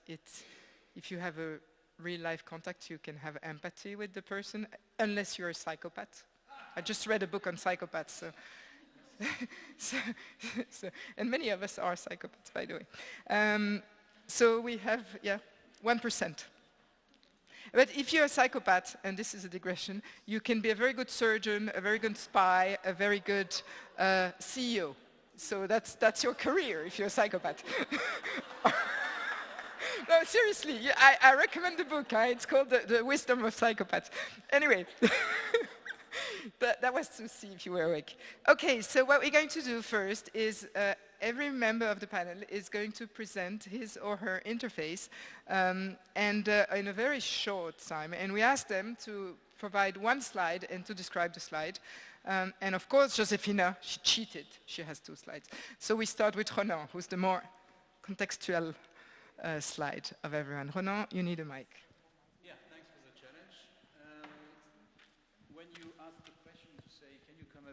if you have a real-life contact, you can have empathy with the person, unless you're a psychopath. I just read a book on psychopaths, so... and many of us are psychopaths, by the way. So we have, 1%. But if you're a psychopath, and this is a digression, you can be a very good surgeon, a very good spy, a very good CEO. So that's your career if you're a psychopath. No, seriously, I recommend the book. It's called The Wisdom of Psychopaths. Anyway. That was to see if you were awake. Okay, so what we're going to do first is every member of the panel is going to present his or her interface and in a very short time. And we asked them to provide one slide and to describe the slide. And of course, Josefina, she cheated. She has 2 slides. So we start with Ronan, who's the more contextual slide of everyone. Ronan, you need a mic.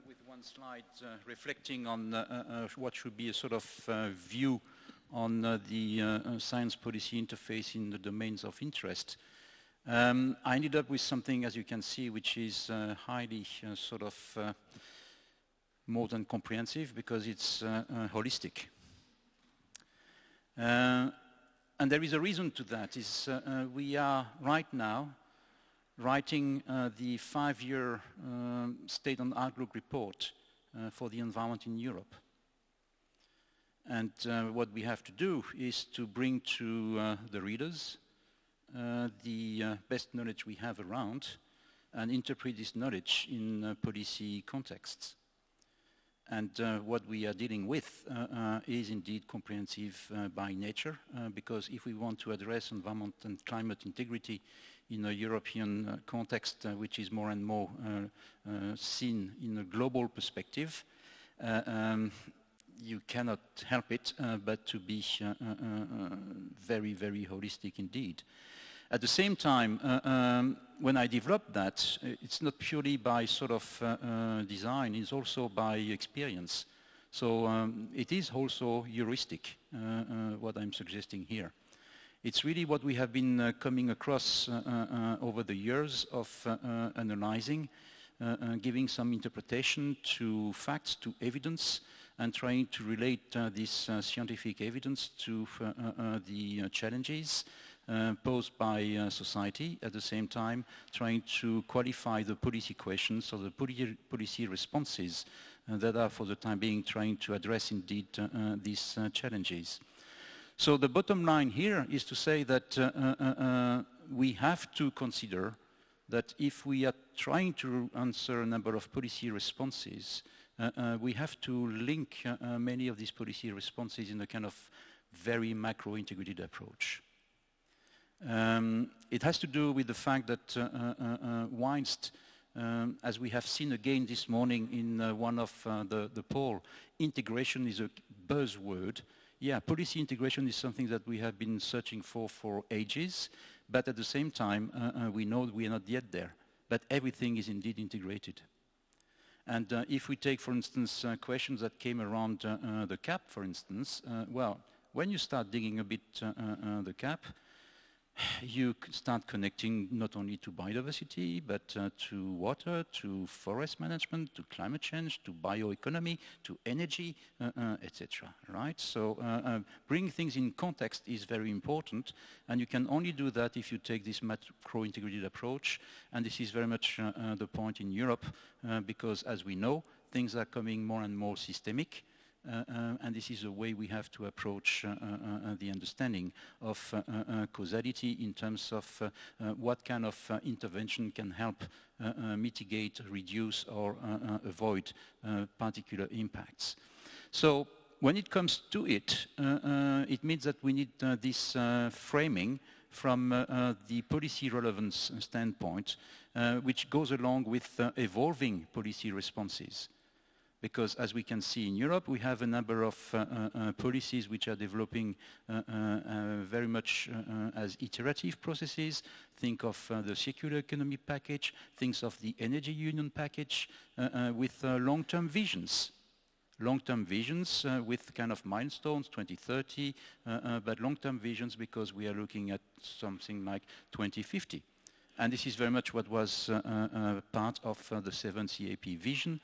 With one slide reflecting on what should be a sort of view on the science policy interface in the domains of interest. I ended up with something, as you can see, which is highly sort of more than comprehensive because it's holistic. And there is a reason to that. We are right now writing the 5-year State and Outlook report for the environment in Europe. And what we have to do is to bring to the readers the best knowledge we have around and interpret this knowledge in policy contexts. And what we are dealing with is indeed comprehensive by nature, because if we want to address environment and climate integrity in a European context, which is more and more seen in a global perspective, you cannot help it but to be very, very holistic indeed. At the same time, when I developed that, it's not purely by sort of design, it's also by experience. So it is also heuristic, what I'm suggesting here. It's really what we have been coming across over the years of analyzing, giving some interpretation to facts, to evidence, and trying to relate this scientific evidence to the challenges posed by society, at the same time trying to qualify the policy questions or the policy responses that are for the time being trying to address indeed these challenges. So the bottom line here is to say that we have to consider that if we are trying to answer a number of policy responses, we have to link many of these policy responses in a kind of very macro-integrated approach. It has to do with the fact that whilst, as we have seen again this morning in one of the poll, integration is a buzzword. Yeah, policy integration is something that we have been searching for ages, but at the same time, we know we are not yet there. But everything is indeed integrated. And if we take, for instance, questions that came around the CAP, for instance, well, when you start digging a bit the CAP, you start connecting not only to biodiversity, but to water, to forest management, to climate change, to bioeconomy, to energy, etc. Right? So bringing things in context is very important, and you can only do that if you take this macro-integrated approach, and this is very much the point in Europe, because as we know, things are coming more and more systemic. And this is a way we have to approach the understanding of causality in terms of what kind of intervention can help mitigate, reduce, or avoid particular impacts. So when it comes to it, it means that we need this framing from the policy relevance standpoint, which goes along with evolving policy responses. Because as we can see in Europe, we have a number of policies which are developing very much as iterative processes. Think of the circular economy package, think of the energy union package with long-term visions. long-term visions with kind of milestones, 2030, but long-term visions because we are looking at something like 2050. And this is very much what was part of the 7th EAP vision,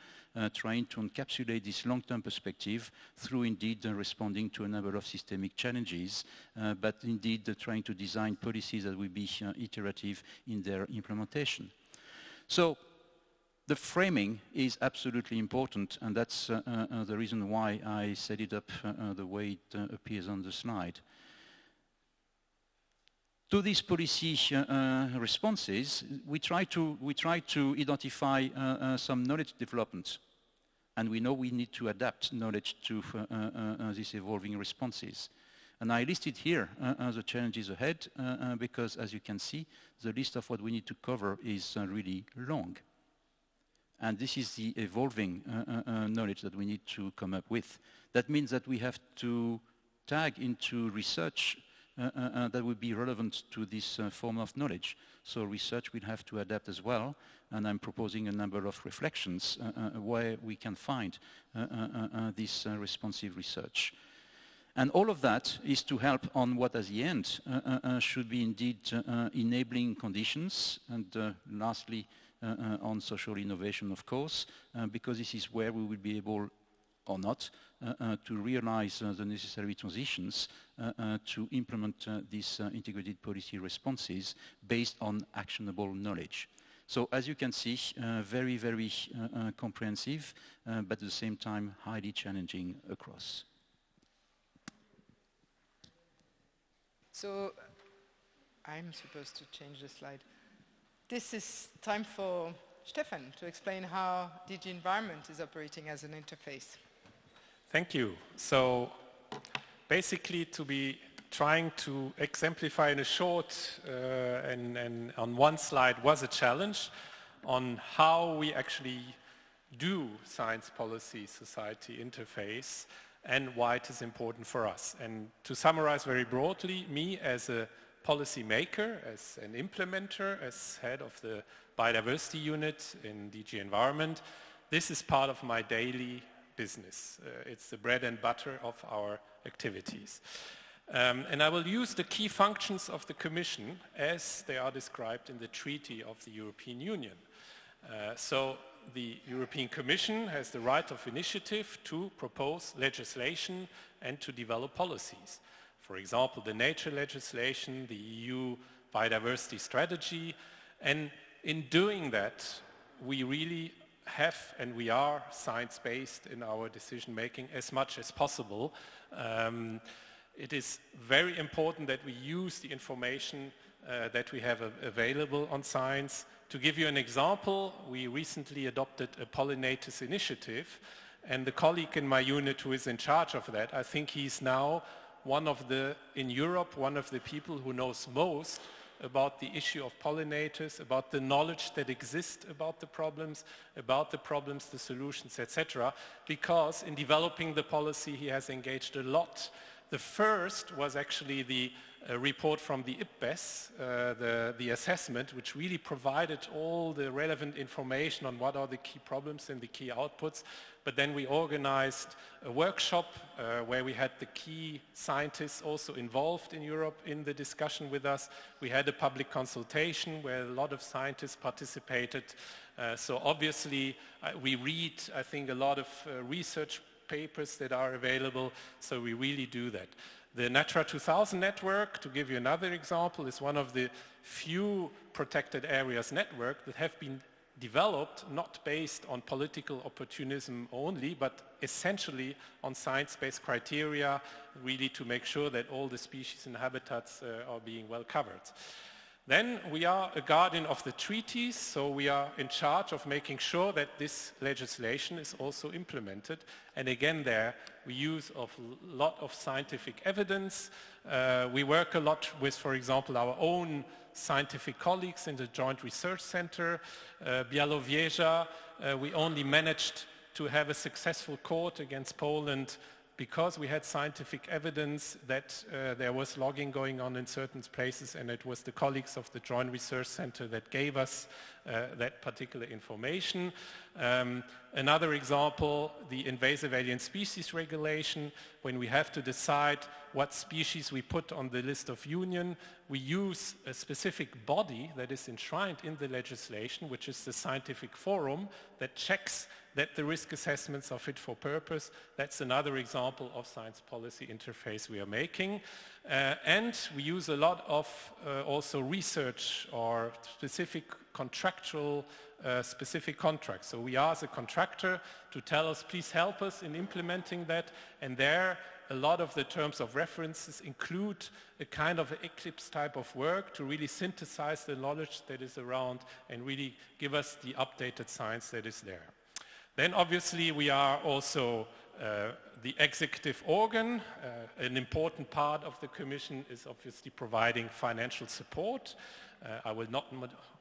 trying to encapsulate this long-term perspective through indeed responding to a number of systemic challenges, but indeed trying to design policies that will be iterative in their implementation. So the framing is absolutely important, and that's the reason why I set it up the way it appears on the slide. To these policy responses, we try to identify some knowledge development, and we know we need to adapt knowledge to these evolving responses. And I listed here the challenges ahead because, as you can see, the list of what we need to cover is really long. And this is the evolving knowledge that we need to come up with. That means that we have to tag into research that would be relevant to this form of knowledge. So research will have to adapt as well, and I'm proposing a number of reflections where we can find this responsive research. And all of that is to help on what at the end should be indeed enabling conditions, and lastly on social innovation, of course, because this is where we will be able or not to realize the necessary transitions to implement these integrated policy responses based on actionable knowledge. So as you can see, very, very comprehensive, but at the same time highly challenging across. So I'm supposed to change the slide. This is time for Stefan to explain how DG Environment is operating as an interface. Thank you. So basically, to be trying to exemplify in a short and on one slide was a challenge on how we actually do science policy society interface and why it is important for us. And to summarize very broadly, me as a policy maker, as an implementer, as head of the biodiversity unit in DG Environment, this is part of my daily business. It's the bread and butter of our activities. And I will use the key functions of the Commission as they are described in the Treaty of the European Union. So the European Commission has the right of initiative to propose legislation and to develop policies. For example, the nature legislation, the EU biodiversity strategy, and in doing that, we really have and we are science-based in our decision-making as much as possible. It is very important that we use the information that we have available on science. To give you an example, we recently adopted a pollinators initiative, and the colleague in my unit who is in charge of that, I think he's now in Europe, one of the people who knows most about the issue of pollinators, about the knowledge that exists about the problems, the solutions, etc. Because in developing the policy, he has engaged a lot. The first was actually the report from the IPBES, the assessment, which really provided all the relevant information on what are the key problems and the key outputs. But then we organized a workshop where we had the key scientists also involved in Europe in the discussion with us. We had a public consultation where a lot of scientists participated. So obviously we read, I think, a lot of research papers that are available, so we really do that. The Natura 2000 network, to give you another example, is one of the few protected areas network that have been developed not based on political opportunism only, but essentially on science-based criteria, really to make sure that all the species and habitats are being well covered. Then we are a guardian of the treaties, so we are in charge of making sure that this legislation is also implemented. And again there, we use a lot of scientific evidence. We work a lot with, for example, our own scientific colleagues in the Joint Research Center. Białowieża, we only managed to have a successful court against Poland because we had scientific evidence that there was logging going on in certain places, and it was the colleagues of the Joint Research Center that gave us that particular information. Another example, the invasive alien species regulation. When we have to decide what species we put on the list of union, we use a specific body that is enshrined in the legislation, which is the Scientific Forum, that checks that the risk assessments are fit for purpose. That's another example of science policy interface we are making. And we use a lot of also research or specific contractual specific contracts. So we ask a contractor to tell us, please help us in implementing that, and there a lot of the terms of references include a kind of eclipse type of work to really synthesize the knowledge that is around and really give us the updated science that is there. Then obviously we are also the executive organ. An important part of the Commission is obviously providing financial support. I will not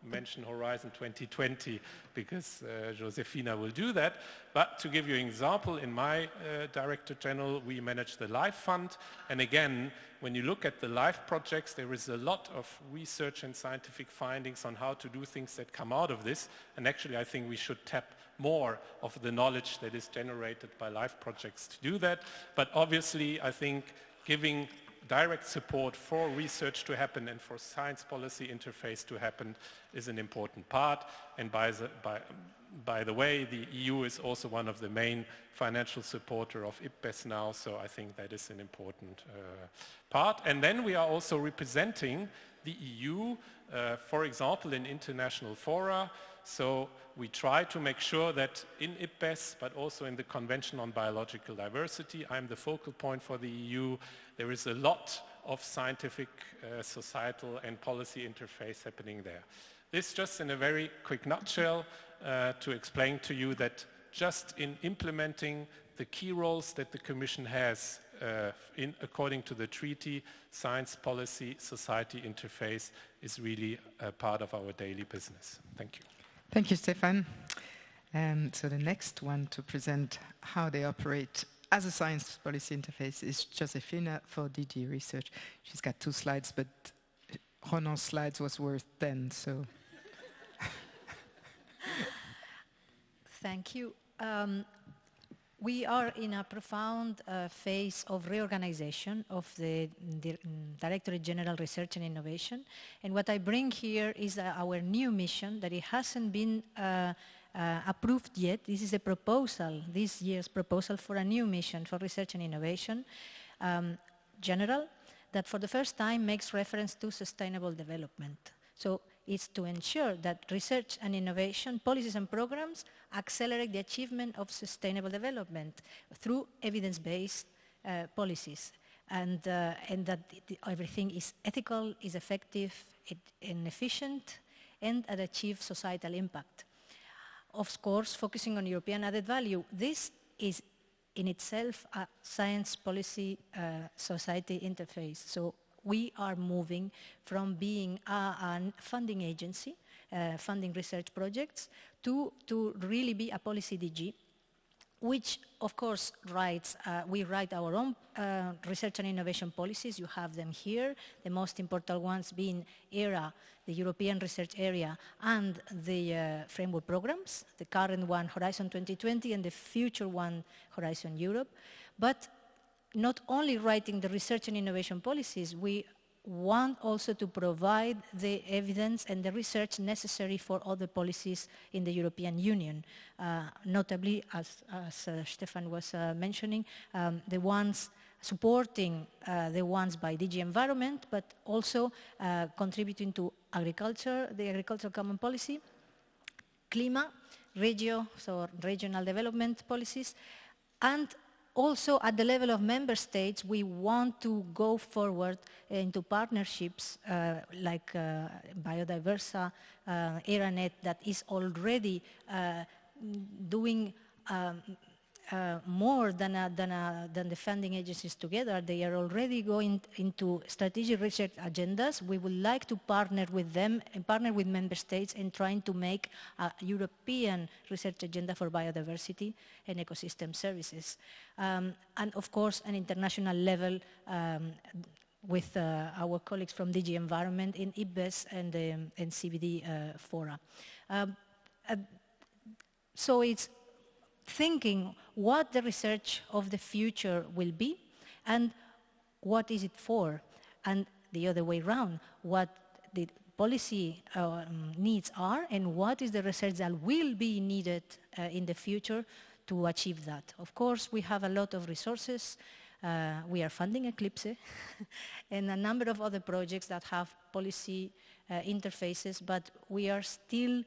mention Horizon 2020 because Josefina will do that. But to give you an example, in my Director General, we manage the LIFE Fund. And again, when you look at the LIFE projects, there is a lot of research and scientific findings on how to do things that come out of this. And actually, I think we should tap more of the knowledge that is generated by LIFE projects to do that. But obviously, I think giving direct support for research to happen and for science policy interface to happen is an important part. And by the way, the EU is also one of the main financial supporter of IPBES now, so I think that is an important part. And then we are also representing the EU, for example, in international fora. So we try to make sure that in IPBES, but also in the Convention on Biological Diversity, I'm the focal point for the EU. There is a lot of scientific, societal and policy interface happening there. This just in a very quick nutshell to explain to you that just in implementing the key roles that the Commission has according to the treaty, science policy, society interface is really a part of our daily business. Thank you. Thank you, Stefan. So the next one to present how they operate as a science policy interface is Josefina for DG Research. She's got 2 slides, but Ronan's slides was worth 10, so. Thank you. We are in a profound phase of reorganization of the Directorate General Research and Innovation. And what I bring here is our new mission, that it hasn't been approved yet. This is a proposal, this year's proposal for a new mission for research and innovation general, that for the first time makes reference to sustainable development. So it's to ensure that research and innovation policies and programs accelerate the achievement of sustainable development through evidence-based policies, and that everything is ethical, is effective, and efficient, and that achieve societal impact. Of course, focusing on European added value, this is in itself a science policy society interface. So we are moving from being a funding agency, funding research projects, to really be a policy DG, which of course we write our own research and innovation policies. You have them here, the most important ones being ERA, the European Research Area, and the framework programs, the current one, Horizon 2020, and the future one, Horizon Europe. But not only writing the research and innovation policies, we want also to provide the evidence and the research necessary for other policies in the European Union, notably, as Stefan was mentioning, the ones supporting the ones by DG Environment, but also contributing to agriculture, the Agricultural Common Policy, CLIMA, REGIO, so regional development policies, and also at the level of member states, we want to go forward into partnerships like Biodiversa, ERANET, that is already doing more than the funding agencies together. They are already going into strategic research agendas. We would like to partner with them and partner with member states in trying to make a European research agenda for biodiversity and ecosystem services. And of course, an international level with our colleagues from DG Environment in IPBES and CBD fora. So it's thinking what the research of the future will be and what is it for, and the other way around, what the policy needs are and what is the research that will be needed in the future to achieve that. Of course, we have a lot of resources. We are funding Eclipse and a number of other projects that have policy interfaces, but we are still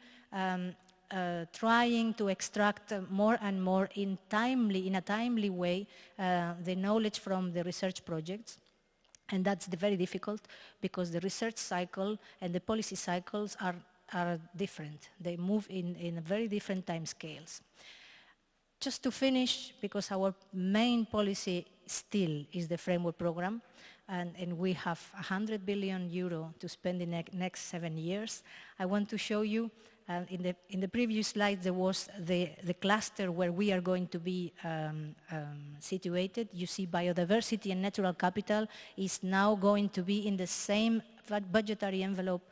trying to extract more and more in a timely way the knowledge from the research projects. And that's very difficult because the research cycle and the policy cycles are different. They move in very different time scales. Just to finish, because our main policy still is the framework program, and we have 100 billion euro to spend in the next 7 years, I want to show you in the previous slide there was the cluster where we are going to be situated. You see biodiversity and natural capital is now going to be in the same budgetary envelope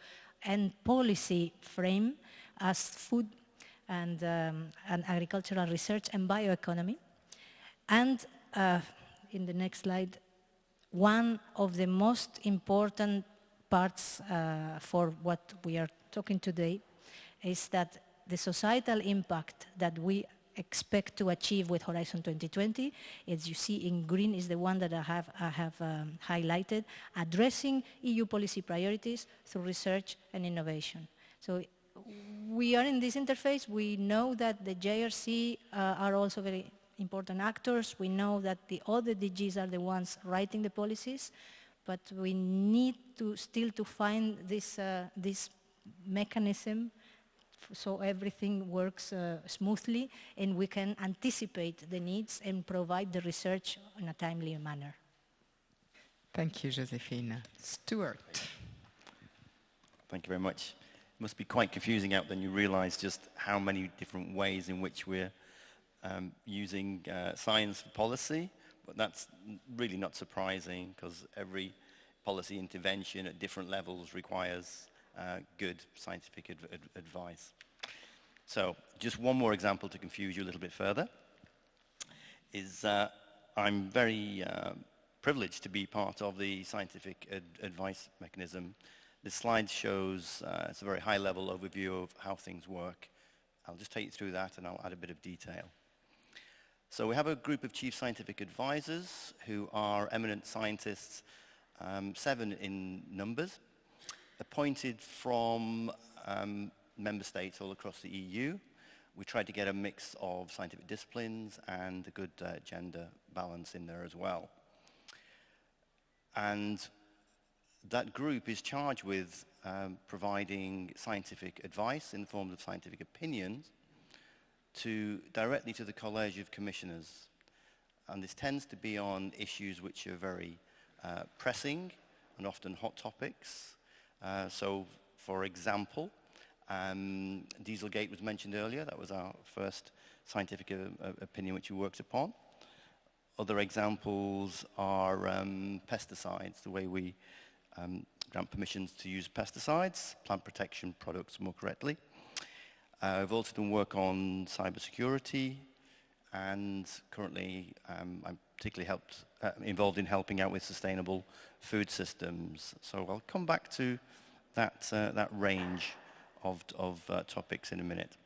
and policy frame as food and agricultural research and bioeconomy. And in the next slide, one of the most important parts for what we are talking today is that the societal impact that we expect to achieve with Horizon 2020, as you see in green, is the one that I have highlighted, addressing EU policy priorities through research and innovation. So we are in this interface. We know that the JRC are also very important actors. We know that the other DGs are the ones writing the policies, but we need to still to find this mechanism so everything works smoothly and we can anticipate the needs and provide the research in a timely manner. Thank you, Josephine. Stuart. Thank you very much. It must be quite confusing out then you realize just how many different ways in which we're using science for policy, but that's really not surprising because every policy intervention at different levels requires good scientific advice. So just one more example to confuse you a little bit further is I'm very privileged to be part of the scientific advice mechanism. This slide shows it's a very high-level overview of how things work. I'll just take you through that and I'll add a bit of detail. So we have a group of chief scientific advisors who are eminent scientists, 7 in numbers, appointed from member states all across the EU. We tried to get a mix of scientific disciplines and a good gender balance in there as well. And that group is charged with providing scientific advice in the form of scientific opinions directly to the College of Commissioners. And this tends to be on issues which are very pressing and often hot topics. So, for example, Dieselgate was mentioned earlier. That was our first scientific opinion which we worked upon. Other examples are pesticides, the way we grant permissions to use pesticides, plant protection products more correctly. I've also done work on cybersecurity, and currently I'm particularly involved in helping out with sustainable food systems. So I'll come back to that range of topics in a minute.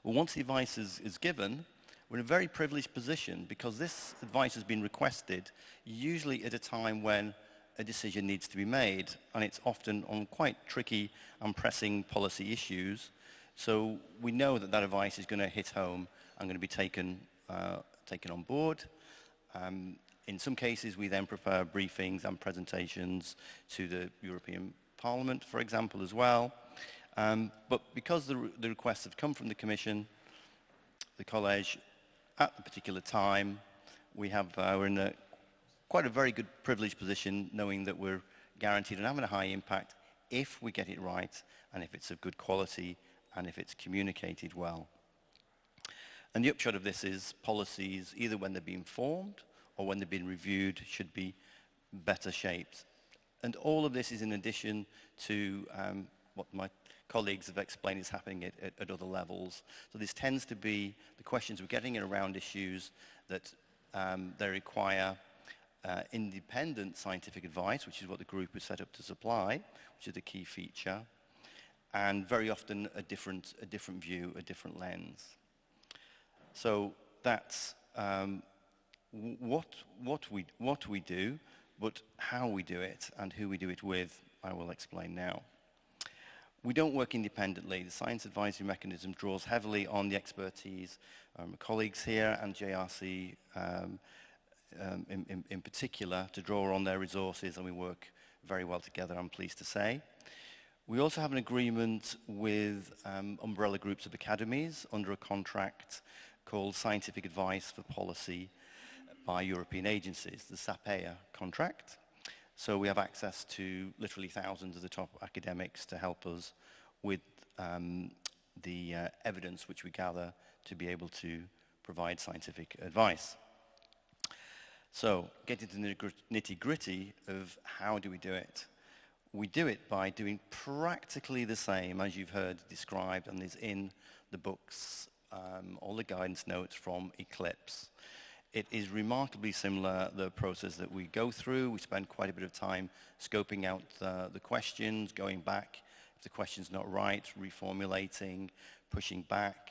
Well, once the advice is given, we're in a very privileged position because this advice has been requested usually at a time when a decision needs to be made, and it's often on quite tricky and pressing policy issues. So we know that advice is going to hit home and going to be taken on board. In some cases, we then prepare briefings and presentations to the European Parliament, for example, as well. But because the requests have come from the Commission, the College, at the particular time, we're in quite a very good privileged position knowing that we're guaranteed and having a high impact if we get it right and if it's of good quality and if it's communicated well. And the upshot of this is policies, either when they're being formed or when they've been reviewed, should be better shaped. And all of this is in addition to what my colleagues have explained is happening at other levels. So this tends to be the questions we're getting around issues that they require independent scientific advice, which is what the group is set up to supply, which is the key feature, and very often a different view, a different lens. So that's what we do, but how we do it and who we do it with, I will explain now. We don't work independently. The science advisory mechanism draws heavily on the expertise of my colleagues here and JRC in particular to draw on their resources, and we work very well together, I'm pleased to say. We also have an agreement with umbrella groups of academies under a contract called Scientific Advice for Policy by European Agencies, the SAPEA contract. So we have access to literally thousands of the top academics to help us with the evidence which we gather to be able to provide scientific advice. So getting to the nitty-gritty of how do we do it? We do it by doing practically the same as you've heard described and is in the books, all the guidance notes from Eclipse. It is remarkably similar, the process that we go through. We spend quite a bit of time scoping out the questions, going back if the question's not right, reformulating, pushing back.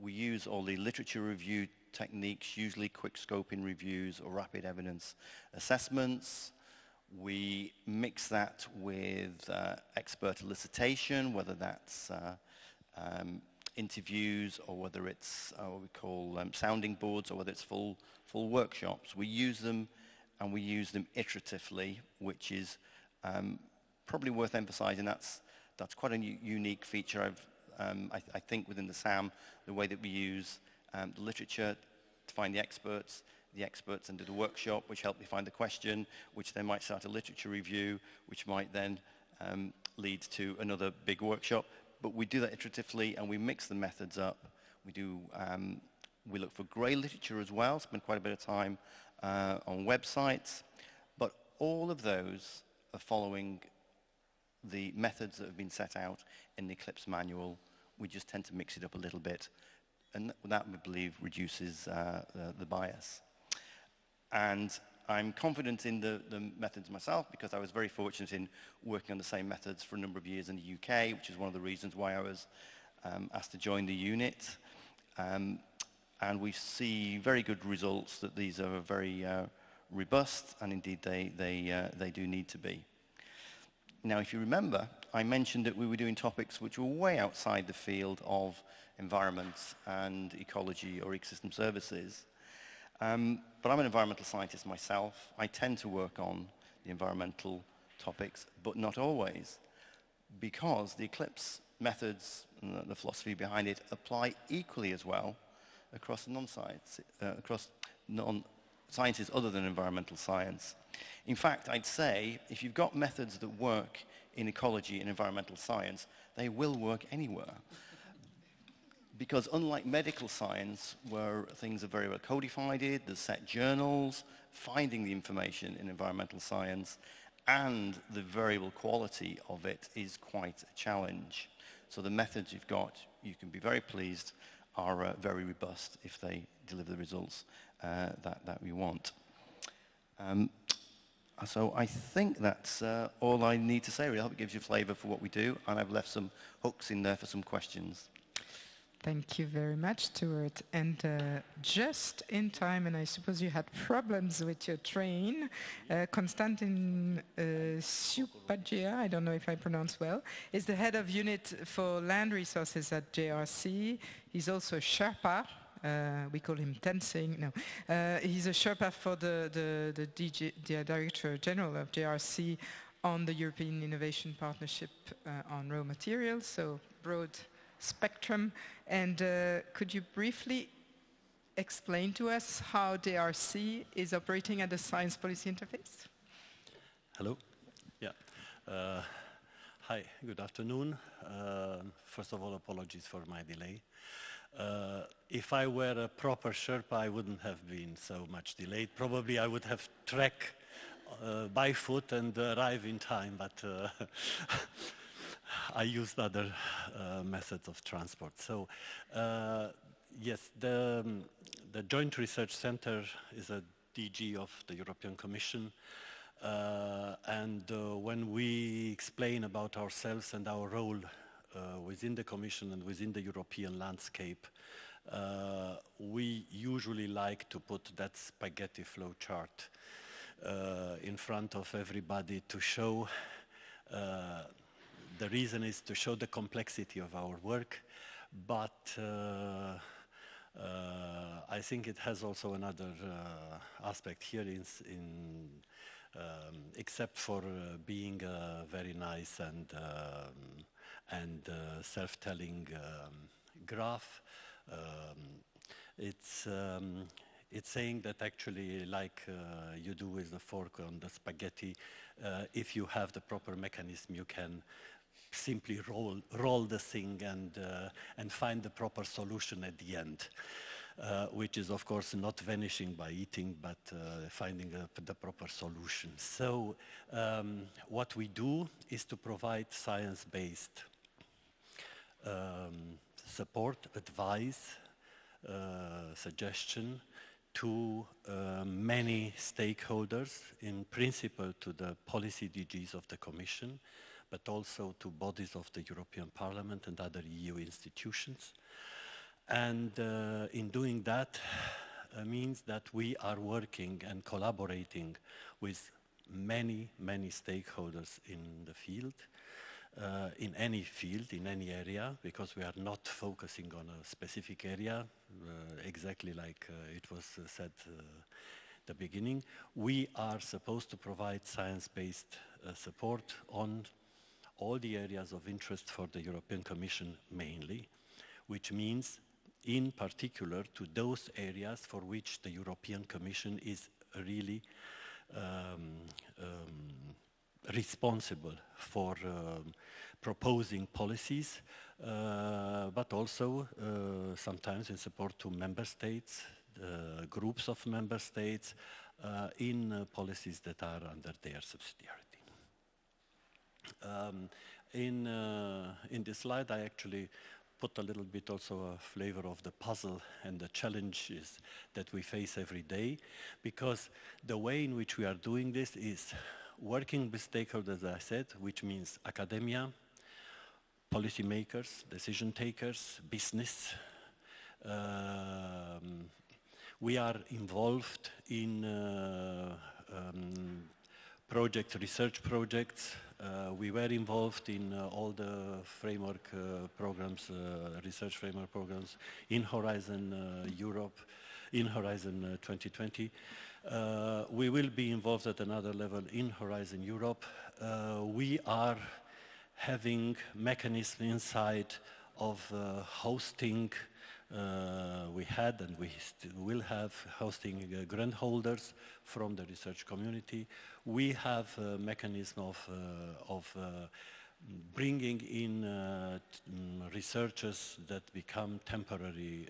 We use all the literature review techniques, usually quick scoping reviews or rapid evidence assessments. We mix that with expert elicitation, whether that's interviews or whether it's what we call sounding boards or whether it's full workshops. We use them and we use them iteratively, which is probably worth emphasizing. That's quite a unique feature I think within the SAM, the way that we use the literature to find the experts and do the workshop, which help me find the question, which then might start a literature review, which might then lead to another big workshop. But we do that iteratively, and we mix the methods up. We look for grey literature as well, spend quite a bit of time on websites. But all of those are following the methods that have been set out in the Eclipse manual. We just tend to mix it up a little bit. And that, we believe, reduces the bias. And I'm confident in the methods myself because I was very fortunate in working on the same methods for a number of years in the UK, which is one of the reasons why I was asked to join the unit. And we see very good results that these are very robust, and indeed they do need to be. Now, if you remember, I mentioned that we were doing topics which were way outside the field of environment and ecology or ecosystem services. But I'm an environmental scientist myself. I tend to work on the environmental topics, but not always, because the Eclipse methods and the philosophy behind it apply equally as well across non-sciences other than environmental science. In fact, I'd say if you've got methods that work in ecology and environmental science, they will work anywhere. Because unlike medical science, where things are very well codified, there's set journals, finding the information in environmental science and the variable quality of it is quite a challenge. So the methods you've got, you can be very pleased, are very robust if they deliver the results that we want. So I think that's all I need to say, really. I hope it gives you a flavor for what we do, and I've left some hooks in there for some questions. Thank you very much, Stuart. And just in time, and I suppose you had problems with your train, Konstantin Siupagia, I don't know if I pronounce well, is the head of unit for land resources at JRC. He's also a Sherpa. We call him Tenzing. No, he's a Sherpa for the Director General of JRC on the European Innovation Partnership on raw materials, so broad spectrum. And could you briefly explain to us how DRC is operating at the Science Policy Interface? Hello. Yeah. Hi, good afternoon. First of all, apologies for my delay. If I were a proper Sherpa, I wouldn't have been so much delayed. Probably I would have trekked by foot and arrive in time, but I used other methods of transport. So, yes, the Joint Research Center is a DG of the European Commission. And when we explain about ourselves and our role within the Commission and within the European landscape, we usually like to put that spaghetti flow chart in front of everybody to show, the reason is to show the complexity of our work, but I think it has also another aspect here except for being a very nice and self-telling graph. It's saying that actually, like you do with the fork on the spaghetti, if you have the proper mechanism, you can simply roll the thing and find the proper solution at the end. Which is, of course, not vanishing by eating, but finding the proper solution. So what we do is to provide science-based support, advice, suggestion to many stakeholders, in principle to the policy DGs of the Commission, but also to bodies of the European Parliament and other EU institutions. And in doing that means that we are working and collaborating with many, many stakeholders in the field, in any area, because we are not focusing on a specific area, exactly like it was said at the beginning. We are supposed to provide science-based support on all the areas of interest for the European Commission mainly, which means in particular to those areas for which the European Commission is really responsible for proposing policies, but also sometimes in support to member states, groups of member states, in policies that are under their subsidiarity. In this slide, I actually put a little bit also a flavor of the puzzle and the challenges that we face every day, because the way in which we are doing this is working with stakeholders, as I said, which means academia, policymakers, decision takers, business. We are involved in research projects. We were involved in all the framework programs, research framework programs in Horizon Europe, in Horizon 2020. We will be involved at another level in Horizon Europe. We are having mechanisms inside of hosting. We had and we will have hosting grant holders from the research community. We have a mechanism of bringing in researchers that become temporary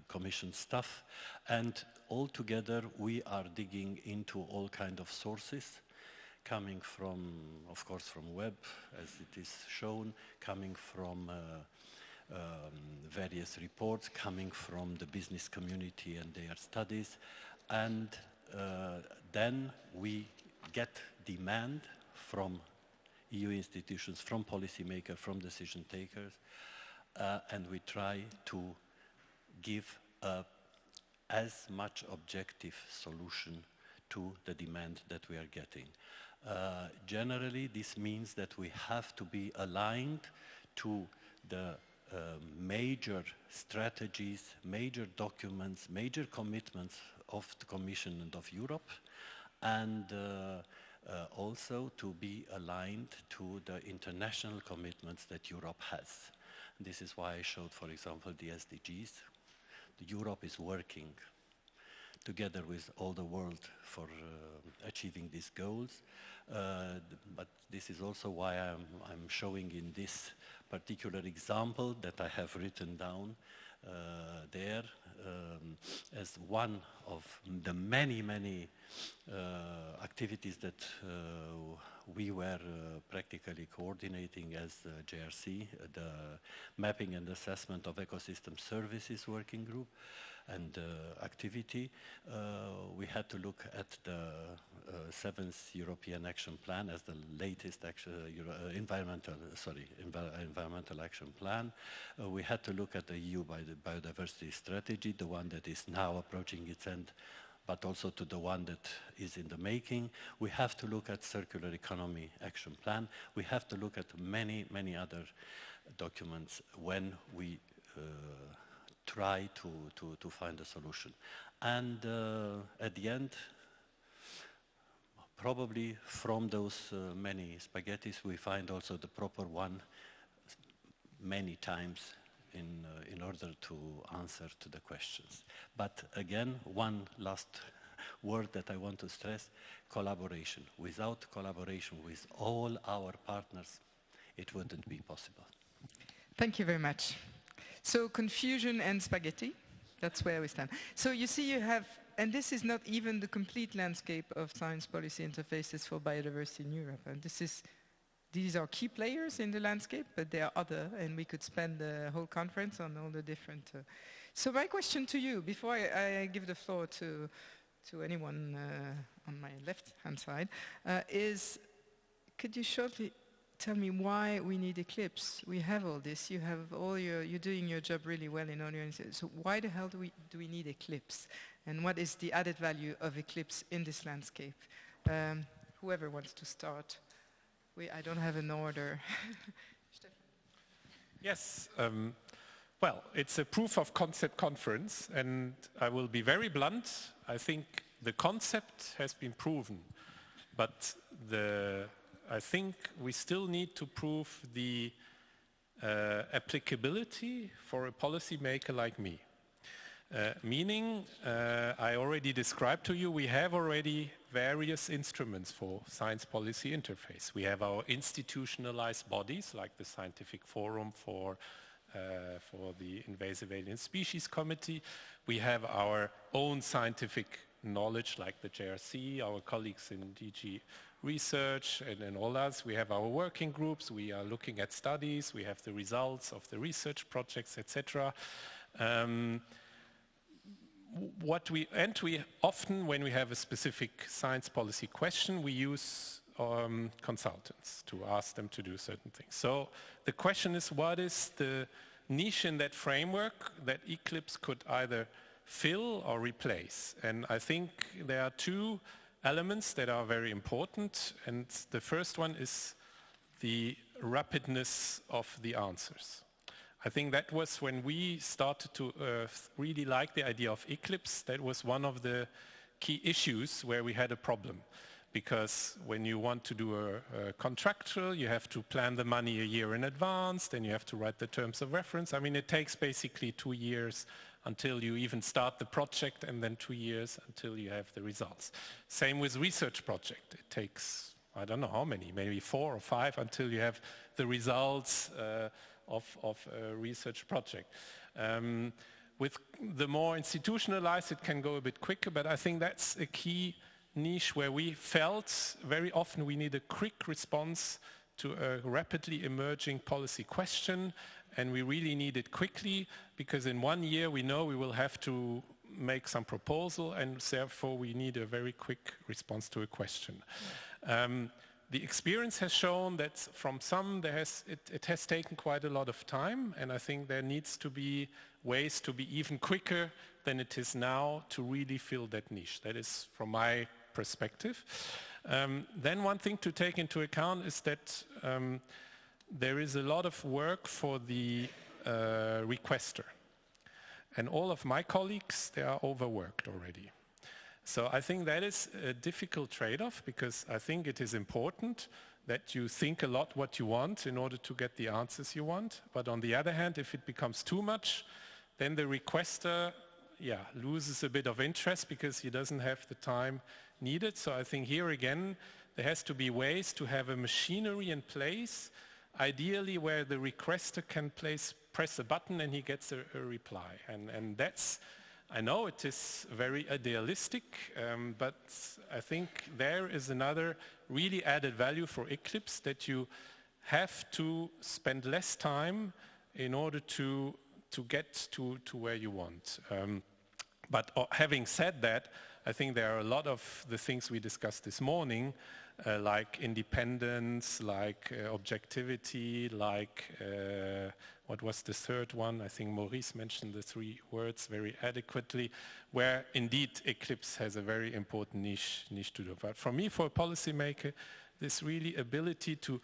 commission staff, and all together we are digging into all kinds of sources, coming from, of course, from web, as it is shown, coming from various reports, coming from the business community and their studies, and then we get demand from EU institutions, from policymakers, from decision takers, and we try to give as much objective solution to the demand that we are getting. Generally, this means that we have to be aligned to the major strategies, major documents, major commitments of the Commission and of Europe, and also to be aligned to the international commitments that Europe has. This is why I showed, for example, the SDGs, Europe is working together with all the world for achieving these goals. But this is also why I'm showing in this particular example that I have written down there as one of the many activities that we were practically coordinating as JRC, the Mapping and Assessment of Ecosystem Services Working Group and activity. We had to look at the 7th European Action Plan as the latest environmental action plan. We had to look at the EU biodiversity strategy, the one that is now approaching its end, but also to the one that is in the making. We have to look at circular economy action plan. We have to look at many other documents when we try to find a solution. And at the end, probably from those many spaghettis, we find also the proper one many times in order to answer to the questions. But again, one last word that I want to stress, collaboration. Without collaboration with all our partners, it wouldn't be possible. Thank you very much. So confusion and spaghetti, that's where we stand. So you see you have, and this is not even the complete landscape of science policy interfaces for biodiversity in Europe. And these are key players in the landscape, but there are other, and we could spend the whole conference on all the different. So my question to you, before I give the floor to anyone on my left-hand side, is could you shortly tell me why we need Eclipse? We have all this. You have all you're doing your job really well in all your. So why the hell do we need Eclipse? And what is the added value of Eclipse in this landscape? Whoever wants to start. I don't have an order. Yes. Well, it's a proof of concept conference, and I will be very blunt. I think the concept has been proven, but I think we still need to prove the applicability for a policymaker like me. Meaning, I already described to you, we have already various instruments for science policy interface. We have our institutionalized bodies, like the Scientific Forum for the Invasive Alien Species Committee. We have our own scientific knowledge, like the JRC, our colleagues in DG Research and all that. We have our working groups. We are looking at studies. We have the results of the research projects, etc. We often, when we have a specific science policy question, we use consultants to ask them to do certain things. So the question is, what is the niche in that framework that Eclipse could either fill or replace? And I think there are two elements that are very important, and the first one is the rapidness of the answers. I think that was when we started to really like the idea of Eclipse. That was one of the key issues where we had a problem, because when you want to do a contractual, you have to plan the money a year in advance, then you have to write the terms of reference. I mean, it takes basically 2 years until you even start the project, and then 2 years until you have the results. Same with research project. It takes, I don't know how many, maybe 4 or 5 until you have the results of a research project. With the more institutionalized, it can go a bit quicker, but I think that's a key niche where we felt very often we need a quick response to a rapidly emerging policy question, and we really need it quickly, because in 1 year we know we will have to make some proposal, and therefore we need a very quick response to a question. The experience has shown that from some it has taken quite a lot of time, and I think there needs to be ways to be even quicker than it is now to really fill that niche. That is from my perspective. Then one thing to take into account is that there is a lot of work for the requester. And all of my colleagues, they are overworked already. So I think that is a difficult trade-off, because I think it is important that you think a lot what you want in order to get the answers you want. But on the other hand, if it becomes too much, then the requester loses a bit of interest because he doesn't have the time needed. So I think here again, there has to be ways to have a machinery in place, ideally where the requester can press a button and he gets a reply. And that's, I know it is very idealistic, but I think there is another really added value for Eclipse, that you have to spend less time in order to get to where you want. But having said that, I think there are a lot of the things we discussed this morning, like independence, like objectivity, like what was the third one? I think Maurice mentioned the 3 words very adequately, where indeed Eclipse has a very important niche to do. But for me, for a policymaker, this really ability to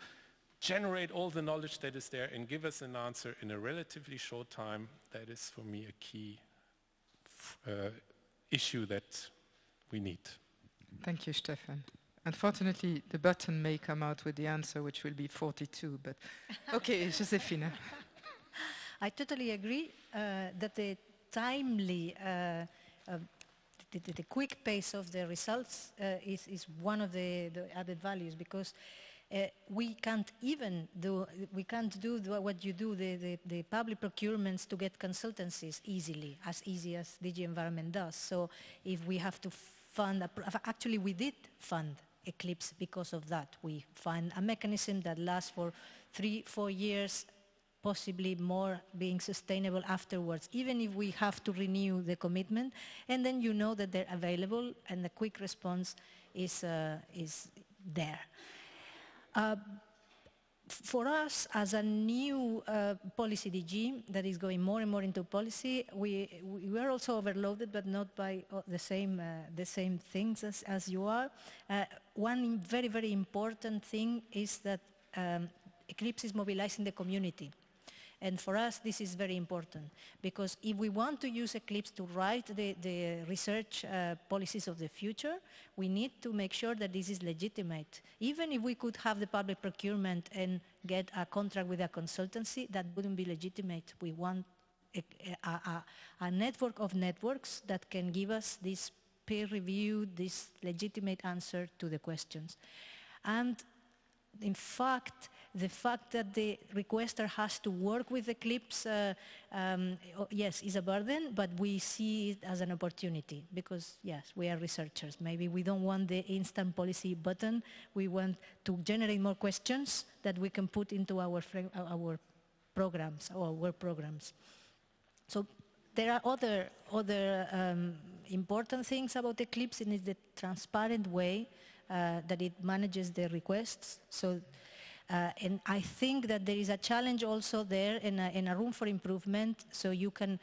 generate all the knowledge that is there and give us an answer in a relatively short time, that is for me a key issue that we need. Thank you, Stefan. Unfortunately, the button may come out with the answer, which will be 42, but okay, Josefina. I totally agree that the timely, the quick pace of the results is one of the added values, because we can't do what you do, the public procurements to get consultancies easily, as easy as DG Environment does. So if we have to fund, actually we did fund Eclipse because of that. We find a mechanism that lasts for 3-4 years, possibly more, being sustainable afterwards, even if we have to renew the commitment, and then you know that they're available and the quick response is there. For us, as a new policy DG that is going more and more into policy, we are also overloaded, but not by the same things as you are. One very, very important thing is that Eclipse is mobilizing the community. And for us, this is very important, because if we want to use Eclipse to write the research policies of the future, we need to make sure that this is legitimate. Even if we could have the public procurement and get a contract with a consultancy, that wouldn't be legitimate. We want a network of networks that can give us this peer-reviewed, this legitimate answer to the questions. And in fact, the fact that the requester has to work with Eclipse, yes, is a burden, but we see it as an opportunity because, yes, we are researchers. Maybe we don't want the instant policy button. We want to generate more questions that we can put into our programs, our work programs. So there are other important things about Eclipse, and it's the transparent way that it manages the requests. So. And I think that there is a challenge also there and a room for improvement, so you can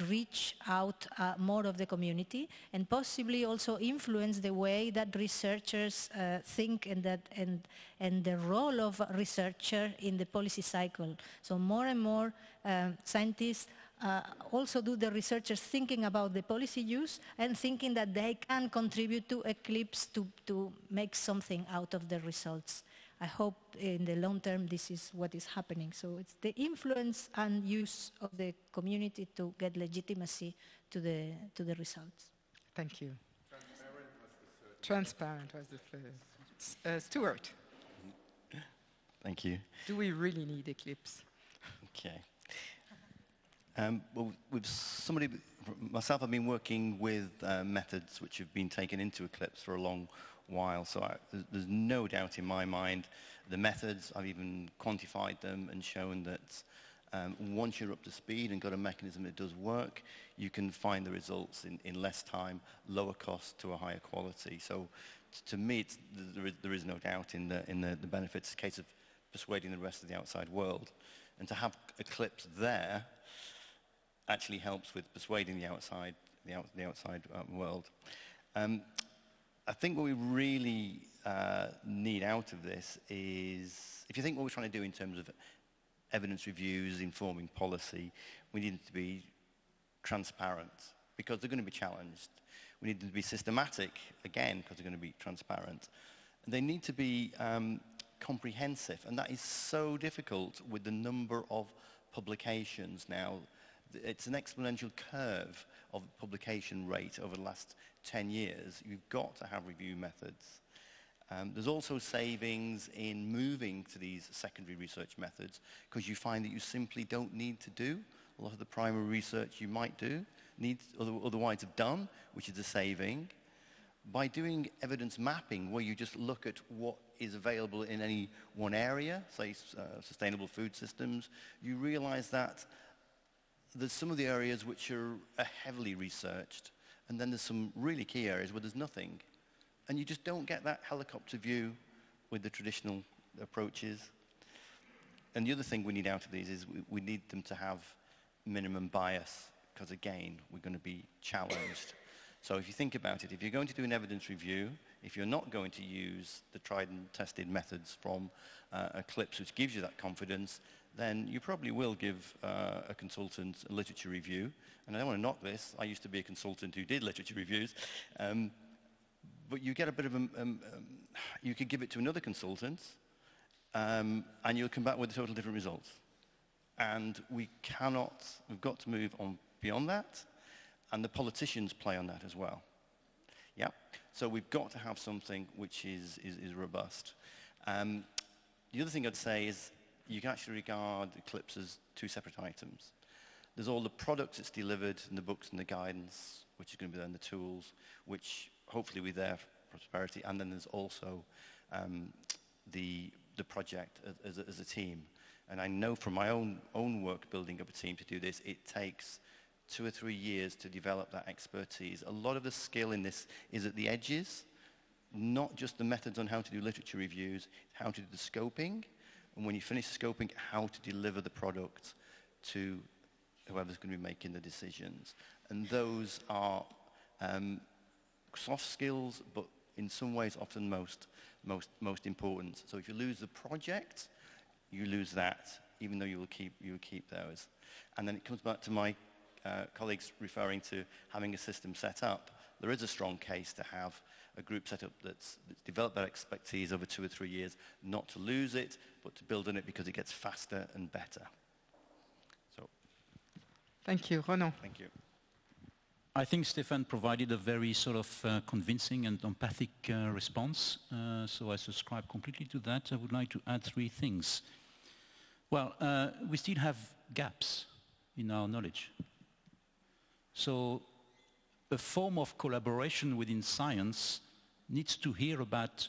reach out more of the community and possibly also influence the way that researchers think and the role of a researcher in the policy cycle. So more and more scientists also do the researchers thinking about the policy use and thinking that they can contribute to Eclipse to make something out of the results. I hope in the long term this is what is happening. So it's the influence and use of the community to get legitimacy to the results. Thank you. Transparent was the third. Stuart. Thank you. Do we really need Eclipse? Okay. Well, with myself, I've been working with methods which have been taken into Eclipse for a long while, so there's no doubt in my mind the methods. I've even quantified them and shown that once you're up to speed and got a mechanism that does work, you can find the results in less time, lower cost to a higher quality. So to me, there is no doubt in the benefits. It's a case of persuading the rest of the outside world, and to have Eclipse there actually helps with persuading the outside world. I think what we really need out of this is, if you think what we're trying to do in terms of evidence reviews, informing policy, we need it to be transparent because they're going to be challenged. We need them to be systematic, again, because they're going to be transparent. And they need to be comprehensive, and that is so difficult with the number of publications now. It's an exponential curve of publication rate over the last 10 years, you've got to have review methods. There's also savings in moving to these secondary research methods because you find that you simply don't need to do a lot of the primary research you might otherwise have done, which is a saving. By doing evidence mapping, where you just look at what is available in any one area, say sustainable food systems, you realize that there's some of the areas which are heavily researched, and then there's some really key areas where there's nothing. And you just don't get that helicopter view with the traditional approaches. And the other thing we need out of these is we need them to have minimum bias, because again, we're going to be challenged. So if you think about it, if you're going to do an evidence review, if you're not going to use the tried and tested methods from Eclipse, which gives you that confidence, then you probably will give a consultant a literature review. And I don't want to knock this. I used to be a consultant who did literature reviews. But you get a bit of you could give it to another consultant, and you'll come back with totally different results. And we've got to move on beyond that. And the politicians play on that as well. Yeah. So we've got to have something which is robust. The other thing I'd say is you can actually regard Eclipse as two separate items. There's all the products it's delivered and the books and the guidance, which is going to be there, and the tools, which hopefully will be there for prosperity. And then there's also the project as a team. And I know from my own work building up a team to do this, it takes 2 or 3 years to develop that expertise. A lot of the skill in this is at the edges, not just the methods on how to do literature reviews, how to do the scoping, and when you finish scoping, how to deliver the product to whoever's going to be making the decisions. And those are soft skills, but in some ways often most important. So if you lose the project, you lose that, even though you will keep those. And then it comes back to my colleagues referring to having a system set up. There is a strong case to have a group set up that's developed that expertise over 2 or 3 years, not to lose it, but to build on it because it gets faster and better. So, thank you, Ronan. Thank you. I think Stefan provided a very sort of convincing and empathic response, so I subscribe completely to that. I would like to add 3 things. Well, we still have gaps in our knowledge. So a form of collaboration within science needs to hear about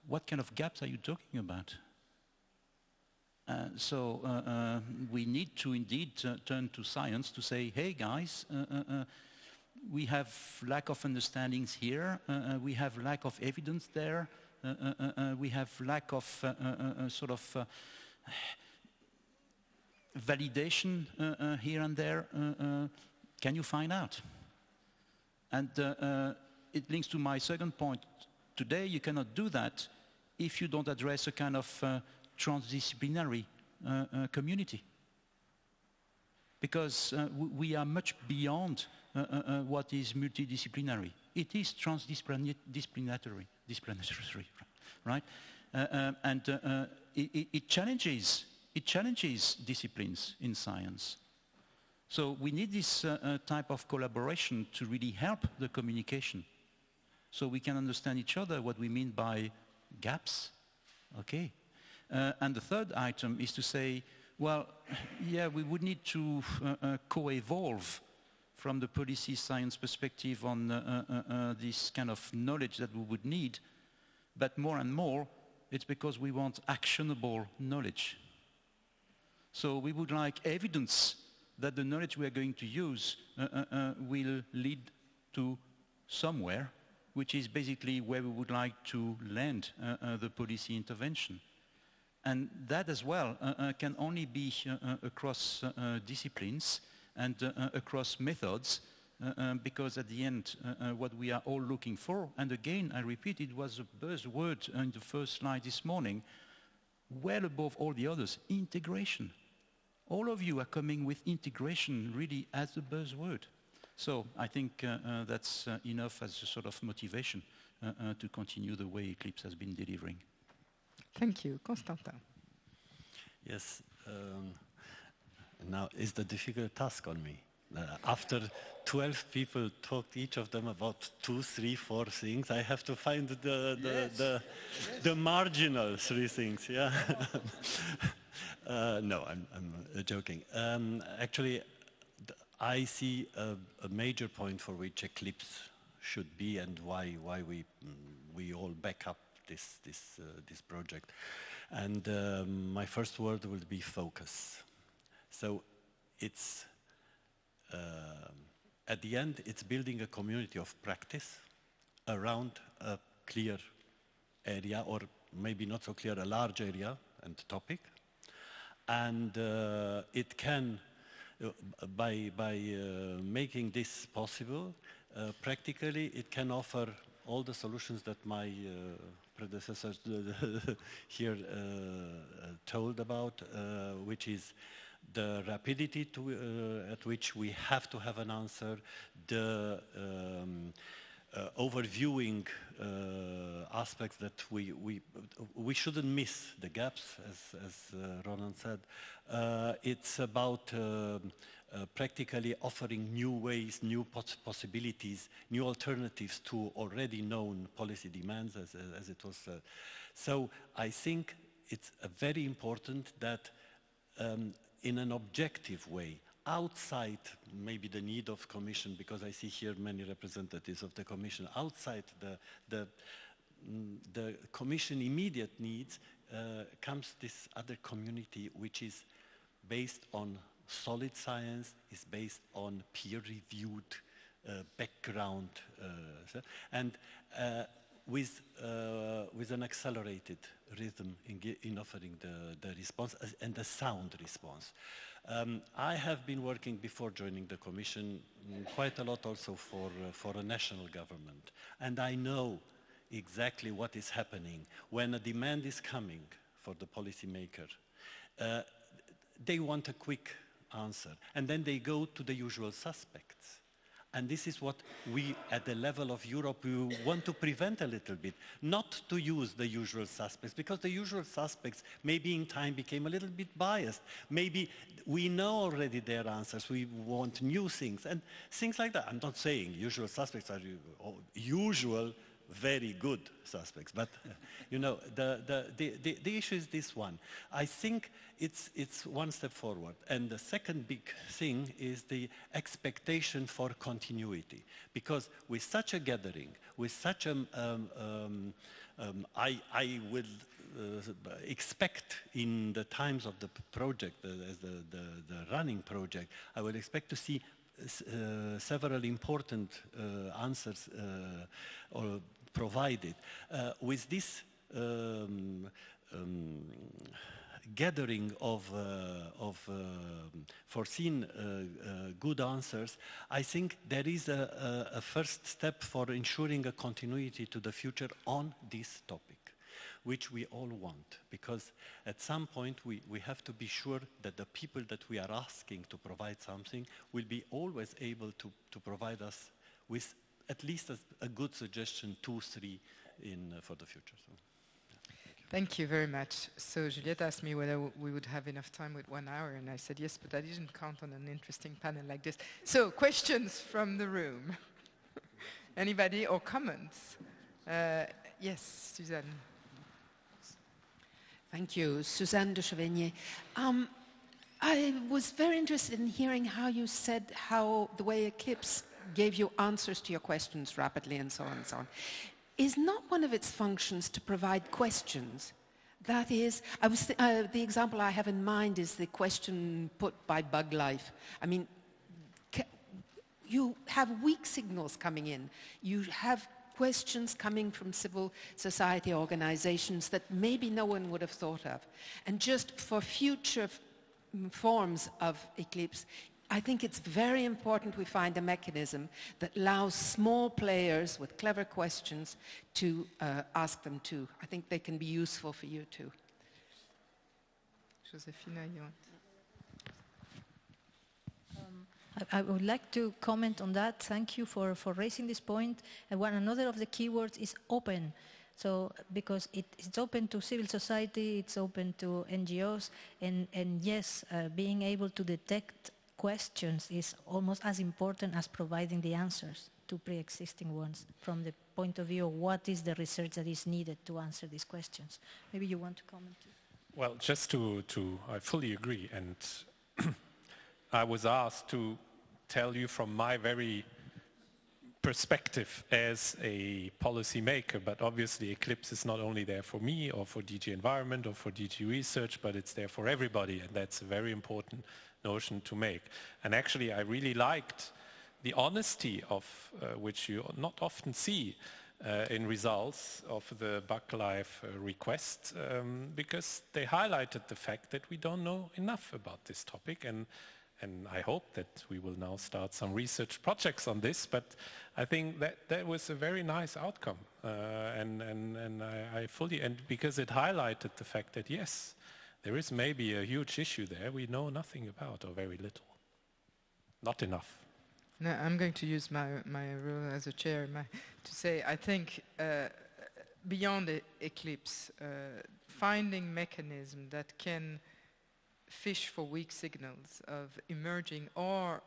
what kind of gaps are you talking about. So we need to indeed turn to science to say, hey guys, we have lack of understandings here, we have lack of evidence there, we have lack of sort of validation here and there. Can you find out? And it links to my second point. Today you cannot do that if you don't address a kind of transdisciplinary community. Because we are much beyond what is multidisciplinary. It is transdisciplinary, right? And it challenges disciplines in science. So we need this type of collaboration to really help the communication. So we can understand each other, what we mean by gaps. Okay. And the third item is to say, well, yeah, we would need to co-evolve from the policy science perspective on this kind of knowledge that we would need. But more and more, it's because we want actionable knowledge. So we would like evidence that the knowledge we are going to use will lead to somewhere, which is basically where we would like to land the policy intervention. And that as well can only be across disciplines and across methods, because at the end, what we are all looking for, and again, I repeat, it was a buzzword in the first slide this morning, well above all the others, integration. All of you are coming with integration really as a buzzword. So I think that's enough as a sort of motivation to continue the way Eclipse has been delivering. Thank you. Constantin. Yes. Now, is the difficult task on me? After 12 people talked, each of them about 2, 3, 4 things, I have to find the marginal 3 things, yeah. No, I'm joking. Actually, I see a major point for which Eclipse should be and why we all back up this project. And my first word will be focus. So it's at the end, it's building a community of practice around a clear area, or maybe not so clear, a large area and topic. And it can, by making this possible, practically it can offer all the solutions that my predecessors here told about, which is the rapidity at which we have to have an answer, the overviewing aspects that we shouldn't miss the gaps, as Ronan said. It's about practically offering new ways, new possibilities, new alternatives to already known policy demands, as it was said. So I think it's very important that in an objective way, outside maybe the need of Commission, because I see here many representatives of the Commission, outside the Commission immediate needs, comes this other community which is based on solid science, is based on peer-reviewed background, and with an accelerated rhythm in offering the response and a sound response. I have been working before joining the Commission quite a lot also for a national government, and I know exactly what is happening when a demand is coming for the policymaker. They want a quick answer, and then they go to the usual suspects. And this is what we, at the level of Europe, we want to prevent a little bit, not to use the usual suspects, because the usual suspects maybe in time became a little bit biased. Maybe we know already their answers, we want new things, and things like that. I'm not saying usual suspects are usual, very good suspects, but you know, the issue is this one. I think it's one step forward, and the second big thing is the expectation for continuity, because with such a gathering, with such a I will expect in the times of the project, as the running project, I will expect to see several important answers or provided. With this gathering of foreseen good answers, I think there is a first step for ensuring a continuity to the future on this topic, which we all want, because at some point we have to be sure that the people that we are asking to provide something will be always able to provide us with at least a good suggestion, 2, 3 for the future. So, yeah, thank you very much. So Juliette asked me whether we would have enough time with 1 hour, and I said yes, but I didn't count on an interesting panel like this. So questions from the room? Anybody, or comments? Yes, Suzanne. Thank you. Suzanne de Chevigny. I was very interested in hearing how you said how the way Eclipse gave you answers to your questions rapidly and so on and so on. Is not one of its functions to provide questions? That is, the example I have in mind is the question put by Bug Life. I mean, you have weak signals coming in. You have questions coming from civil society organizations that maybe no one would have thought of. And just for future forms of Eclipse, I think it's very important we find a mechanism that allows small players with clever questions to ask them too. I think they can be useful for you too. Josefina, you want? I would like to comment on that. Thank you for raising this point. And another of the keywords is open. So, because it's open to civil society, it's open to NGOs, and yes, being able to detect questions is almost as important as providing the answers to pre-existing ones from the point of view of what is the research that is needed to answer these questions. Maybe you want to comment? Well, just I fully agree. And I was asked to tell you from my very perspective as a policymaker, but obviously Eclipse is not only there for me or for DG Environment or for DG Research, but it's there for everybody, and that's a very important notion to make. And actually I really liked the honesty of which you not often see in results of the BugLife request, because they highlighted the fact that we don't know enough about this topic, and I hope that we will now start some research projects on this, but I think that was a very nice outcome, and I fully, and because it highlighted the fact that yes, there is maybe a huge issue there we know nothing about, or very little, not enough. No, I'm going to use my role as a chair to say I think beyond the Eclipse, finding mechanisms that can fish for weak signals of emerging or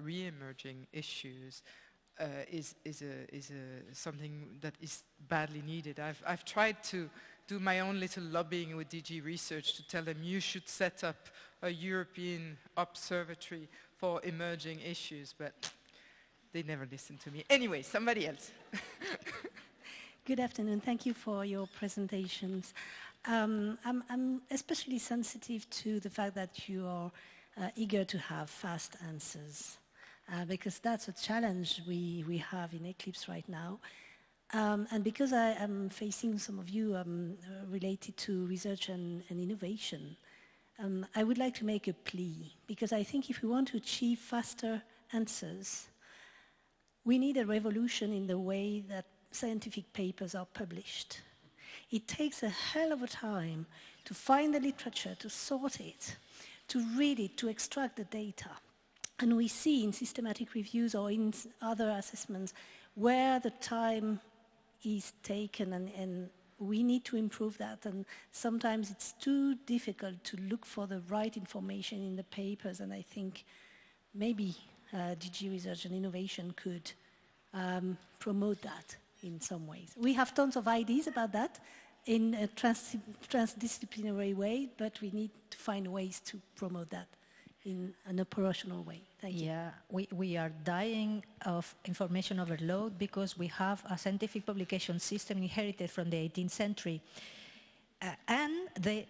re-emerging issues is something that is badly needed. I've tried to do my own little lobbying with DG Research to tell them you should set up a European observatory for emerging issues, but they never listen to me. Anyway, somebody else. Good afternoon. Thank you for your presentations. I'm especially sensitive to the fact that you are eager to have fast answers, because that's a challenge we have in Eclipse right now. And because I am facing some of you related to research and innovation, I would like to make a plea, because I think if we want to achieve faster answers, we need a revolution in the way that scientific papers are published. It takes a hell of a time to find the literature, to sort it, to read it, to extract the data. And we see in systematic reviews or in other assessments where the time is taken, and we need to improve that. And sometimes it's too difficult to look for the right information in the papers, and I think maybe DG Research and Innovation could promote that in some ways. We have tons of ideas about that in a transdisciplinary way, but we need to find ways to promote that in an operational way. Thank you. Yeah, we are dying of information overload because we have a scientific publication system inherited from the 18th century. And the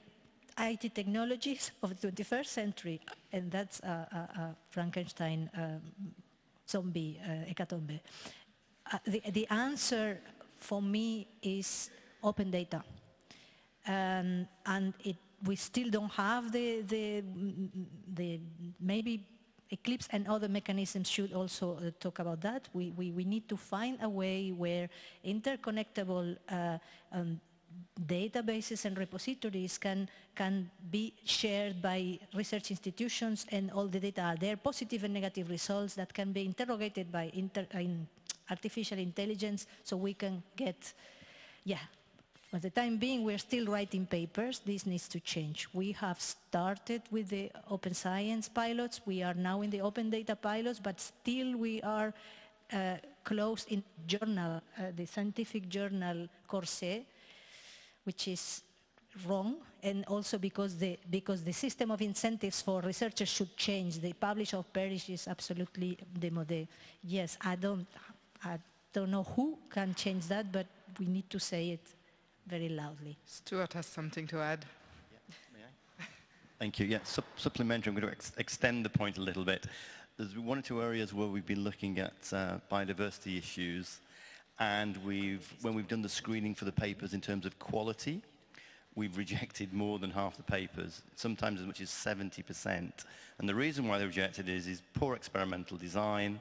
IT technologies of the 21st century, and that's a Frankenstein zombie hecatombe. The answer for me is open data, and we still don't have the maybe Eclipse and other mechanisms should also talk about that. We need to find a way where interconnectable databases and repositories can be shared by research institutions, and all the data are there, positive and negative results that can be interrogated by artificial intelligence, so we can get, for the time being we're still writing papers. This needs to change. We have started with the open science pilots, we are now in the open data pilots, but still we are closed in journal, the scientific journal Corset, which is wrong, and also because the system of incentives for researchers should change. The publish or perish is absolutely démodé. Yes, I don't know who can change that, but we need to say it very loudly. Stuart has something to add. Yeah, may I? Thank you. Yeah, supplementary, I'm going to extend the point a little bit. There's one or two areas where we've been looking at biodiversity issues, and when we've done the screening for the papers in terms of quality, we've rejected more than half the papers, sometimes as much as 70%. And the reason why they're rejected is poor experimental design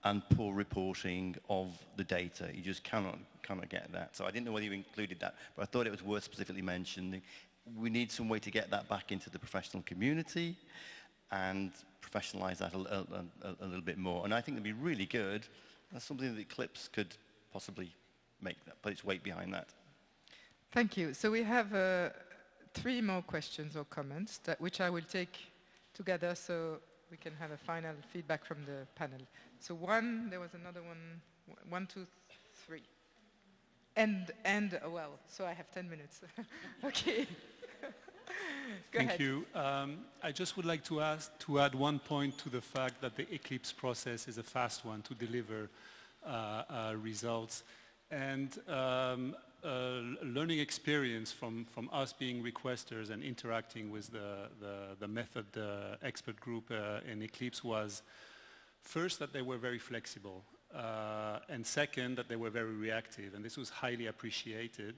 and poor reporting of the data. You just cannot get that. So I didn't know whether you included that, but I thought it was worth specifically mentioning. We need some way to get that back into the professional community and professionalize that a little bit more. And I think it'd be really good. That's something that Eclipse could possibly put its weight behind that. Thank you. So we have 3 more questions or comments which I will take together. So we can have a final feedback from the panel. So one, there was another one, 1, 2, 3. And well, so I have 10 minutes. Okay. Go Thank ahead. you. I just would like to add one point to the fact that the Eclipse process is a fast one to deliver results. And learning experience from us being requesters and interacting with the method expert group in Eclipse was first that they were very flexible, and second that they were very reactive, and this was highly appreciated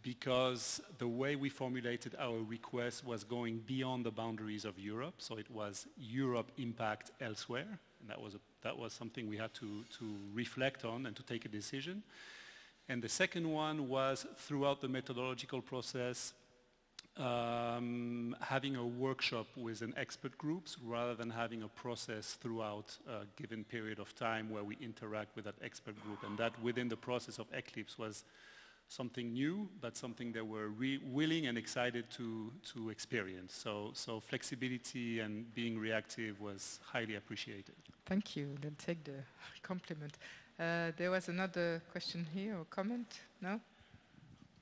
because the way we formulated our request was going beyond the boundaries of Europe, so it was Europe impact elsewhere, and that was something we had to reflect on and to take a decision. And the second one was throughout the methodological process, having a workshop with an expert groups rather than having a process throughout a given period of time where we interact with that expert group. And that within the process of Eclipse was something new, but something they were willing and excited to experience. So flexibility and being reactive was highly appreciated. Thank you. Then take the compliment. There was another question here or comment? No?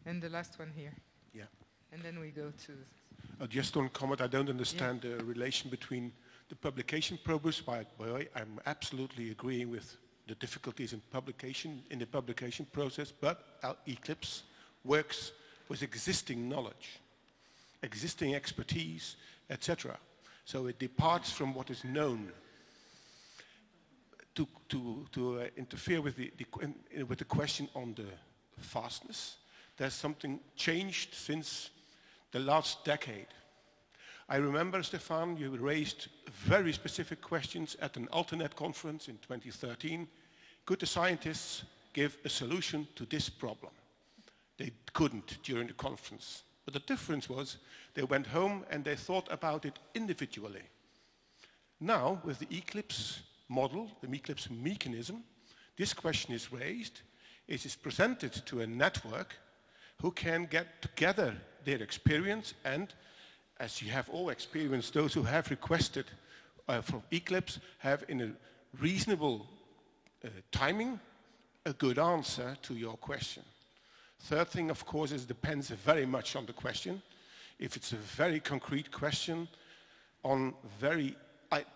And the last one here. Yeah. And then we go to... Just one comment. I don't understand the relation between the publication progress. By the way, I'm absolutely agreeing with the difficulties in the publication process, but our Eclipse works with existing knowledge, existing expertise, etc. So it departs from what is known. To interfere with the question on the fastness, there's something changed since the last decade. I remember, Stefan, you raised very specific questions at an Alternet conference in 2013. Could the scientists give a solution to this problem? They couldn't during the conference. But the difference was they went home and they thought about it individually. Now, with the Eclipse model, the Eclipse mechanism, this question is raised, it is presented to a network who can get together their experience, and as you have all experienced, those who have requested from Eclipse have in a reasonable timing a good answer to your question. Third thing, of course, is depends very much on the question. If it's a very concrete question on very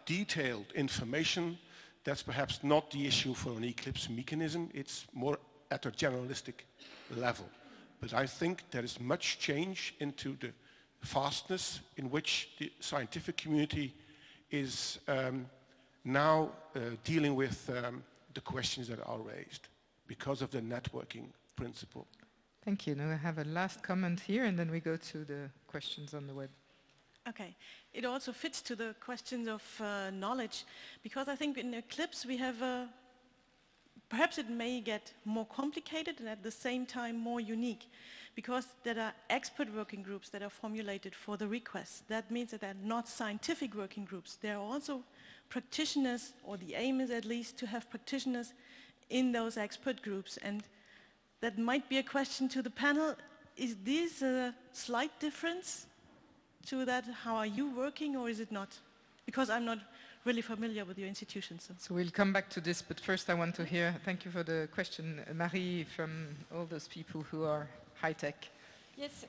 detailed information, that's perhaps not the issue for an Eclipse mechanism. It's more at a generalistic level. But I think there is much change into the fastness in which the scientific community is now dealing with the questions that are raised because of the networking principle. Thank you. Now I have a last comment here, and then we go to the questions on the web. Okay. It also fits to the questions of knowledge, because I think in Eclipse we have perhaps it may get more complicated and at the same time more unique, because there are expert working groups that are formulated for the requests. That means that they're not scientific working groups. There are also practitioners, or the aim is at least to have practitioners in those expert groups. And that might be a question to the panel. Is this a slight difference to that? How are you working, or is it not? Because I'm not really familiar with your institution. So we'll come back to this, but first I want to hear, thank you for the question, Marie, from all those people who are high-tech. Yes,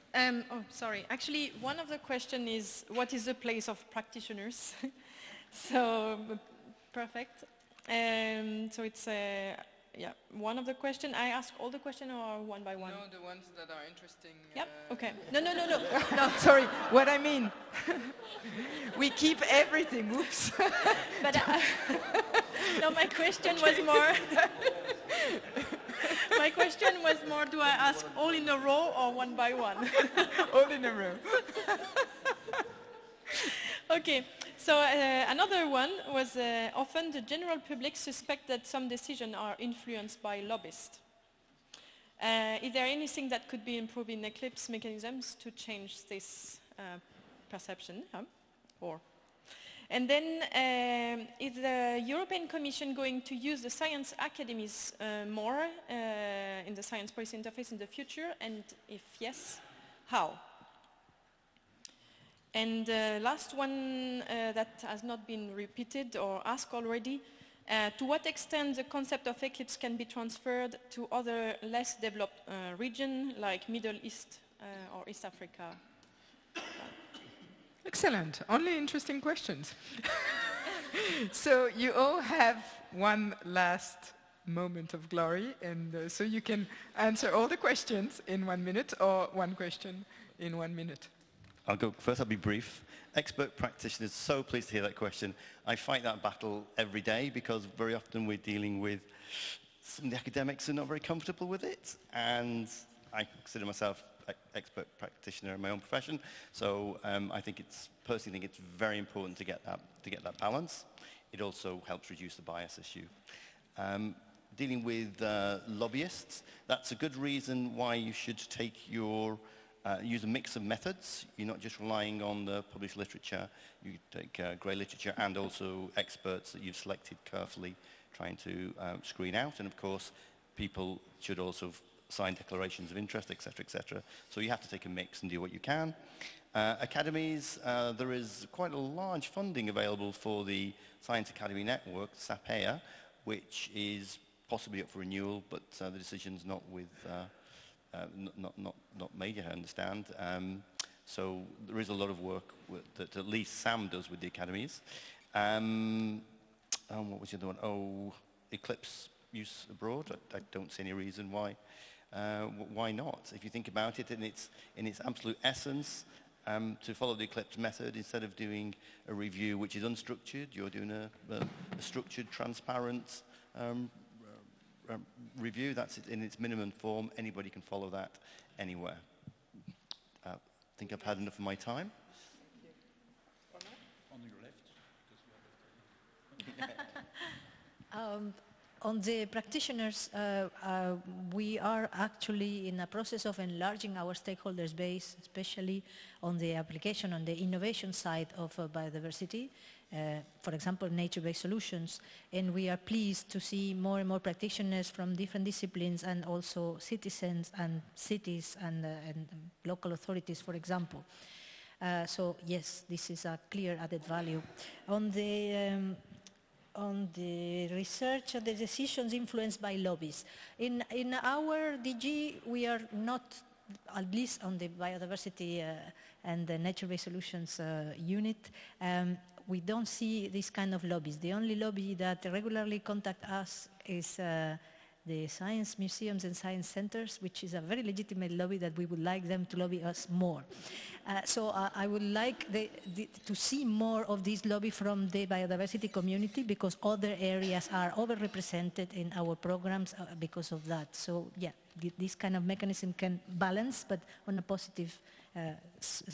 sorry. Actually, one of the questions is, what is the place of practitioners? So, perfect. So it's, yeah, one of the questions. I ask all the questions or one by one? No, the ones that are interesting. Yep, okay. No. No, sorry, what I mean. We keep everything, whoops. But no, my question was more... My question was more, do I ask all in a row or one by one? All in a row. Okay, so another one was often the general public suspect that some decisions are influenced by lobbyists. Is there anything that could be improved in Eclipse mechanisms to change this perception? And then, is the European Commission going to use the science academies more in the science policy interface in the future? And if yes, how? And last one that has not been repeated or asked already, to what extent the concept of Eclipse can be transferred to other less developed regions like Middle East or East Africa? Excellent. Only interesting questions. So you all have one last moment of glory, and so you can answer all the questions in 1 minute or one question in 1 minute. I'll go first. I'll be brief. Expert practitioners, so pleased to hear that question. I fight that battle every day because very often we're dealing with some of the academics who are not very comfortable with it, and I consider myself an expert practitioner in my own profession. So I personally think it's very important to get that balance. It also helps reduce the bias issue. Dealing with lobbyists, that's a good reason why you should take use a mix of methods. You're not just relying on the published literature. You take grey literature and also experts that you've selected carefully, trying to screen out. And of course, people should also sign declarations of interest, etc., etc. So you have to take a mix and do what you can. Academies, there is quite a large funding available for the Science Academy Network, SAPEA, which is possibly up for renewal, but the decision's not with not made yet, I understand. So there is a lot of work that at least Sam does with the academies. What was the other one? Oh, Eclipse use abroad. I don't see any reason why not. If you think about it in its absolute essence, to follow the Eclipse method, instead of doing a review which is unstructured, you're doing a structured, transparent review. That's it in its minimum form. Anybody can follow that anywhere. I think I've had enough of my time. On your left. On the practitioners, we are actually in a process of enlarging our stakeholders base, especially on the application, on the innovation side of biodiversity, for example, nature-based solutions. And we are pleased to see more and more practitioners from different disciplines and also citizens and cities and local authorities, for example. So yes, this is a clear added value. On the research and the decisions influenced by lobbies. In our DG, we are not, at least on the biodiversity and the nature-based solutions unit, we don't see this kind of lobbies. The only lobby that regularly contact us is the science museums and science centers, which is a very legitimate lobby that we would like them to lobby us more. So I would like to see more of this lobby from the biodiversity community, because other areas are overrepresented in our programs because of that. So yeah, this kind of mechanism can balance, but on a positive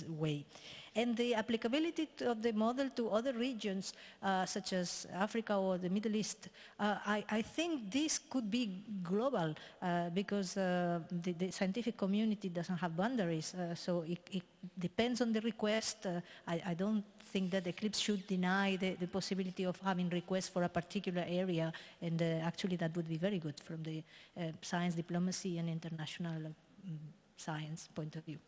way. And the applicability of the model to other regions, such as Africa or the Middle East, I think this could be global because the scientific community doesn't have boundaries. So it depends on the request. I don't think that Eclipse should deny the possibility of having requests for a particular area, and actually that would be very good from the science diplomacy and international science point of view.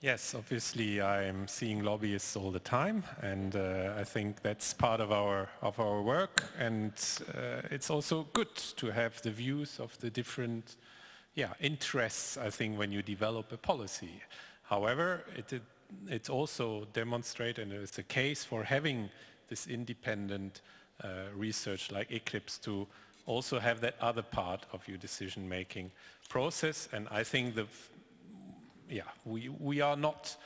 Yes, obviously I'm seeing lobbyists all the time, and I think that's part of our work, and it's also good to have the views of the different interests, I think, when you develop a policy. However, it also demonstrates, and it's a case for having this independent research like Eclipse to also have that other part of your decision-making process, and I think we are not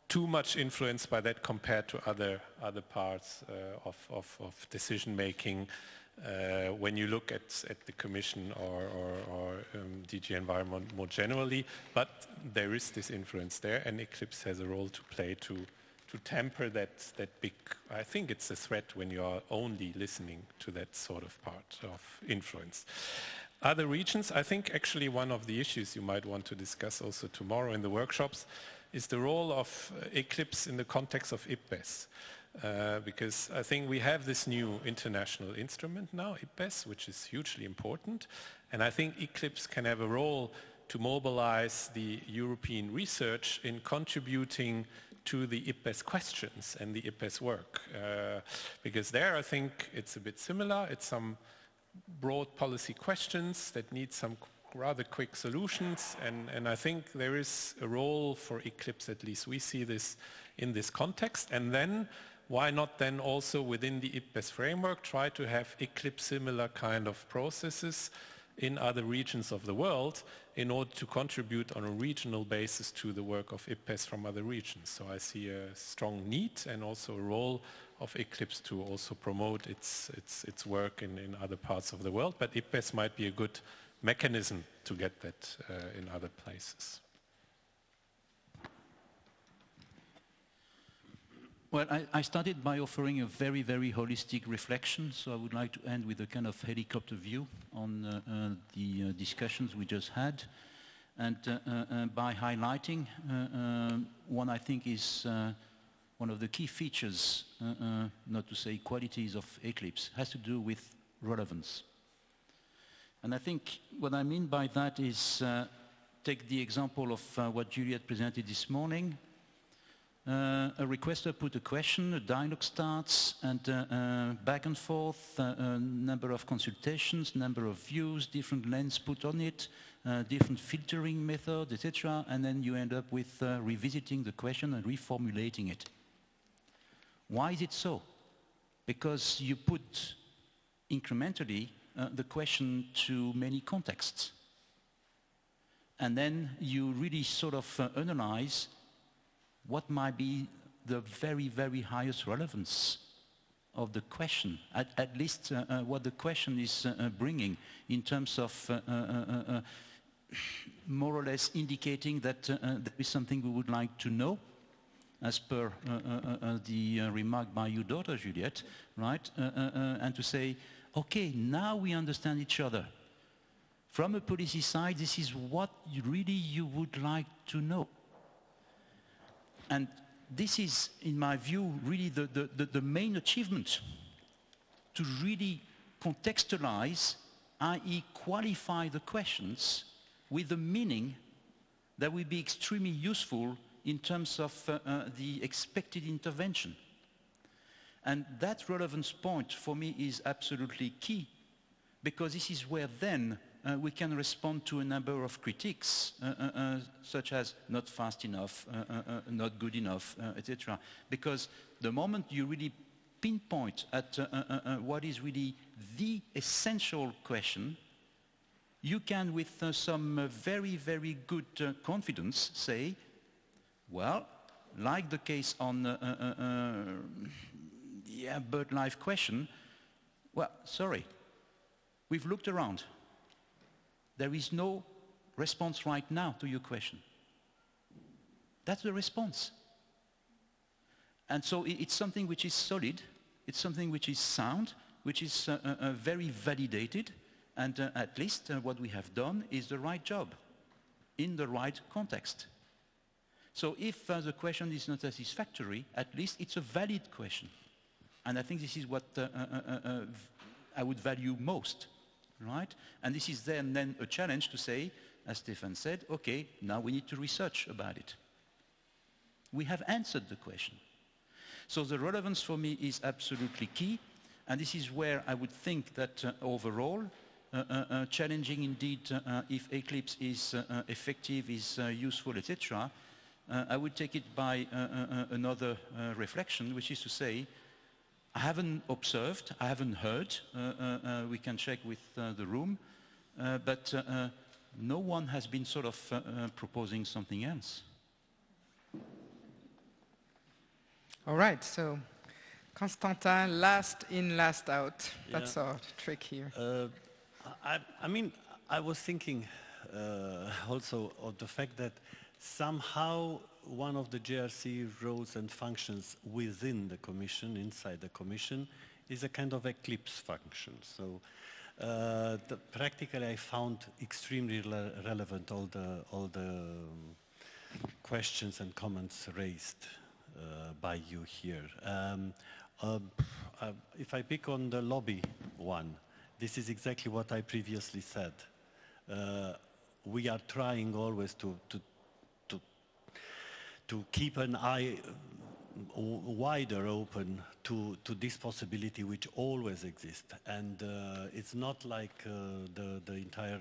too much influenced by that compared to other parts of decision making when you look at the Commission or DG Environment more generally. But there is this influence there, and Eclipse has a role to play to temper that big. I think it's a threat when you are only listening to that sort of part of influence. Other regions, I think actually one of the issues you might want to discuss also tomorrow in the workshops is the role of Eclipse in the context of IPBES. Because I think we have this new international instrument now, IPBES, which is hugely important. And I think Eclipse can have a role to mobilize the European research in contributing to the IPBES questions and the IPBES work. Because there I think it's a bit similar. It's some broad policy questions that need some rather quick solutions, and I think there is a role for Eclipse, at least we see this in this context. And then why not then also within the IPBES framework try to have Eclipse similar kind of processes in other regions of the world in order to contribute on a regional basis to the work of IPBES from other regions. So I see a strong need and also a role of Eclipse to also promote its work in other parts of the world, but IPBES might be a good mechanism to get that in other places. Well, I started by offering a very, very holistic reflection, so I would like to end with a kind of helicopter view on the discussions we just had, and by highlighting one I think is one of the key features, not to say qualities, of Eclipse, has to do with relevance. And I think what I mean by that is, take the example of what Juliette presented this morning. A requester put a question, a dialogue starts, and back and forth, a number of consultations, number of views, different lens put on it, different filtering methods, etc. And then you end up with revisiting the question and reformulating it. Why is it so? Because you put incrementally the question to many contexts. And then you really sort of analyze what might be the very, very highest relevance of the question, at least what the question is bringing in terms of more or less indicating that there is something we would like to know, as per the remark by your daughter, Juliette, right? And to say, okay, now we understand each other. From a policy side, this is what really you would like to know. And this is, in my view, really the main achievement, to really contextualize, i.e. qualify the questions with a meaning that will be extremely useful in terms of the expected intervention. And that relevance point for me is absolutely key, because this is where then we can respond to a number of critiques, such as not fast enough, not good enough, etc. Because the moment you really pinpoint at what is really the essential question, you can, with some very, very good confidence, say, well, like the case on the BirdLife question, well, sorry, we've looked around. There is no response right now to your question. That's the response. And so it's something which is solid, it's something which is sound, which is very validated, and at least what we have done is the right job, in the right context. So if the question is not satisfactory, at least it's a valid question. And I think this is what I would value most. Right? And this is then a challenge to say, as Stefan said, okay, now we need to research about it. We have answered the question. So the relevance for me is absolutely key, and this is where I would think that overall, challenging indeed if Eclipse is effective, is useful, etc., I would take it by another reflection, which is to say, I haven't observed, I haven't heard, we can check with the room, but no one has been sort of proposing something else. All right, so Constantin, last in, last out. That's our trick here. I mean, I was thinking also of the fact that somehow one of the JRC roles and functions within the Commission, inside the Commission, is a kind of Eclipse function. So practically I found extremely relevant all the questions and comments raised by you here. If I pick on the lobby one, this is exactly what I previously said. we are trying always to keep an eye wider open to this possibility which always exists. And it's not like the entire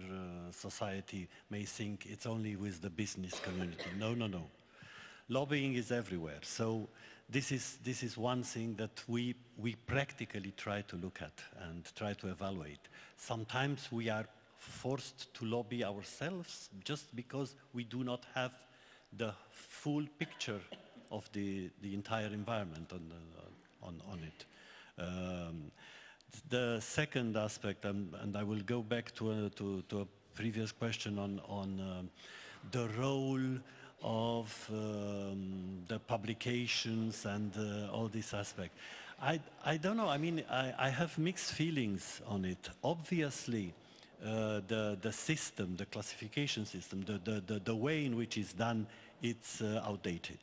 society may think it's only with the business community. No, no, no. Lobbying is everywhere. So this is one thing that we practically try to look at and try to evaluate. Sometimes we are forced to lobby ourselves just because we do not have the full picture of the entire environment on it. The second aspect, and I will go back to a previous question on the role of the publications and all this aspect. I don't know, I mean, I have mixed feelings on it. Obviously, the system, the classification system, the way in which it's done, it's outdated.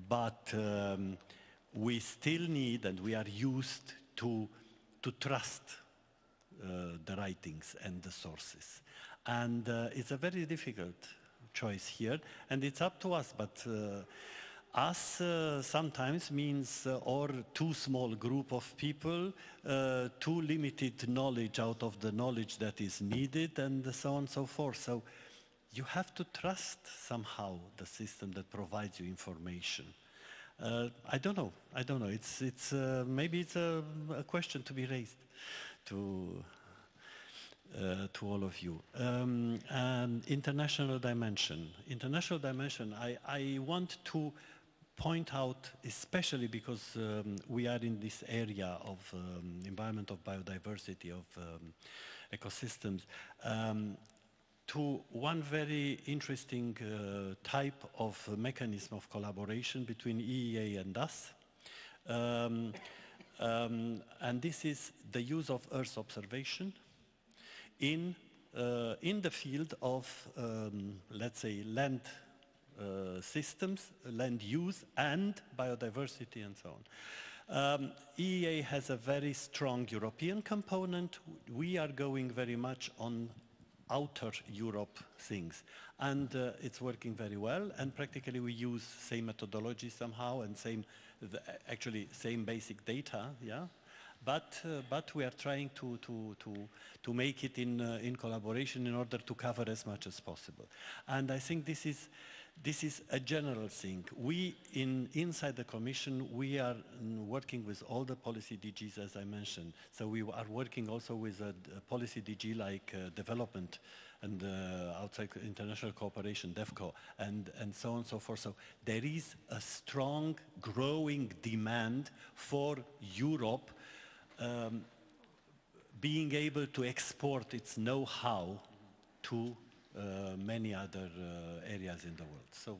But we still need, and we are used to trust the writings and the sources. And it's a very difficult choice here, and it's up to us. But us sometimes means or too small group of people, too limited knowledge out of the knowledge that is needed, and so on and so forth. So you have to trust somehow the system that provides you information. I don't know. It's maybe it's a question to be raised to all of you. And international dimension. International dimension, I want to point out, especially because we are in this area of environment, of biodiversity, of ecosystems, to one very interesting type of mechanism of collaboration between EEA and us. And this is the use of Earth observation in the field of, let's say, land systems, land use, and biodiversity, and so on. EEA has a very strong European component. We are going very much on outer Europe things, and it's working very well, and practically we use same methodology somehow, and actually same basic data, yeah. But we are trying to make it in collaboration in order to cover as much as possible. And I think this is a general thing. We inside the Commission, we are working with all the policy DGs, as I mentioned. So we are working also with a policy DG like development and outside international cooperation, DEFCO, and so on and so forth. So there is a strong growing demand for Europe being able to export its know-how to many other areas in the world. So,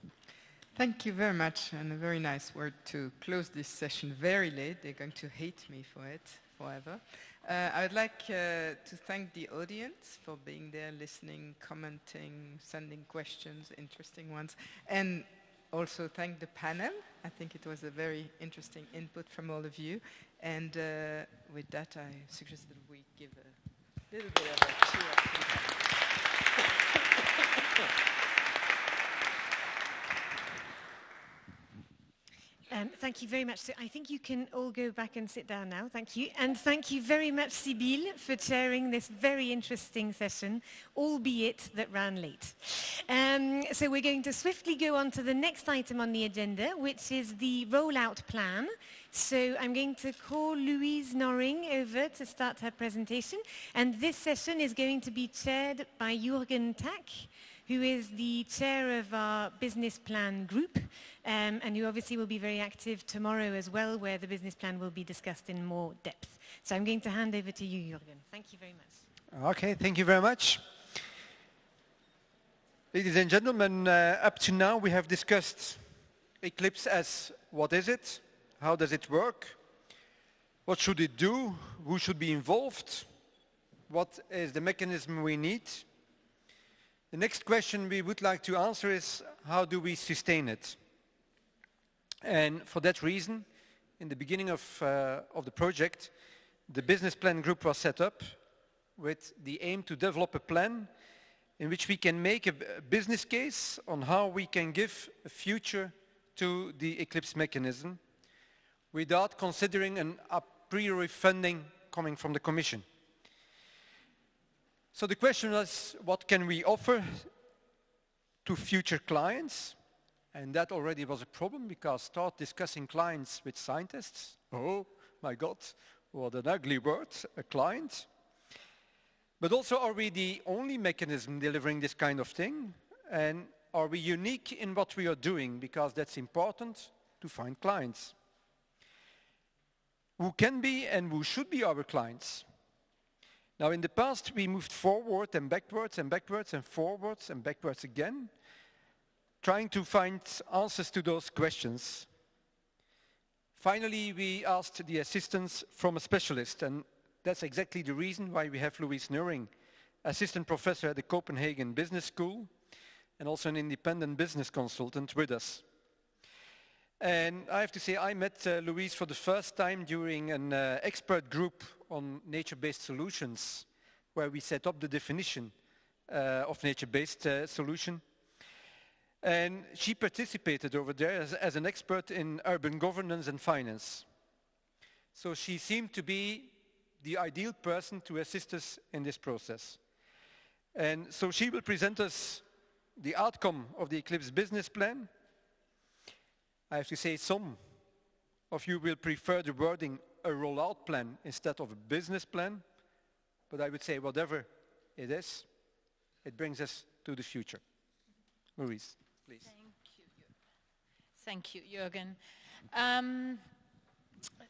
thank you very much, and a very nice word to close this session very late. They're going to hate me for it forever. I would like to thank the audience for being there, listening, commenting, sending questions, interesting ones, and also thank the panel. I think it was a very interesting input from all of you. And with that, I suggest that we give a little bit of a cheer up to the panel. Thank you very much. So I think you can all go back and sit down now. Thank you. And thank you very much, Sibylle, for chairing this very interesting session, albeit that ran late. So we're going to swiftly go on to the next item on the agenda, which is the rollout plan. So I'm going to call Louise Norring over to start her presentation. And this session is going to be chaired by Jürgen Tack, who is the chair of our business plan group, and who obviously will be very active tomorrow as well, where the business plan will be discussed in more depth. So I'm going to hand over to you, Jürgen. Thank you very much. Okay, thank you very much. Ladies and gentlemen, up to now we have discussed Eclipse as what is it, how does it work, what should it do, who should be involved, what is the mechanism we need. The next question we would like to answer is, how do we sustain it? And for that reason, in the beginning of the project, the business plan group was set up with the aim to develop a plan in which we can make a business case on how we can give a future to the Eclipse mechanism without considering an a priori funding coming from the Commission. So the question was, what can we offer to future clients? And that already was a problem, because start discussing clients with scientists. Oh my God, what an ugly word, a client. But also, are we the only mechanism delivering this kind of thing? And are we unique in what we are doing? Because that's important to find clients. Who can be and who should be our clients? Now, in the past, we moved forward and backwards and backwards and forwards and backwards again, trying to find answers to those questions. Finally, we asked the assistance from a specialist, and that's exactly the reason why we have Louise Neuring, assistant professor at the Copenhagen Business School, and also an independent business consultant with us. And I have to say, I met Louise for the first time during an expert group on nature-based solutions, where we set up the definition of nature-based solution. And she participated over there as an expert in urban governance and finance. So she seemed to be the ideal person to assist us in this process. And so she will present us the outcome of the Eclipse business plan. I have to say, some of you will prefer the wording a rollout plan instead of a business plan, but I would say whatever it is, it brings us to the future. Louise, please. Thank you, Jürgen.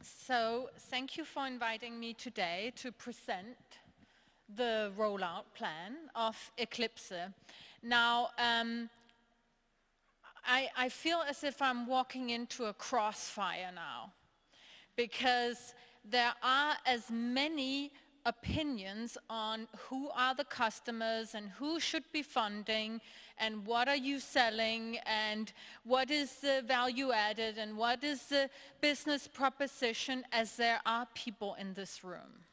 So thank you for inviting me today to present the rollout plan of Eclipse. Now, I feel as if I'm walking into a crossfire now, because there are as many opinions on who are the customers and who should be funding and what are you selling and what is the value added and what is the business proposition, as there are people in this room.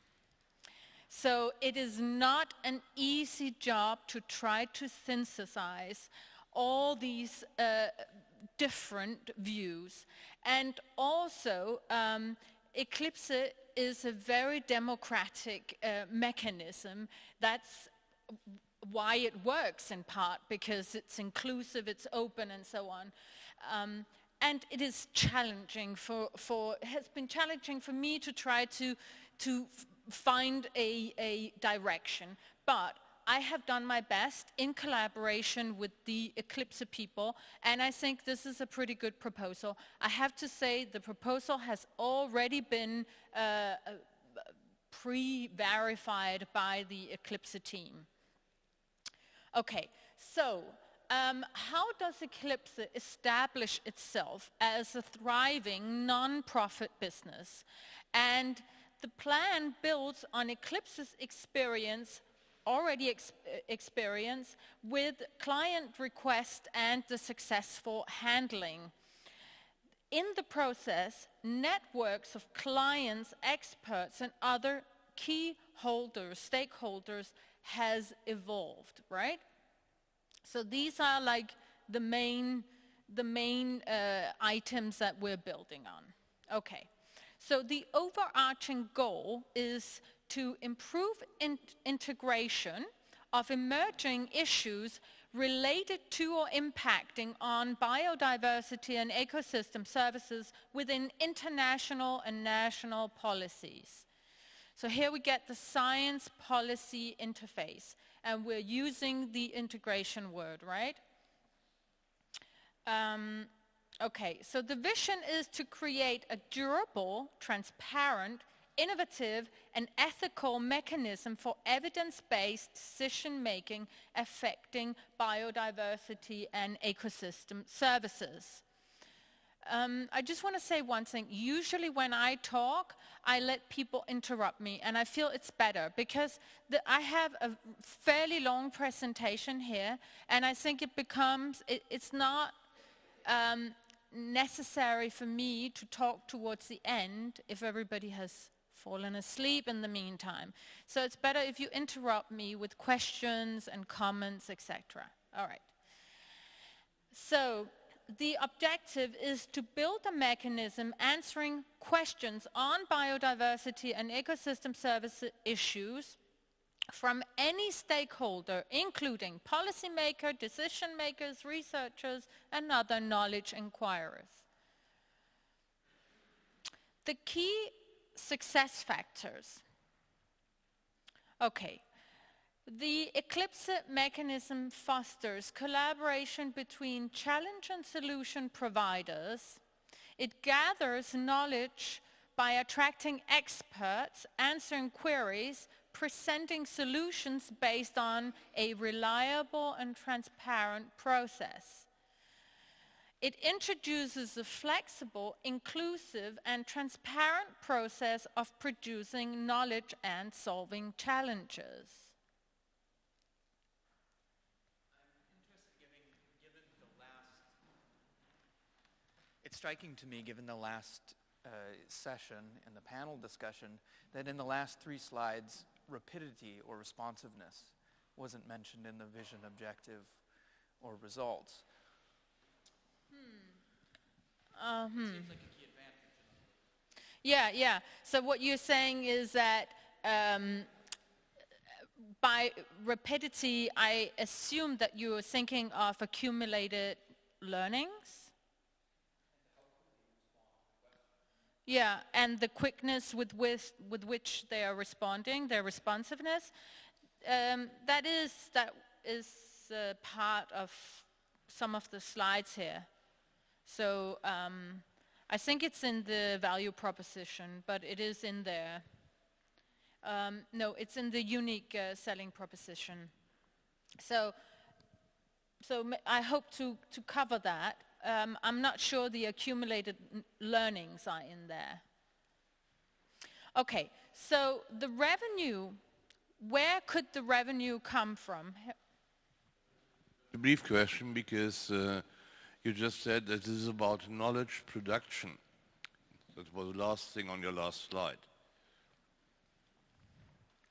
So it is not an easy job to try to synthesize all these different views. And also, Eclipse is a very democratic mechanism. That's why it works in part, because it's inclusive, it's open, and so on. And it is challenging has been challenging for me to try to find a direction. But I have done my best in collaboration with the Eclipse people, and I think this is a pretty good proposal. I have to say the proposal has already been pre-verified by the Eclipse team. Okay, so how does Eclipse establish itself as a thriving non-profit business? And the plan builds on Eclipse's experience with client request and the successful handling. In the process, networks of clients, experts, and other key stakeholders has evolved, right? So these are like the main items that we're building on. Okay, so the overarching goal is to improve integration of emerging issues related to or impacting on biodiversity and ecosystem services within international and national policies. So here we get the science policy interface, and we're using the integration word, right? Okay, so the vision is to create a durable, transparent, innovative and ethical mechanism for evidence-based decision-making affecting biodiversity and ecosystem services. I just want to say one thing. Usually when I talk, I let people interrupt me, and I feel it's better because I have a fairly long presentation here, and I think it's not necessary for me to talk towards the end if everybody has fallen asleep in the meantime. So it's better if you interrupt me with questions and comments, etc. All right. So the objective is to build a mechanism answering questions on biodiversity and ecosystem service issues from any stakeholder, including policymaker, decision makers, researchers, and other knowledge inquirers. The key success factors. Okay. The Eclipse mechanism fosters collaboration between challenge and solution providers. It gathers knowledge by attracting experts, answering queries, presenting solutions based on a reliable and transparent process. It introduces a flexible, inclusive, and transparent process of producing knowledge and solving challenges. It's striking to me, given the last session and the panel discussion, that in the last 3 slides, rapidity or responsiveness wasn't mentioned in the vision, objective, or results. Seems like a key advantage. Yeah. So what you're saying is that by rapidity, I assume that you're thinking of accumulated learnings. Yeah, and the quickness with which they are responding, their responsiveness, that is part of some of the slides here. So I think it's in the value proposition, but it is in there. No, it's in the unique selling proposition. So I hope to cover that. I'm not sure the accumulated learnings are in there. Okay, so the revenue, where could the revenue come from? A brief question, because you just said that this is about knowledge production. That was the last thing on your last slide.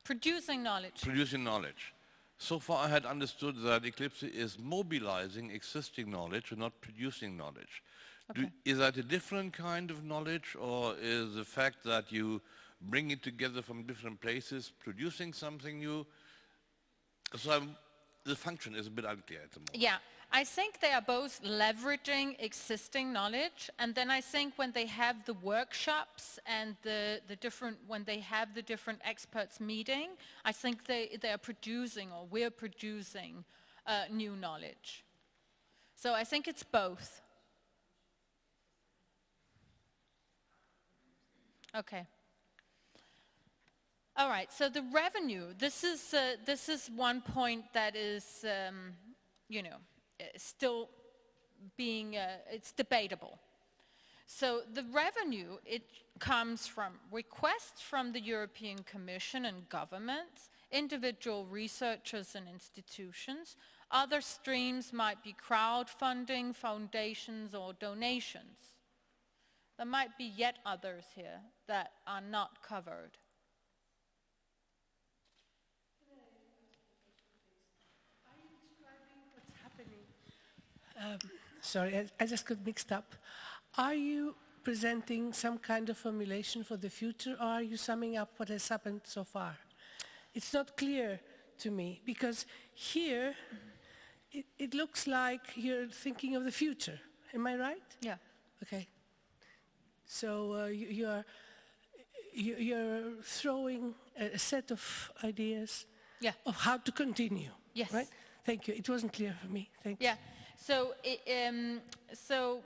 Producing knowledge. Producing knowledge. So far I had understood that Eclipse is mobilizing existing knowledge and not producing knowledge. Okay. Is that a different kind of knowledge, or is the fact that you bring it together from different places producing something new? So the function is a bit unclear at the moment. Yeah, I think they are both leveraging existing knowledge, and then I think when they have the workshops and when they have the different experts meeting, I think they are producing, or we're producing new knowledge. So I think it's both. Okay. All right, so the revenue, this is one point that is, still being, it's debatable. So the revenue, it comes from requests from the European Commission and governments, individual researchers and institutions. Other streams might be crowdfunding, foundations, or donations. There might be yet others here that are not covered. Sorry, I just got mixed up. Are you presenting some kind of formulation for the future, or are you summing up what has happened so far? It's not clear to me, because here it looks like you're thinking of the future. Am I right? Yeah. Okay. So you're throwing a set of ideas of how to continue. Yes. Right? Thank you. It wasn't clear for me. Thank you. Yeah. So, so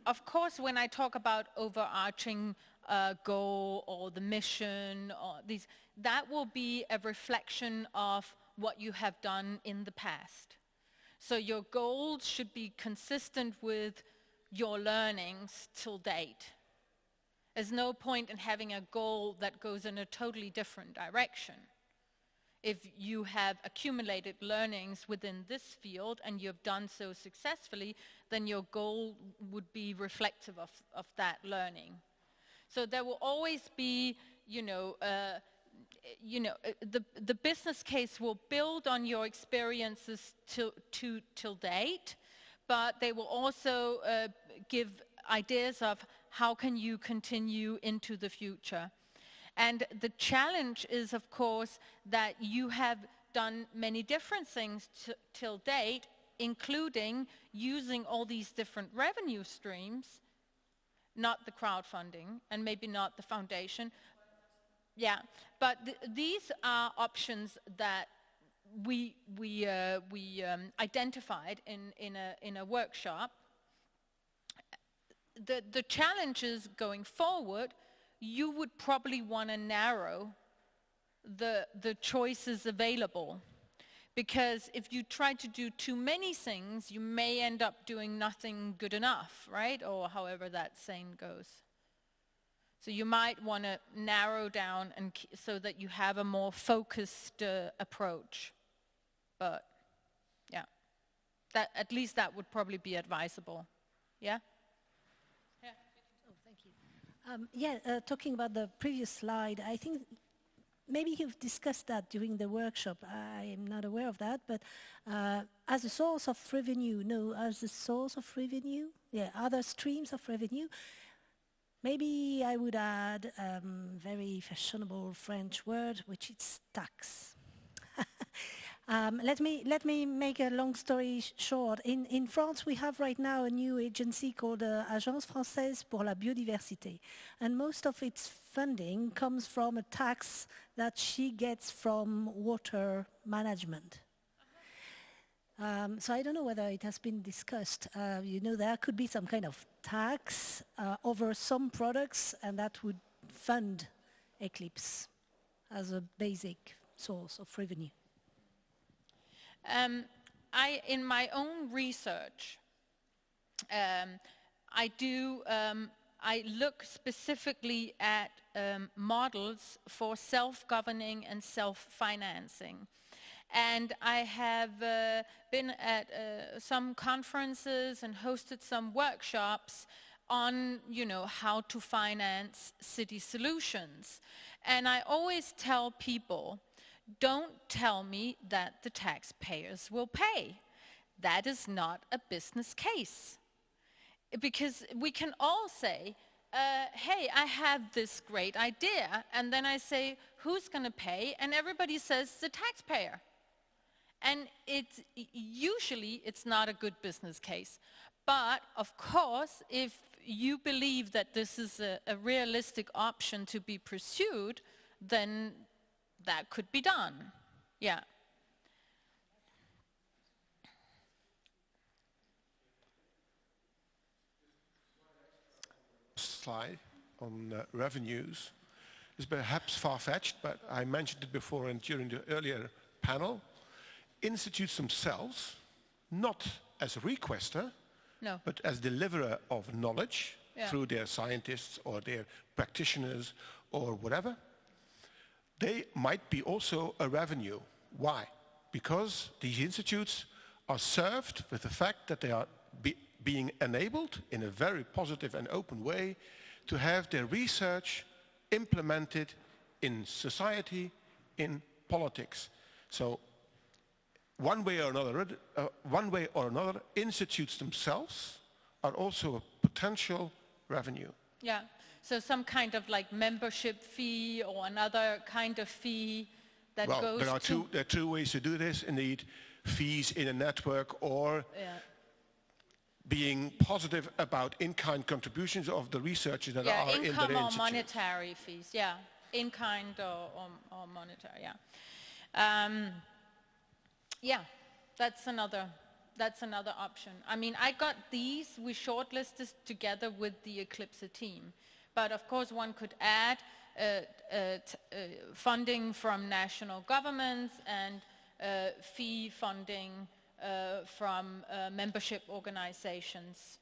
of course, when I talk about overarching goal or the mission or these, that will be a reflection of what you have done in the past. So your goals should be consistent with your learnings till date. There's no point in having a goal that goes in a totally different direction. If you have accumulated learnings within this field and you've done so successfully, then your goal would be reflective of that learning. So there will always be, the business case will build on your experiences till date, but they will also give ideas of how can you continue into the future. And the challenge is, of course, that you have done many different things till date, including using all these different revenue streams, not the crowdfunding and maybe not the foundation. Yeah, but these are options that we identified in a workshop. The challenges going forward, you would probably want to narrow the choices available, because if you try to do too many things, you may end up doing nothing good enough, right? Or however that saying goes. So you might want to narrow down and so that you have a more focused approach. But yeah, at least that would probably be advisable. Yeah? Yeah. Oh, thank you. Talking about the previous slide, I think maybe you've discussed that during the workshop. I am not aware of that, but as a source of revenue, other streams of revenue. Maybe I would add a very fashionable French word, which is tax. Let me make a long story short. In France, we have right now a new agency called Agence Française pour la Biodiversité. And most of its funding comes from a tax that she gets from water management. So I don't know whether it has been discussed. There could be some kind of tax over some products, and that would fund Eclipse as a basic source of revenue. In my own research, I look specifically at models for self-governing and self-financing. And I have been at some conferences and hosted some workshops on, how to finance city solutions. And I always tell people, don't tell me that the taxpayers will pay. That is not a business case. Because we can all say, hey, I have this great idea. And then I say, who's going to pay? And everybody says, the taxpayer. And usually it's not a good business case. But of course, if you believe that this is a realistic option to be pursued, then that could be done. Yeah. Slide on revenues is perhaps far-fetched, but I mentioned it before and during the earlier panel. Institutes themselves, not as a requester, but as deliverer of knowledge through their scientists or their practitioners or whatever, they might be also a revenue. Why? Because these institutes are served with the fact that they are being enabled in a very positive and open way to have their research implemented in society, in politics. So one way or another, institutes themselves are also a potential revenue. Yeah, so some kind of like membership fee or another kind of fee that goes there are two ways to do this, indeed. Fees in a network or being positive about in-kind contributions of the researchers that are in the institute. Income or monetary fees, in-kind or monetary, that's another option. I mean, I got these, we shortlisted together with the Eclipse team. But of course, one could add funding from national governments and fee funding from membership organizations.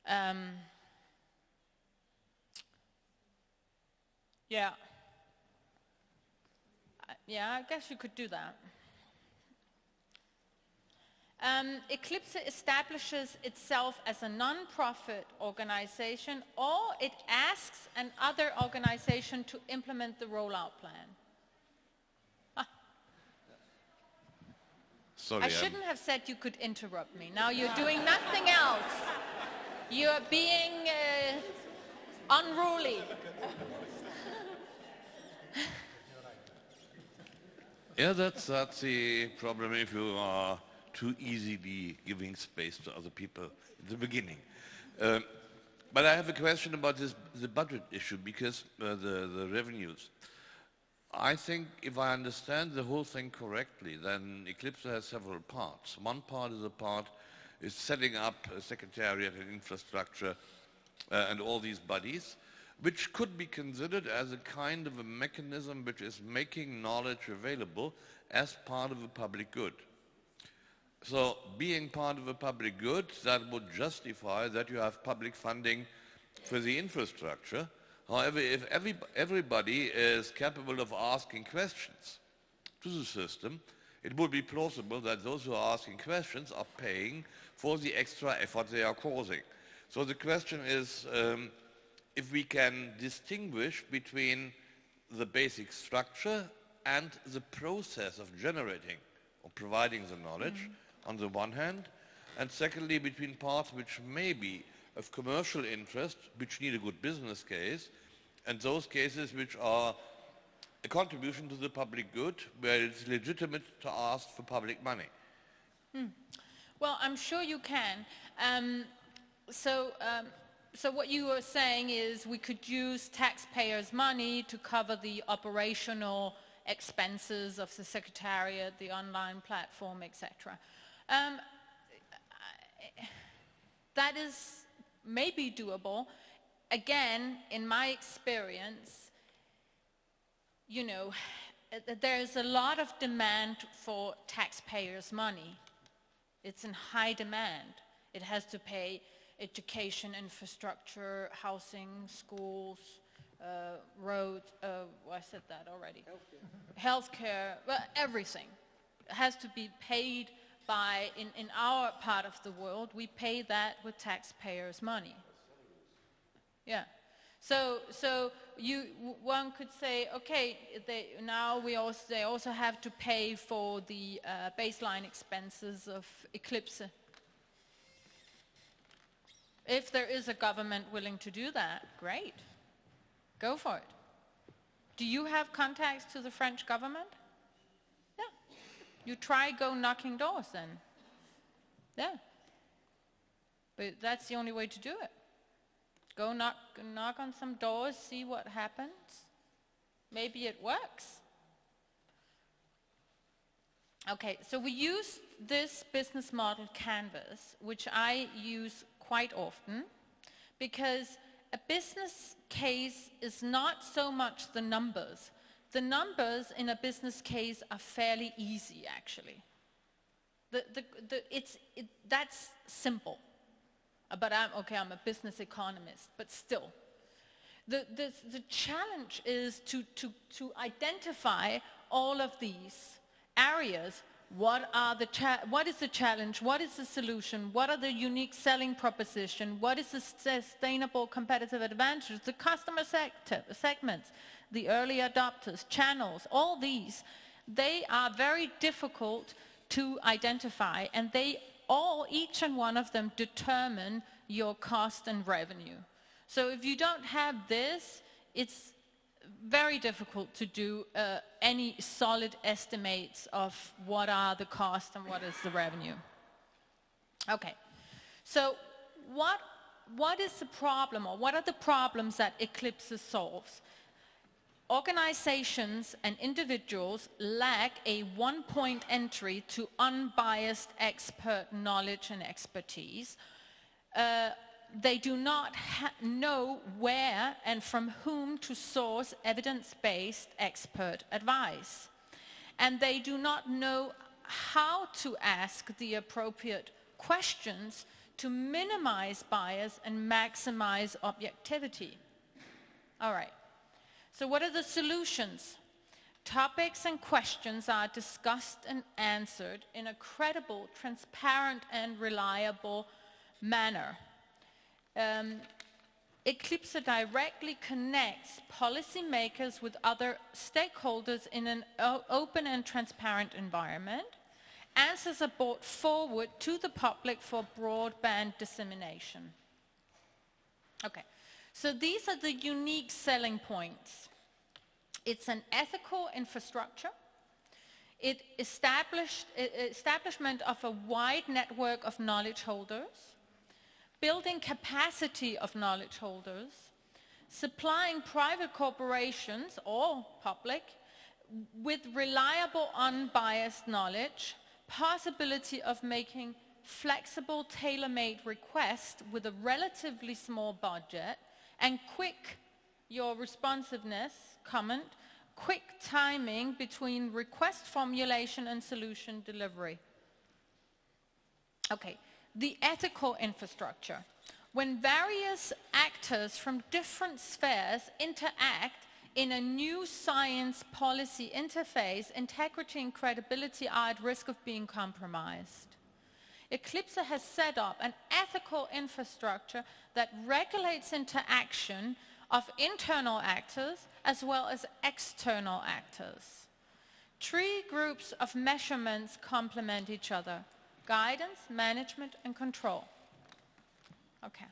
I guess you could do that. Eclipse establishes itself as a non-profit organization, or it asks another organization to implement the rollout plan. Sorry, I shouldn't have said you could interrupt me. Now you're doing nothing else. You're being unruly. Yeah, that's the problem if you are too easily giving space to other people at the beginning. But I have a question about the budget issue, because the revenues. I think if I understand the whole thing correctly, then Eclipse has several parts. One part is setting up a secretariat and infrastructure and all these bodies, which could be considered as a kind of a mechanism which is making knowledge available as part of a public good. So being part of a public good, that would justify that you have public funding for the infrastructure. However, if everybody is capable of asking questions to the system, it would be plausible that those who are asking questions are paying for the extra effort they are causing. So the question is if we can distinguish between the basic structure and the process of generating or providing the knowledge on the one hand, and secondly between parts which may be of commercial interest, which need a good business case, and those cases which are a contribution to the public good, where it's legitimate to ask for public money. Well, I'm sure you can. So what you were saying is we could use taxpayers' money to cover the operational expenses of the secretariat, the online platform, etc. That is maybe doable. Again, in my experience, you know, there's a lot of demand for taxpayers' money. It's in high demand. It has to pay education, infrastructure, housing, schools, roads, I said that already. Healthcare, well, everything has to be paid by, in our part of the world, we pay that with taxpayers' money. Yeah. So one could say, okay, they also have to pay for the baseline expenses of Eclipse. If there is a government willing to do that, great. Go for it. Do you have contacts to the French government? Yeah. You try go knocking doors then. Yeah. But that's the only way to do it. Go knock on some doors, see what happens. Maybe it works. Okay, so we use this business model canvas, which I use quite often, because a business case is not so much the numbers. The numbers in a business case are fairly easy, actually. That's simple. But I'm a business economist, but still. The challenge is to identify all of these areas. What is the challenge? What is the solution? What are the unique selling proposition? What is the sustainable competitive advantage? The customer segments, the early adopters, channels, all these, they are very difficult to identify, and each and one of them determine your cost and revenue. So if you don't have this, it's very difficult to do any solid estimates of what are the costs and what is the revenue. Okay, so what is the problem, or what are the problems that Eclipse solves? Organizations and individuals lack a one-point entry to unbiased expert knowledge and expertise. They do not know where and from whom to source evidence-based expert advice. And they do not know how to ask the appropriate questions to minimize bias and maximize objectivity. All right. So what are the solutions? Topics and questions are discussed and answered in a credible, transparent, and reliable manner. Eclipse directly connects policymakers with other stakeholders in an open and transparent environment. Answers are brought forward to the public for broadband dissemination. Okay, so these are the unique selling points. It's an ethical infrastructure. It establishment of a wide network of knowledge holders, building capacity of knowledge holders, supplying private corporations or public with reliable, unbiased knowledge, possibility of making flexible, tailor-made requests with a relatively small budget, and quick, your responsiveness, comment, quick timing between request formulation and solution delivery. Okay, the ethical infrastructure. When various actors from different spheres interact in a new science policy interface, integrity and credibility are at risk of being compromised. Eclipse has set up an ethical infrastructure that regulates interaction of internal actors as well as external actors. 3 groups of measurements complement each other: guidance, management, and control. Okay.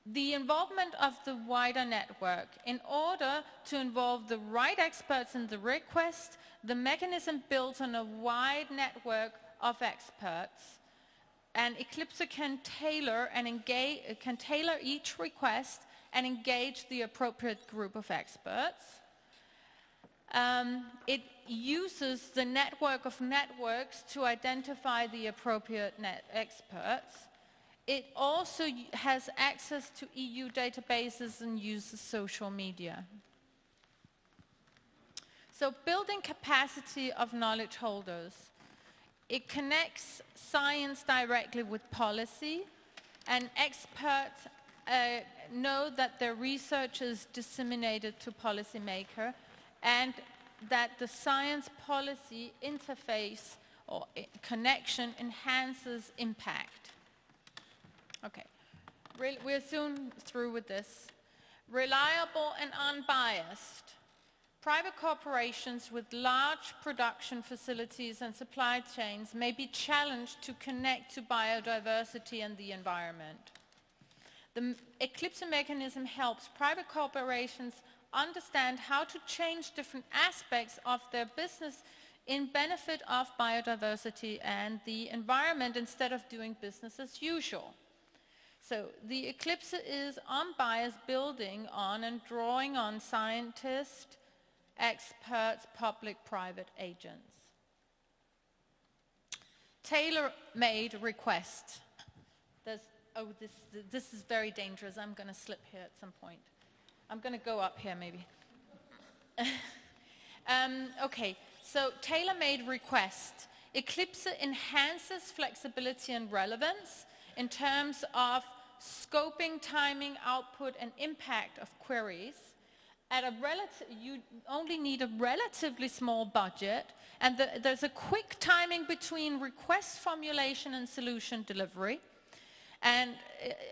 The involvement of the wider network. In order to involve the right experts in the request, the mechanism builds on a wide network of experts, and Eclipse can tailor each request and engage the appropriate group of experts. It uses the network of networks to identify the appropriate experts. It also has access to EU databases and uses social media. So building capacity of knowledge holders. It connects science directly with policy, and experts know that their research is disseminated to policymaker, and that the science policy interface or connection enhances impact. Okay, we're soon through with this. Reliable and unbiased. Private corporations with large production facilities and supply chains may be challenged to connect to biodiversity and the environment. The Eclipse mechanism helps private corporations understand how to change different aspects of their business in benefit of biodiversity and the environment instead of doing business as usual. So the Eclipse is unbiased, building on and drawing on scientists, experts, public-private agents. Tailor-made request. This is very dangerous. I'm going to slip here at some point. I'm going to go up here maybe. Okay, so tailor-made request. Eclipse enhances flexibility and relevance in terms of scoping, timing, output, and impact of queries. You only need a relatively small budget, and there's a quick timing between request formulation and solution delivery. And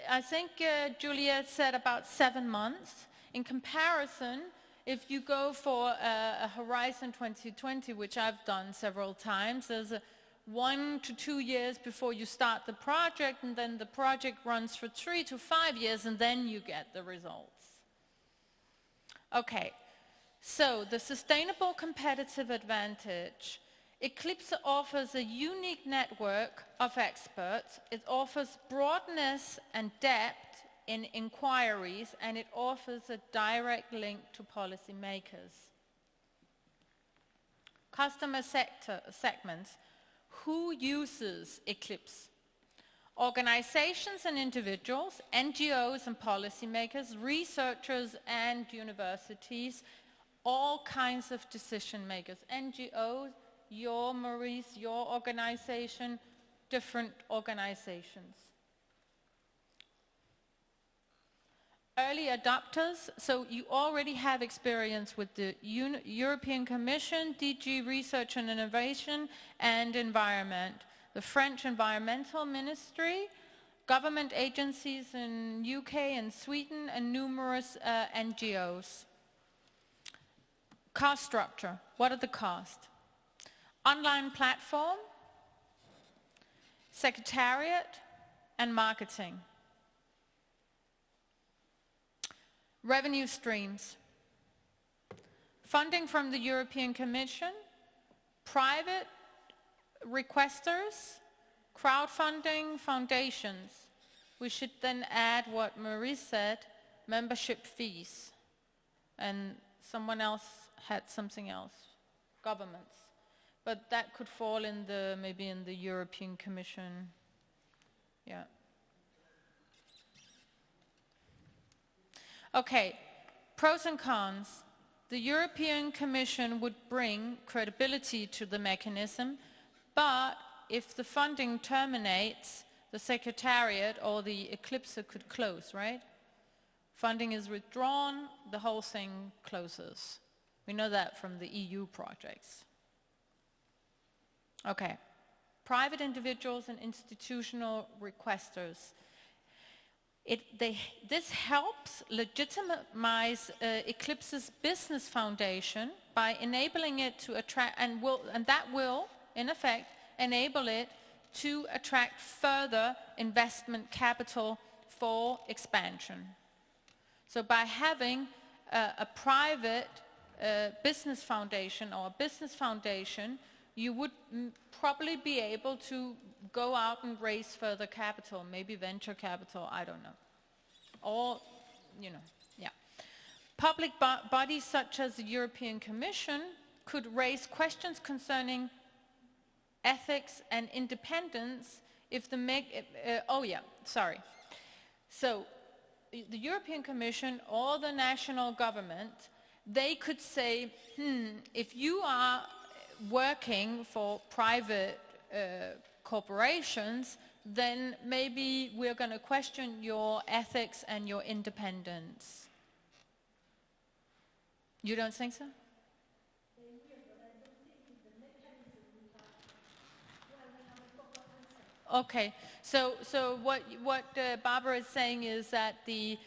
I think Juliet said about 7 months. In comparison, if you go for a Horizon 2020, which I've done several times, there's 1 to 2 years before you start the project, and then the project runs for 3 to 5 years, and then you get the results. Okay, so the sustainable competitive advantage. Eclipse offers a unique network of experts. It offers broadness and depth in inquiries, and it offers a direct link to policymakers. Customer segments. Who uses Eclipse? Organizations and individuals, NGOs and policymakers, researchers and universities, all kinds of decision makers. NGOs, Maurice, your organization, different organizations. early adopters, so you already have experience with the European Commission, DG Research and Innovation, and Environment, the French Environmental Ministry, government agencies in UK and Sweden, and numerous NGOs. Cost structure, what are the costs? Online platform, secretariat, and marketing. Revenue streams. Funding from the European Commission, private requesters, crowdfunding, foundations. We should then add what Marie said, membership fees. And someone else had something else, governments. But that could fall in the, maybe in the European Commission. Yeah. Okay, pros and cons. The European Commission would bring credibility to the mechanism, but if the funding terminates, the Secretariat or the Eclipse could close, right? Funding is withdrawn, the whole thing closes. We know that from the EU projects. Okay, private individuals and institutional requesters. This helps legitimize Eclipse's business foundation by enabling it to attract, and that will, in effect, enable it to attract further investment capital for expansion. So by having a private business foundation or a business foundation, you would probably be able to go out and raise further capital, maybe venture capital, I don't know. Or, you know, yeah. Public bodies such as the European Commission could raise questions concerning ethics and independence if the So, the European Commission or the national government, they could say, if you are working for private corporations, then maybe we're going to question your ethics and your independence. You don't think so? Okay, so what Barbara is saying is that the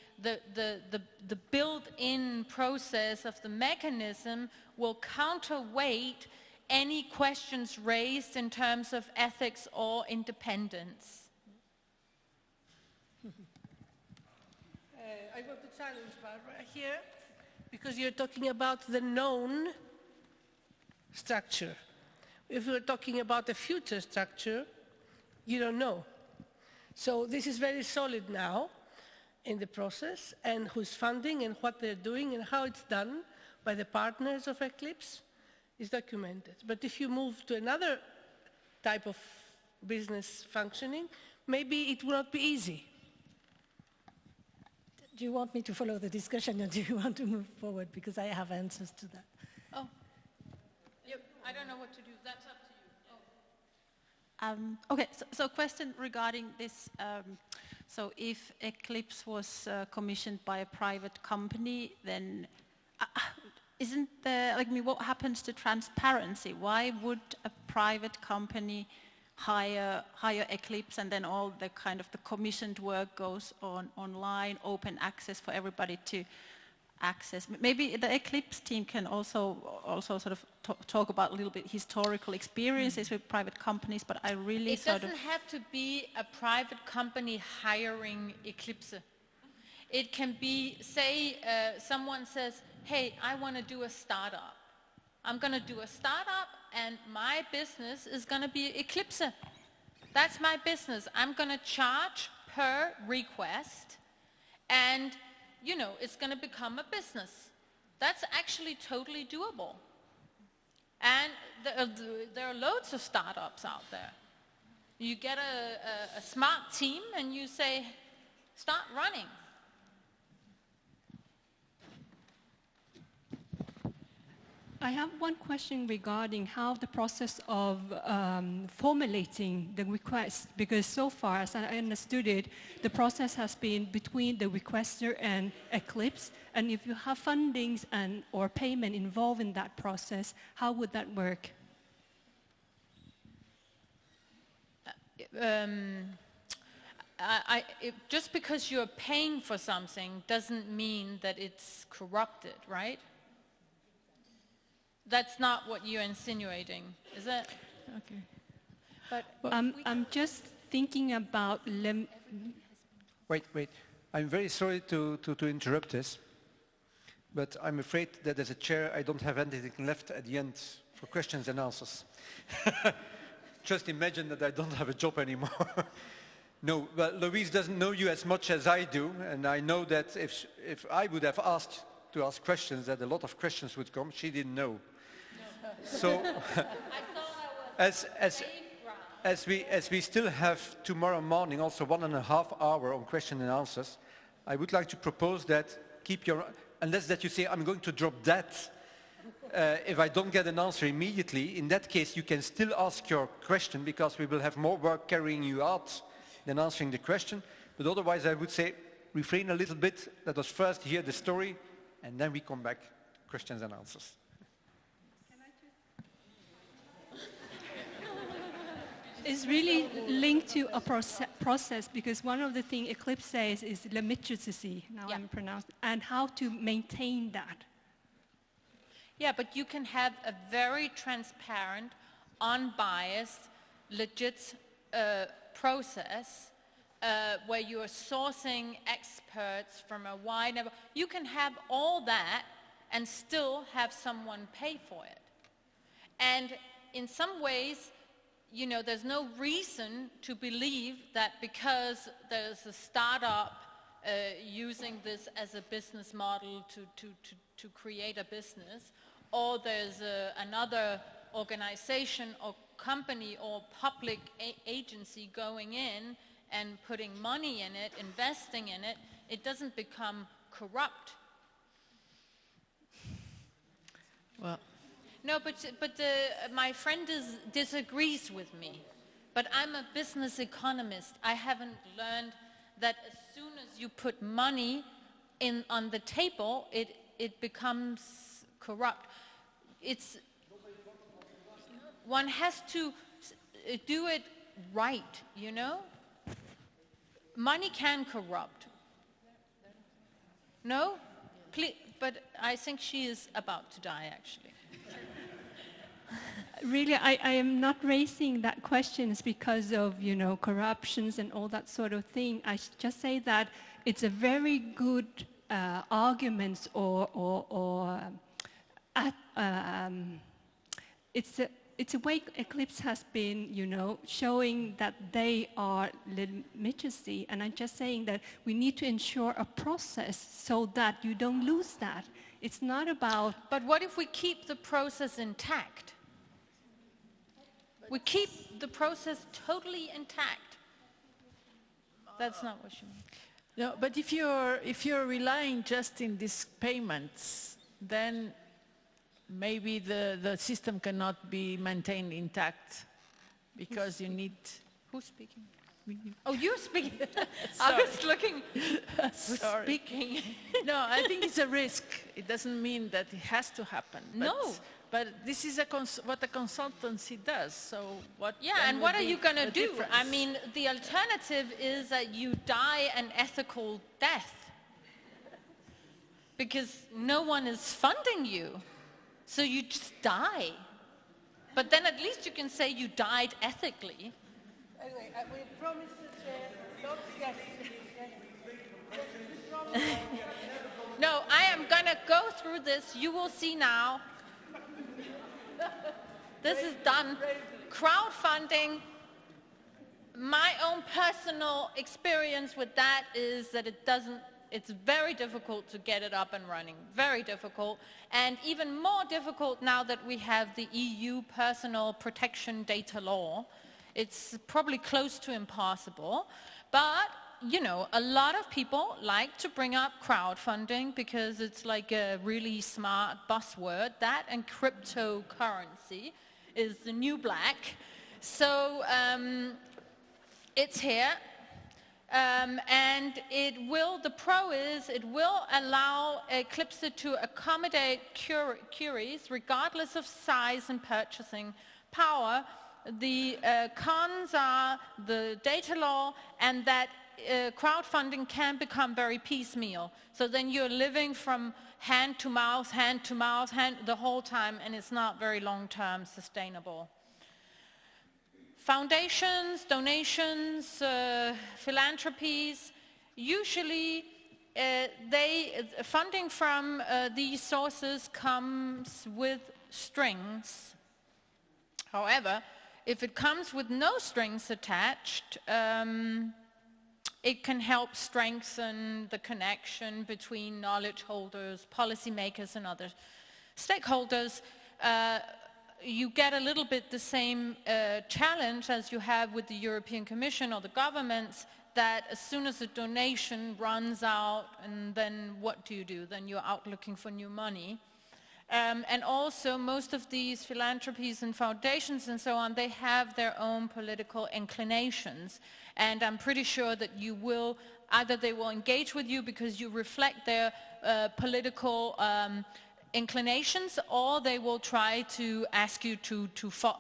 built-in process of the mechanism will counterweight any questions raised in terms of ethics or independence. I want to challenge Barbara here, because you're talking about the known structure. If we're talking about the future structure, you don't know. So this is very solid now in the process, and who's funding and what they're doing and how it's done by the partners of Eclipse is documented. But if you move to another type of business functioning, maybe it will not be easy. Do you want me to follow the discussion, or do you want to move forward? Because I have answers to that. Oh, I don't know what to do. That's up to you. Okay, so question regarding this. So if Eclipse was commissioned by a private company, then isn't there, what happens to transparency? Why would a private company hire Eclipse, and then all the kind of the commissioned work goes on online, open access for everybody to access? Maybe the Eclipse team can also sort of talk about a little bit historical experiences with private companies, but I really It doesn't have to be a private company hiring Eclipse. It can be, say, someone says, hey, I want to do a startup. I'm going to do a startup, and my business is going to be Eclipse. That's my business. I'm going to charge per request, and, it's going to become a business. That's actually totally doable. And there are loads of startups out there. You get a smart team, and you say, start running. I have one question regarding how the process of formulating the request, because so far, as I understood it, the process has been between the requester and Eclipse, and if you have fundings and or payment involved in that process, how would that work? Just because you're paying for something doesn't mean that it's corrupted, right? That's not what you're insinuating, is it? Okay. But I'm just thinking about... Wait. I'm very sorry to interrupt this, but I'm afraid that as a chair I don't have anything left at the end for questions and answers. Just imagine that I don't have a job anymore. No, but Louise doesn't know you as much as I do, and I know that if I would have asked to ask questions, that a lot of questions would come. She didn't know. So, as we still have tomorrow morning also 1.5 hours on question and answers, I would like to propose that keep your, unless that you say I'm going to drop that if I don't get an answer immediately. In that case, you can still ask your question because we will have more work carrying you out than answering the question. But otherwise, I would say refrain a little bit. Let us first hear the story, and then we come back to questions and answers. It's really linked to a process, because one of the things Eclipse says is legitimacy, now I'm pronounced, and how to maintain that. Yeah, but you can have a very transparent, unbiased, legit process where you are sourcing experts from a wide level. You can have all that and still have someone pay for it. And in some ways, you know, there's no reason to believe that because there's a startup using this as a business model to create a business, or there's another organization or company or public agency going in and putting money in it, investing in it, it doesn't become corrupt. Well, no, but my friend disagrees with me. But I'm a business economist. I haven't learned that as soon as you put money on the table, it becomes corrupt. One has to do it right, you know? Money can corrupt. No? Please, but I think she is about to die, actually. Really, I am not raising that questions because of, you know, corruptions and all that sort of thing. I just say that it's a very good argument it's a way Eclipse has been, you know, showing that they are legitimacy, and I'm just saying that we need to ensure a process so that you don't lose that. It's not about... But what if we keep the process intact? We keep the process totally intact. That's not what you mean. No, but if you're relying just in these payments, then maybe the system cannot be maintained intact because you need... Who's speaking? Oh, you're speaking. I was looking. Who's speaking? No, I think it's a risk. It doesn't mean that it has to happen. No. But this is what a consultancy does. So what? Yeah, and what are you going to do? I mean, the alternative is that you die an ethical death because no one is funding you. So you just die. But then at least you can say you died ethically. Anyway, we promised that No, I am going to go through this. You will see now. This is done. Crowdfunding, my own personal experience with that is that it's very difficult to get it up and running, very difficult, and even more difficult now that we have the EU personal protection data law. It's probably close to impossible, but you know, a lot of people like to bring up crowdfunding because it's like a really smart buzzword. That and cryptocurrency is the new black. So it's here. And the pro is it will allow Eclipse to accommodate queries regardless of size and purchasing power. The cons are the data law and that crowdfunding can become very piecemeal. So then you're living from hand to mouth, the whole time, and it's not very long-term sustainable. Foundations, donations, philanthropies, usually funding from these sources comes with strings. However, if it comes with no strings attached, it can help strengthen the connection between knowledge holders, policymakers, and other stakeholders. You get a little bit the same challenge as you have with the European Commission or the governments, that as soon as a donation runs out, and then what do? Then you're out looking for new money. And also, most of these philanthropies and foundations and so on, they have their own political inclinations. And I'm pretty sure that you will, either they will engage with you because you reflect their political inclinations, or they will try to ask you to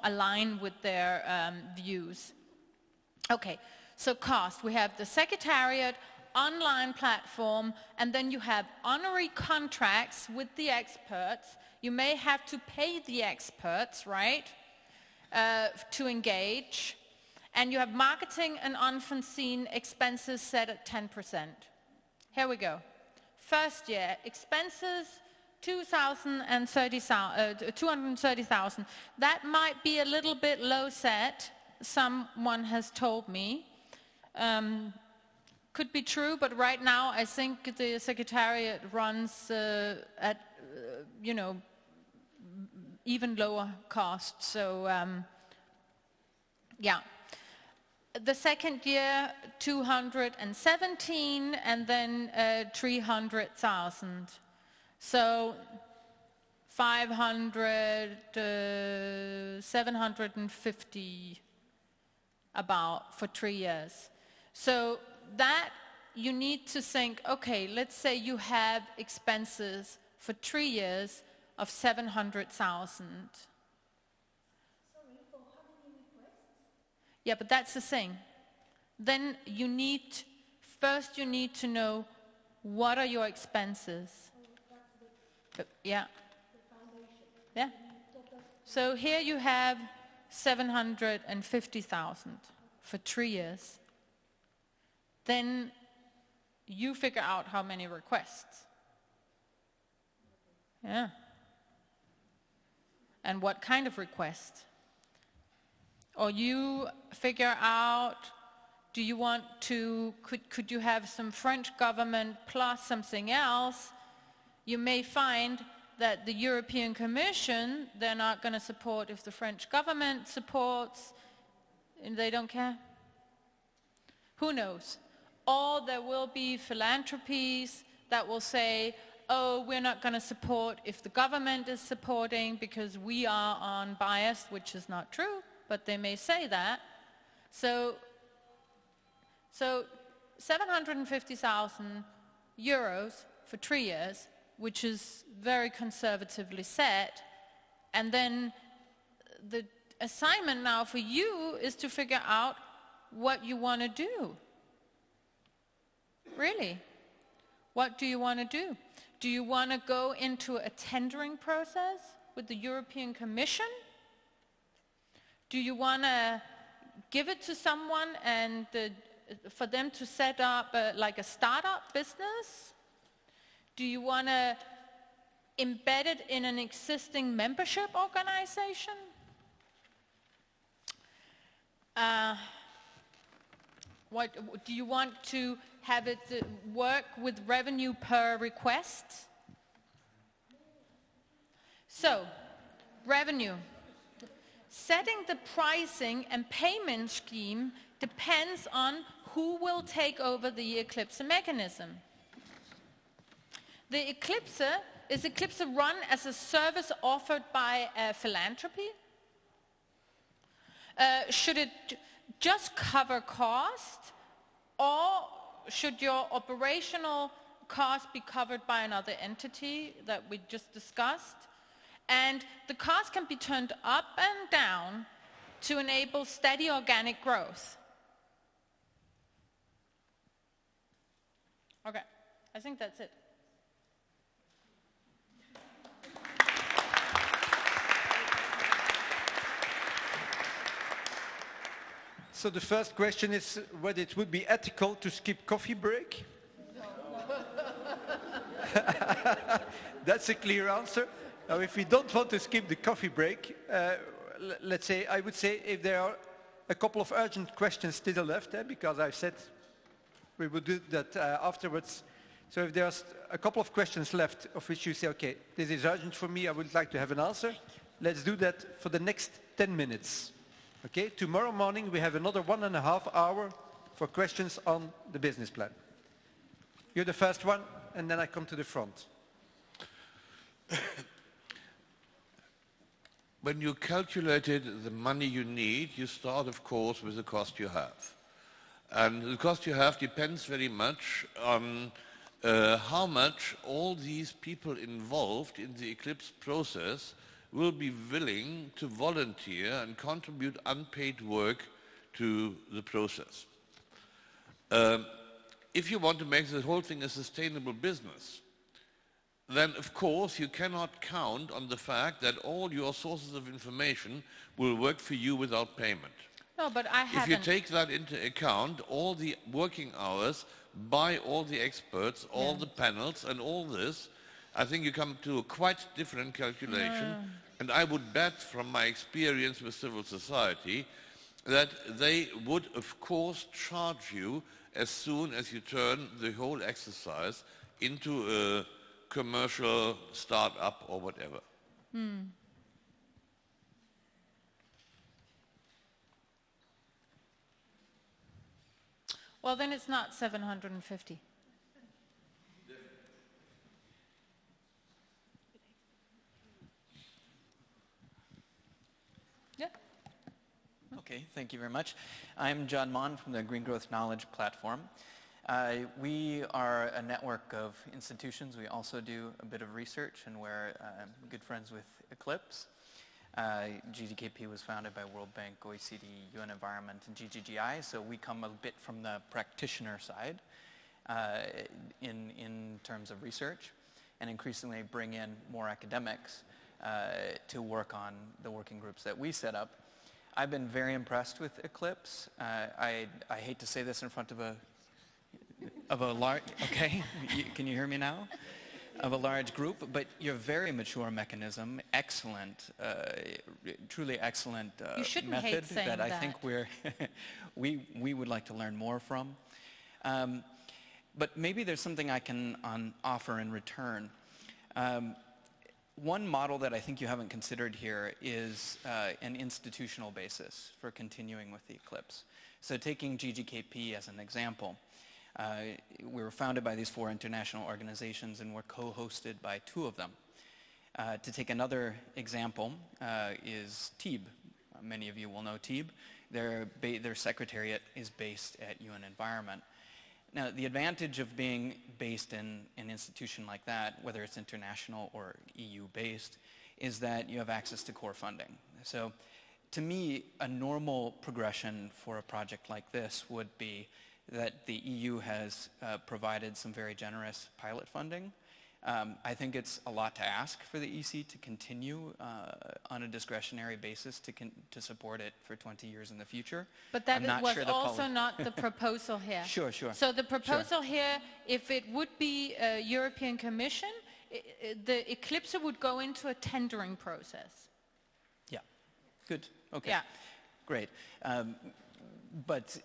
align with their views. Okay, so cost. We have the Secretariat, online platform, and then you have honorary contracts with the experts. You may have to pay the experts, right, to engage. And you have marketing and unforeseen expenses set at 10%. Here we go. First year, expenses, 230,000. That might be a little bit low set, someone has told me. Could be true, but right now I think the Secretariat runs at, you know, even lower cost. So, yeah. The second year, 217, and then 300,000. So 500, 750 about for 3 years. So that you need to think, okay, let's say you have expenses for 3 years of 700,000. Yeah, but that's the thing. Then you need, first you need to know what are your expenses. Yeah. Yeah. So here you have 750,000 for 3 years. Then you figure out how many requests. Yeah. And what kind of request? Or you figure out, do you want to, could you have some French government plus something else? You may find that the European Commission, they're not going to support if the French government supports, and they don't care. Who knows? Or there will be philanthropies that will say, oh, we're not going to support if the government is supporting because we are unbiased, which is not true, but they may say that. So 750,000 euros for 3 years, which is very conservatively set, and then the assignment now for you is to figure out what you want to do. Really? What do you want to do? Do you want to go into a tendering process with the European Commission? Do you want to give it to someone and for them to set up like a startup business? Do you want to embed it in an existing membership organization? What do you want to have it work with revenue per request? So, revenue. Setting the pricing and payment scheme depends on who will take over the Eclipse mechanism? The Eclipse, is Eclipse run as a service offered by philanthropy? Should it just cover cost, or should your operational cost be covered by another entity that we just discussed? And the cost can be turned up and down to enable steady organic growth. Okay, I think that's it. So the first question is whether it would be ethical to skip coffee break. That's a clear answer. Now, if we don't want to skip the coffee break, let's say, I would say if there are a couple of urgent questions still left, because I've said we would do that afterwards. So if there's a couple of questions left of which you say, okay, this is urgent for me, I would like to have an answer, let's do that for the next 10 minutes. Okay, tomorrow morning we have another 1.5 hours for questions on the business plan. You're the first one, and then I come to the front. When you calculated the money you need, you start, of course, with the cost you have. And the cost you have depends very much on how much all these people involved in the Eclipse process will be willing to volunteer and contribute unpaid work to the process. If you want to make the whole thing a sustainable business, then of course you cannot count on the fact that all your sources of information will work for you without payment. No, but I haven't. If you take that into account, all the working hours by all the experts, all the panels and all this, I think you come to a quite different calculation. And I would bet from my experience with civil society that they would of course charge you as soon as you turn the whole exercise into a commercial start-up or whatever. Well, then it's not 750. Yeah. Okay, thank you very much. I'm John Mon from the Green Growth Knowledge Platform. We are a network of institutions. We also do a bit of research, and we're good friends with Eclipse. GGKP was founded by World Bank, OECD, UN Environment, and GGGI, so we come a bit from the practitioner side in terms of research, and increasingly bring in more academics to work on the working groups that we set up. I've been very impressed with Eclipse. I hate to say this in front of a large, okay, can you hear me now? Of a large group, but you're a very mature mechanism, excellent, truly excellent method that I think we would like to learn more from. But maybe there's something I can offer in return. One model that I think you haven't considered here is an institutional basis for continuing with the Eclipse. So taking GGKP as an example, we were founded by these 4 international organizations, and we're co-hosted by 2 of them. To take another example is TEEB. Many of you will know TEEB. Their secretariat is based at UN Environment. Now, the advantage of being based in an institution like that, whether it's international or EU-based, is that you have access to core funding. So to me, a normal progression for a project like this would be that the EU has provided some very generous pilot funding. I think it's a lot to ask for the EC to continue on a discretionary basis to support it for 20 years in the future. But that was also not the proposal here. Sure. So the proposal here, if it would be a European Commission, the Eclipse would go into a tendering process. Yeah, good, okay, yeah. Great. But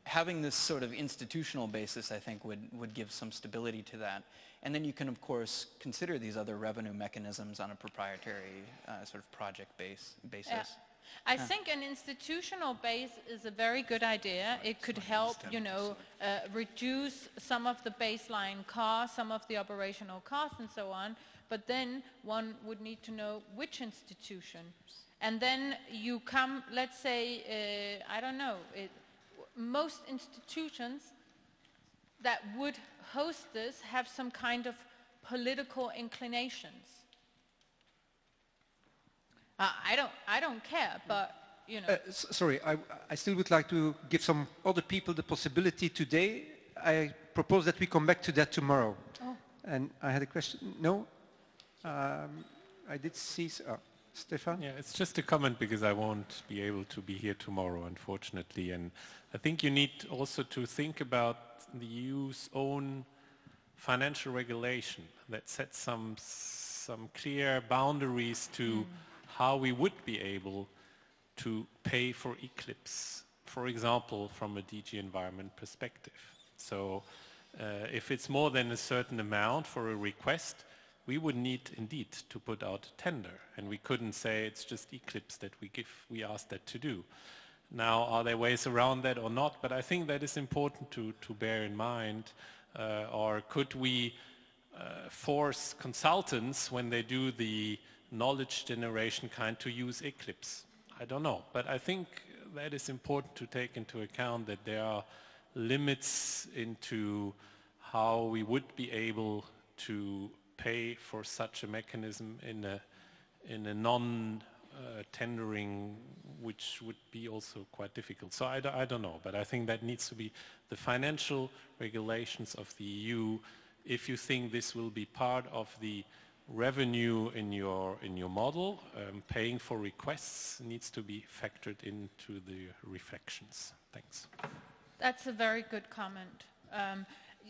having this sort of institutional basis, I think, would give some stability to that. And then you can, of course, consider these other revenue mechanisms on a proprietary sort of project basis. I think an institutional base is a very good idea. It could help, you know, reduce some of the baseline costs, some of the operational costs and so on. But then one would need to know which institution. And then you come, let's say, I don't know, most institutions that would host this have some kind of political inclinations. I don't care, but you know. Sorry, I still would like to give some other people the possibility today. I propose that we come back to that tomorrow. Oh. And I had a question. No, I did see. Stefan? Yeah, it's just a comment because I won't be able to be here tomorrow, unfortunately. And I think you need also to think about the EU's own financial regulation that sets some clear boundaries to how we would be able to pay for Eclipse, for example, from a DG Environment perspective. So if it's more than a certain amount for a request, we would need indeed to put out a tender, and we couldn't say it's just Eclipse that we asked that to do. Now, are there ways around that or not? But I think that is important to bear in mind. Or could we force consultants when they do the knowledge generation kind to use Eclipse? I don't know, but I think that is important to take into account that there are limits into how we would be able to pay for such a mechanism in a non-tendering, which would be also quite difficult. So I don't know, but I think that needs to be the financial regulations of the EU. If you think this will be part of the revenue in your model, paying for requests needs to be factored into the reflections. Thanks. That's a very good comment.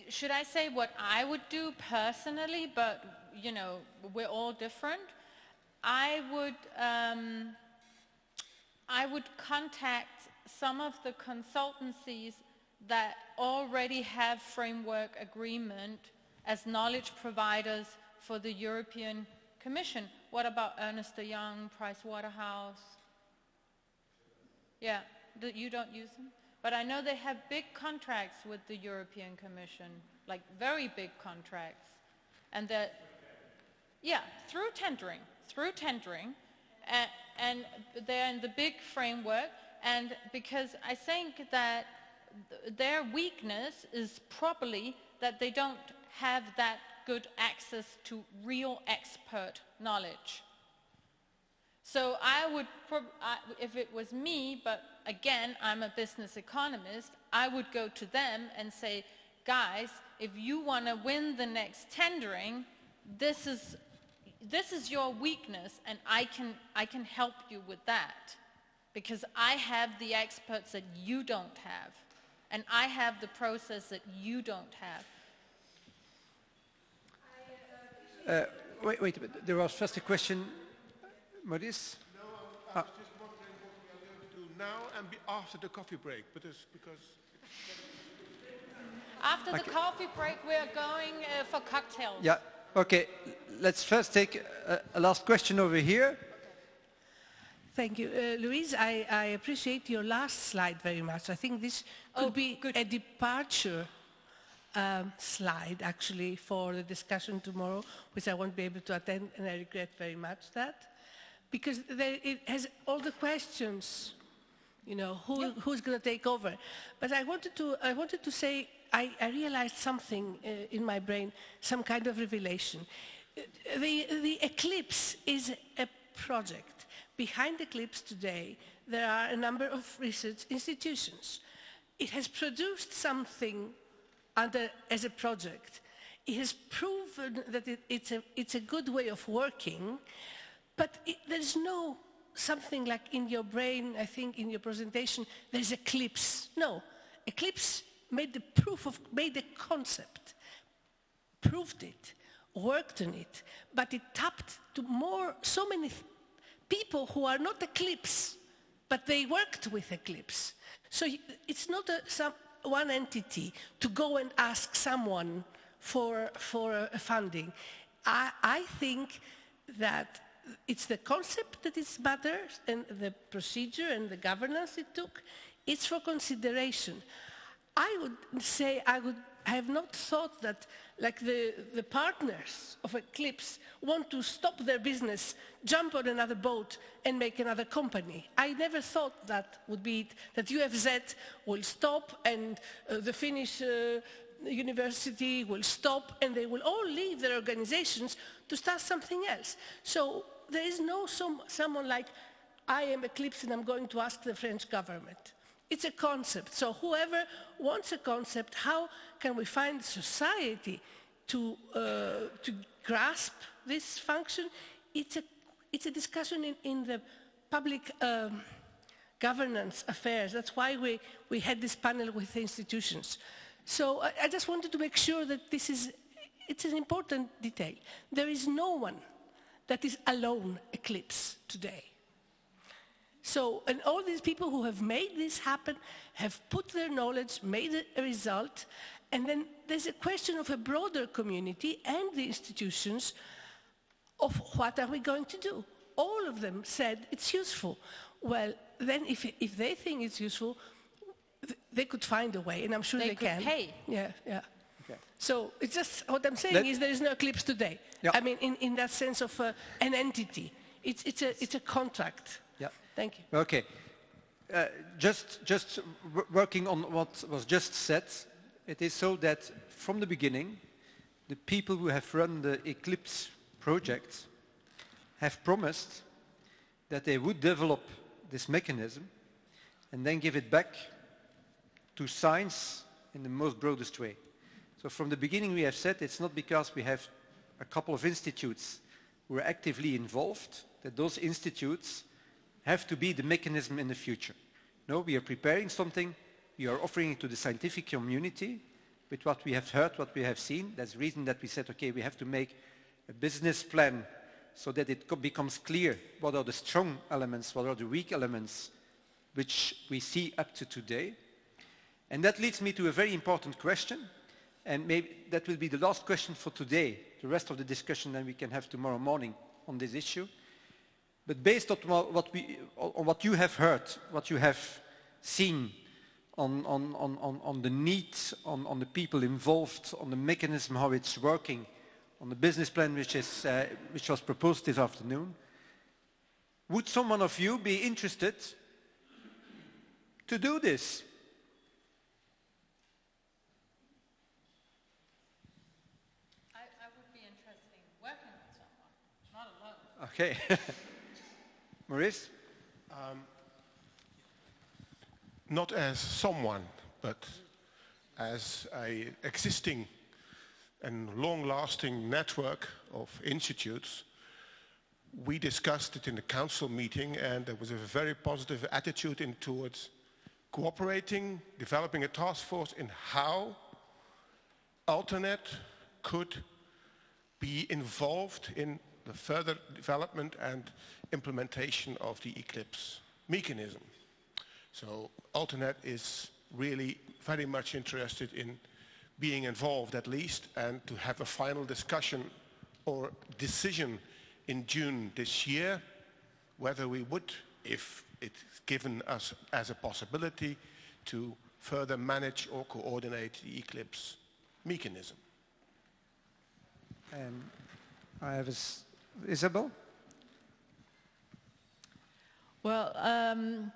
Should I say what I would do personally, but you know, we're all different? I would contact some of the consultancies that already have framework agreement as knowledge providers for the European Commission. What about Ernst & Young, Pricewaterhouse? Yeah, you don't use them? But I know they have big contracts with the European Commission, like very big contracts. And that, yeah, through tendering, and they're in the big framework. And because I think that their weakness is probably that they don't have that good access to real expert knowledge. So I would, if it was me, but again, I'm a business economist, I would go to them and say, guys, if you want to win the next tendering, this is your weakness, and I can help you with that, because I have the experts that you don't have, and I have the process that you don't have. Wait, there was first a question. Maurice? No, I was just wondering what we are going to do now and after the coffee break, because After the coffee break, we're going for cocktails. Yeah, okay. Let's first take a last question over here. Thank you. Louise, I appreciate your last slide very much. I think this could be a departure slide, actually, for the discussion tomorrow, which I won't be able to attend, and I regret very much that. Because it has all the questions, you know, who's going to take over. But I wanted to say, I realized something in my brain, some kind of revelation. The Eclipse is a project. Behind Eclipse today, there are a number of research institutions. It has produced something as a project. It has proven that it's a good way of working. But there's no something like in your brain, I think in your presentation, there's Eclipse. No, Eclipse made the concept, proved it, worked on it, but it tapped to so many people who are not Eclipse, but they worked with Eclipse. So it's not one entity to go and ask someone for funding. I think that it's the concept that is matters and the procedure and the governance it took. It's for consideration. I would say I have not thought that like the partners of Eclipse want to stop their business, jump on another boat and make another company. I never thought that would be it, that UFZ will stop and the Finnish university will stop and they will all leave their organizations to start something else. So there is no someone like, I am Eclipse and I'm going to ask the French government. It's a concept. So whoever wants a concept, how can we find society to grasp this function? It's a discussion in the public governance affairs. That's why we had this panel with the institutions. So I just wanted to make sure that it's an important detail. There is no one that is alone Eclipse today. So, and all these people who have made this happen have put their knowledge, made a result, and then there's a question of a broader community and the institutions of what are we going to do. All of them said it's useful. Well, then if they think it's useful, they could find a way, and I'm sure they can. They could pay. Yeah, yeah. Okay. So it's just, what I'm saying is there is no Eclipse today. Yeah. I mean, in that sense of an entity. It's a contract. Yeah. Thank you. Okay. Just working on what was just said, it is so that from the beginning, the people who have run the Eclipse project have promised that they would develop this mechanism and then give it back to science in the most broadest way. So from the beginning we have said it's not because we have a couple of institutes who are actively involved that those institutes have to be the mechanism in the future. No, we are preparing something, we are offering it to the scientific community with what we have heard, what we have seen. That's the reason that we said, okay, we have to make a business plan so that it becomes clear what are the strong elements, what are the weak elements, which we see up to today. And that leads me to a very important question, and maybe that will be the last question for today. The rest of the discussion then we can have tomorrow morning on this issue. But based on what you have heard, what you have seen on the needs, on the people involved, on the mechanism, how it's working, on the business plan which was proposed this afternoon, would someone of you be interested to do this? I would be interested in working with someone, not alone. Okay. Maurice? Not as someone, but as an existing and long-lasting network of institutes. We discussed it in the council meeting, and there was a very positive attitude towards cooperating, developing a task force in how Alternet could be involved in the further development and implementation of the Eclipse mechanism. So Alternet is really very much interested in being involved at least, and to have a final discussion or decision in June this year, whether we would, if it's given us as a possibility, to further manage or coordinate the Eclipse mechanism. I have Isabel? Well,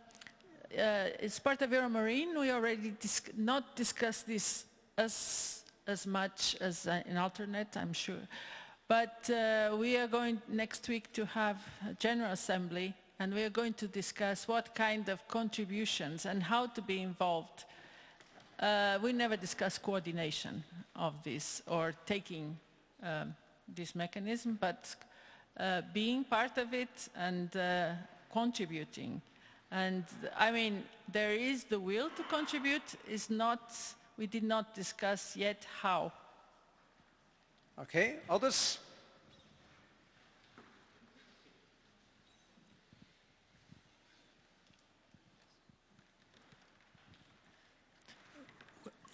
it's part of Euromarine. We already not discussed this as much as in Alternet, I'm sure. But we are going next week to have a General Assembly, and we are going to discuss what kind of contributions and how to be involved. We never discussed coordination of this or taking this mechanism, but being part of it and contributing. And I mean, there is the will to contribute, we did not discuss yet how. Okay, others?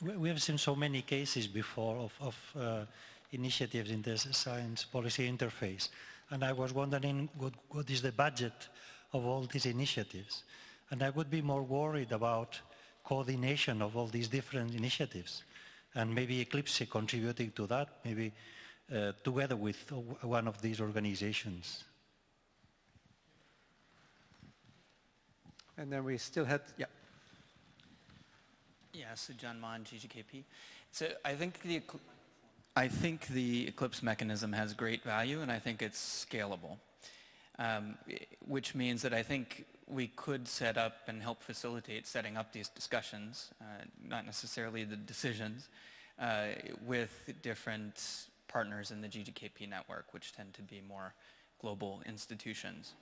We have seen so many cases before of initiatives in the science policy interface. And I was wondering what is the budget of all these initiatives. And I would be more worried about coordination of all these different initiatives. And maybe Eclipse contributing to that, maybe together with one of these organizations. And then we still had, yeah. Yeah, so John Mon, GGKP. So I think the Eclipse mechanism has great value, and I think it's scalable, which means that I think we could set up and help facilitate setting up these discussions, not necessarily the decisions, with different partners in the GGKP network, which tend to be more global institutions.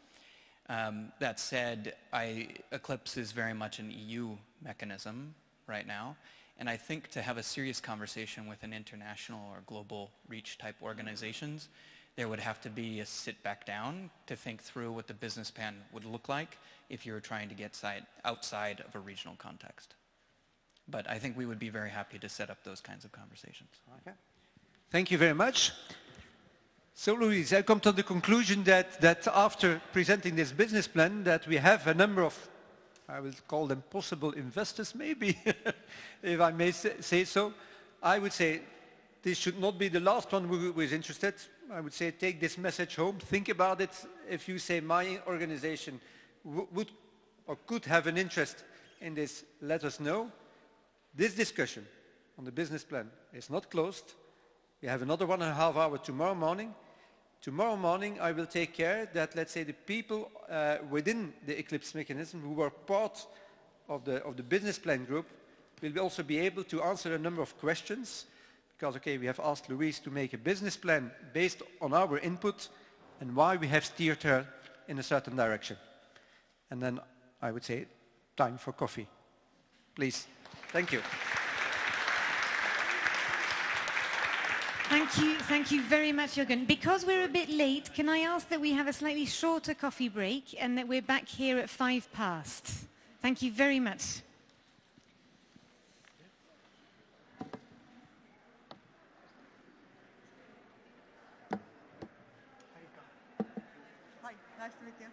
That said, Eclipse is very much an EU mechanism right now, and I think to have a serious conversation with an international or global reach type organizations, there would have to be a sit back down to think through what the business plan would look like if you were trying to get outside of a regional context. But I think we would be very happy to set up those kinds of conversations. Okay. Thank you very much. So Louise, I come to the conclusion that after presenting this business plan that we have a number of, I will call them possible investors maybe, if I may say so. I would say this should not be the last one who is interested. I would say take this message home, think about it. If you say my organization would or could have an interest in this, let us know. This discussion on the business plan is not closed. We have another 1.5 hours tomorrow morning. Tomorrow morning I will take care that, let's say, the people within the Eclipse mechanism who were part of the business plan group will also be able to answer a number of questions. Because, okay, we have asked Louise to make a business plan based on our input and why we have steered her in a certain direction. And then I would say, time for coffee. Please. Thank you. Thank you very much, Jürgen. Because we're a bit late, can I ask that we have a slightly shorter coffee break and that we're back here at 5 past? Thank you very much. Hi, nice to meet you.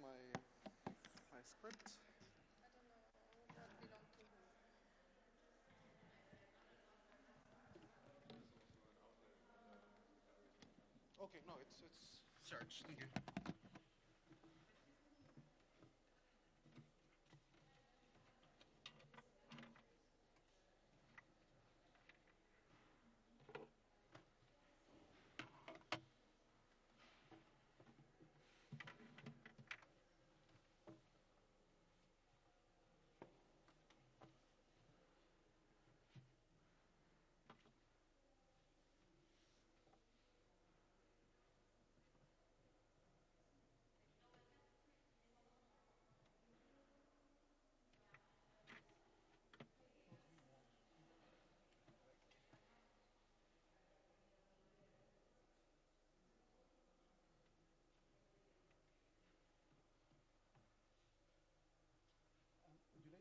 my script. Okay, no, it's search. Thank you.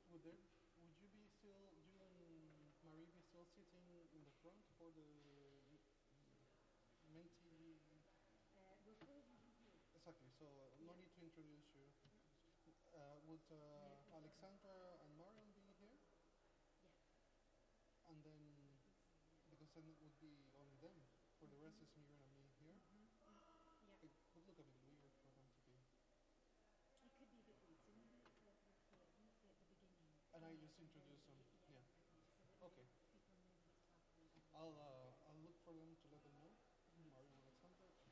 Would you be still, you and Marie be still sitting in the front for the Menti? Exactly, so no need to introduce you. Would Alexandra and Marion be here? Yeah. And then, because then it would be only them. For the rest is Miriam and me here. Yeah. It would look a bit weird for them to be. It could be a bit weird, so maybe let's hear at the beginning. And I just introduce them. Yeah. Okay. I'll look for them to let them know. Marion and Alexandra. Okay.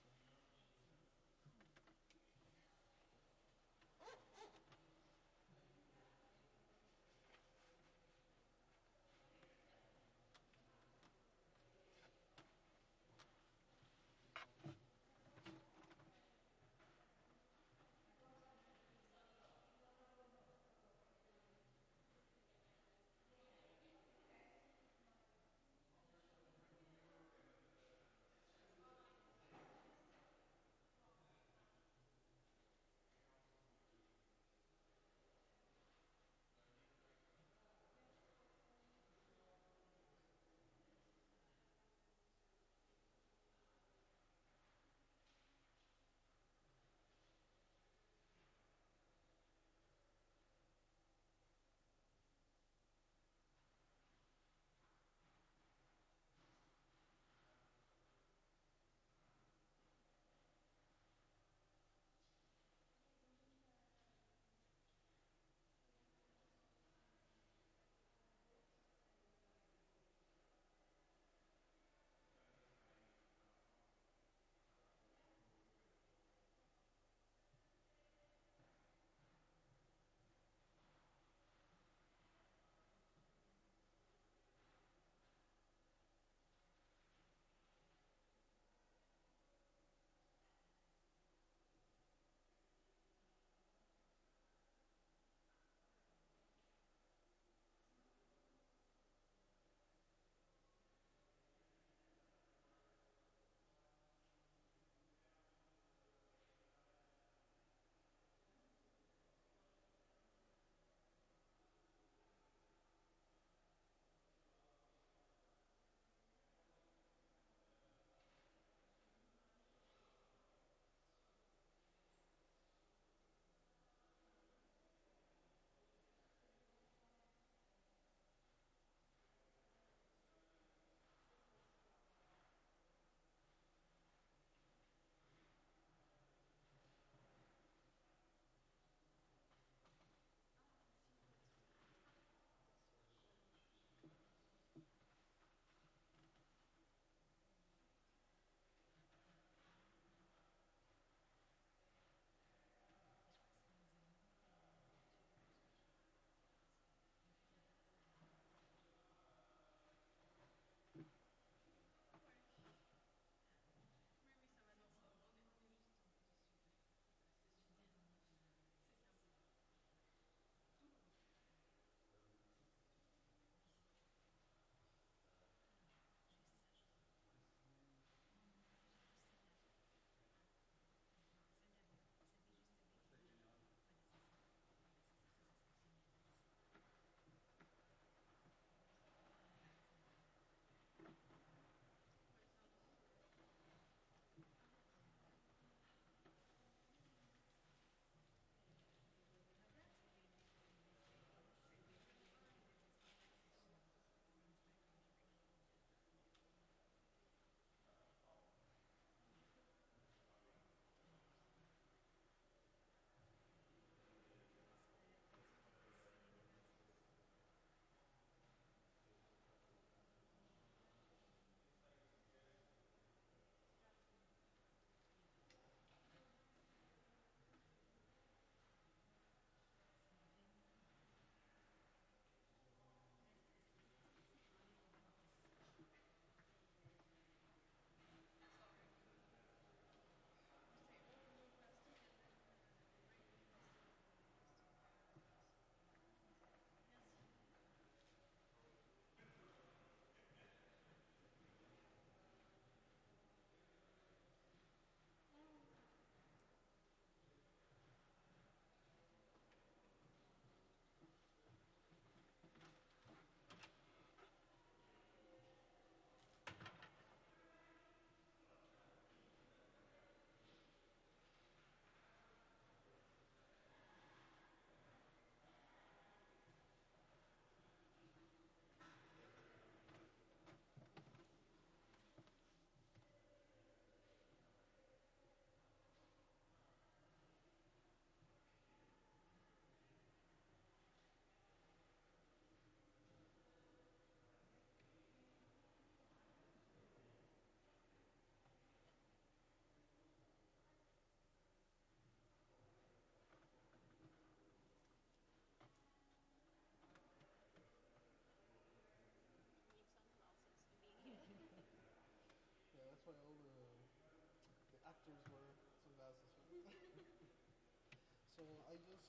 So I was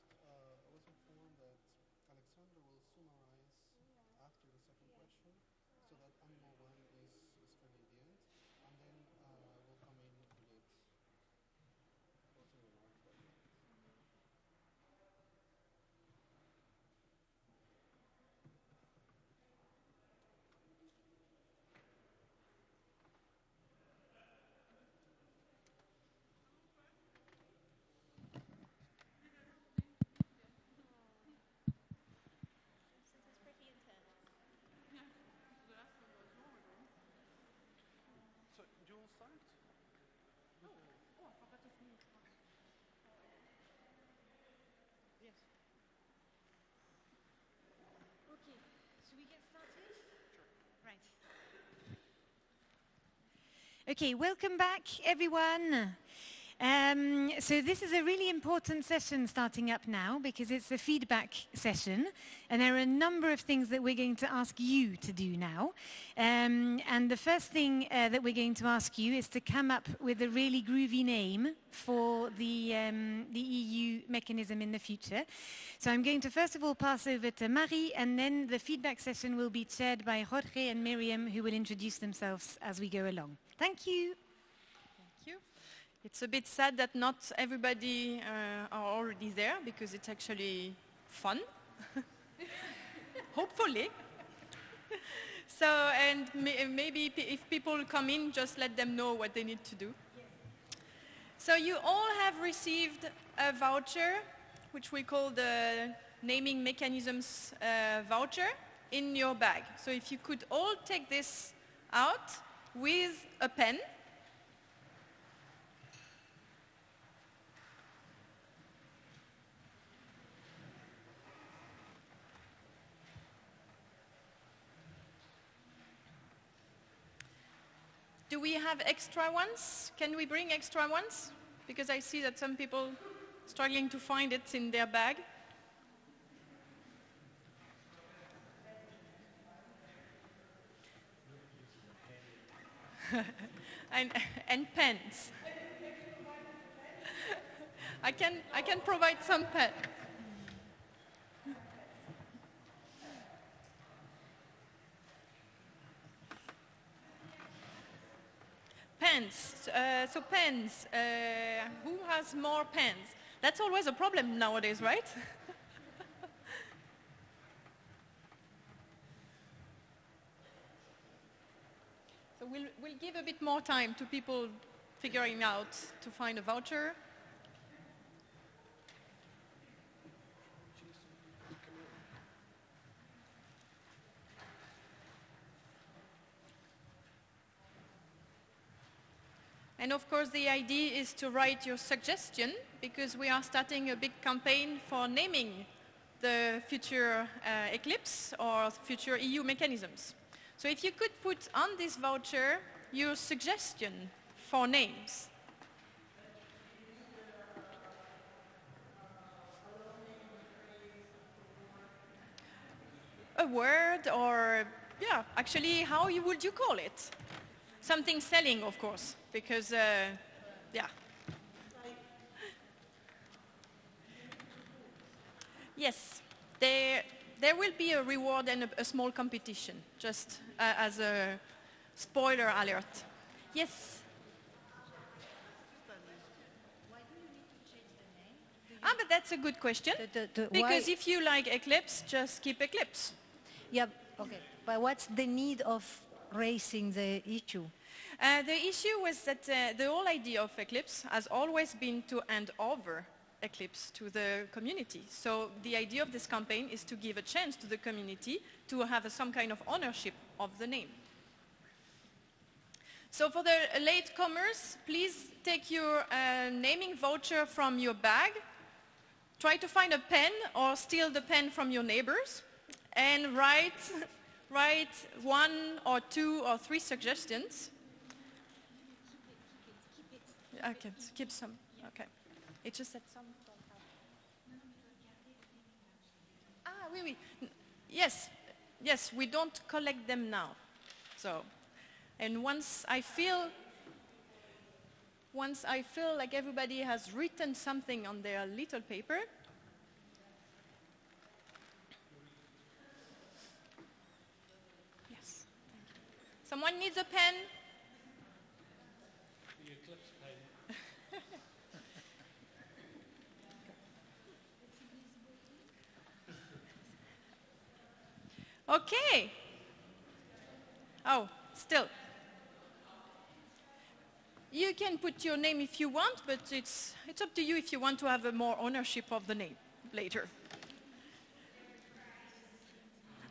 informed that Alexander will summarize after the second question, so that animal one is fairly at the end, and then we'll come in with closing remarks by the end. So, do you want to start? I forgot to mute. Yes. Okay, should we get started? Sure. Right. Okay, welcome back, everyone. So this is a really important session starting up now because it's a feedback session, and there are a number of things that we're going to ask you to do now. And the first thing that we're going to ask you is to come up with a really groovy name for the EU mechanism in the future. So I'm going to first of all pass over to Marie, and then the feedback session will be chaired by Jorge and Miriam, who will introduce themselves as we go along. Thank you. Thank you. It's a bit sad that not everybody are already there because it's actually fun, hopefully. So, and maybe if people come in, just let them know what they need to do. So you all have received a voucher, which we call the naming mechanisms voucher, in your bag. So if you could all take this out with a pen. Do we have extra ones? Can we bring extra ones? Because I see that some people struggling to find it in their bag. and pens. I can provide some pens. Pens. So pens. Who has more pens? That's always a problem nowadays, right? So we'll give a bit more time to people figuring out to find a voucher. And of course, the idea is to write your suggestion because we are starting a big campaign for naming the future Eclipse or future EU mechanisms. So if you could put on this voucher your suggestion for names. A word or, yeah, actually, how would you call it? Something selling, of course, because, yeah. Yes, there will be a reward and a small competition, just as a spoiler alert. Yes? But that's a good question. Because if you like Eclipse, just keep Eclipse. Yeah, okay. But what's the need of raising the issue? The issue was that the whole idea of Eclipse has always been to hand over Eclipse to the community. So the idea of this campaign is to give a chance to the community to have some kind of ownership of the name. So for the latecomers, please take your naming voucher from your bag. Try to find a pen or steal the pen from your neighbors and write 1 or 2 or 3 suggestions. Okay, keep some. Okay. It's just that some don't have. Oui. Yes, we don't collect them now. So, and once I feel once I feel like everybody has written something on their little paper, yes. Someone needs a pen? The Eclipse pen. Okay. Oh, still. You can put your name if you want, but it's up to you if you want to have more ownership of the name later.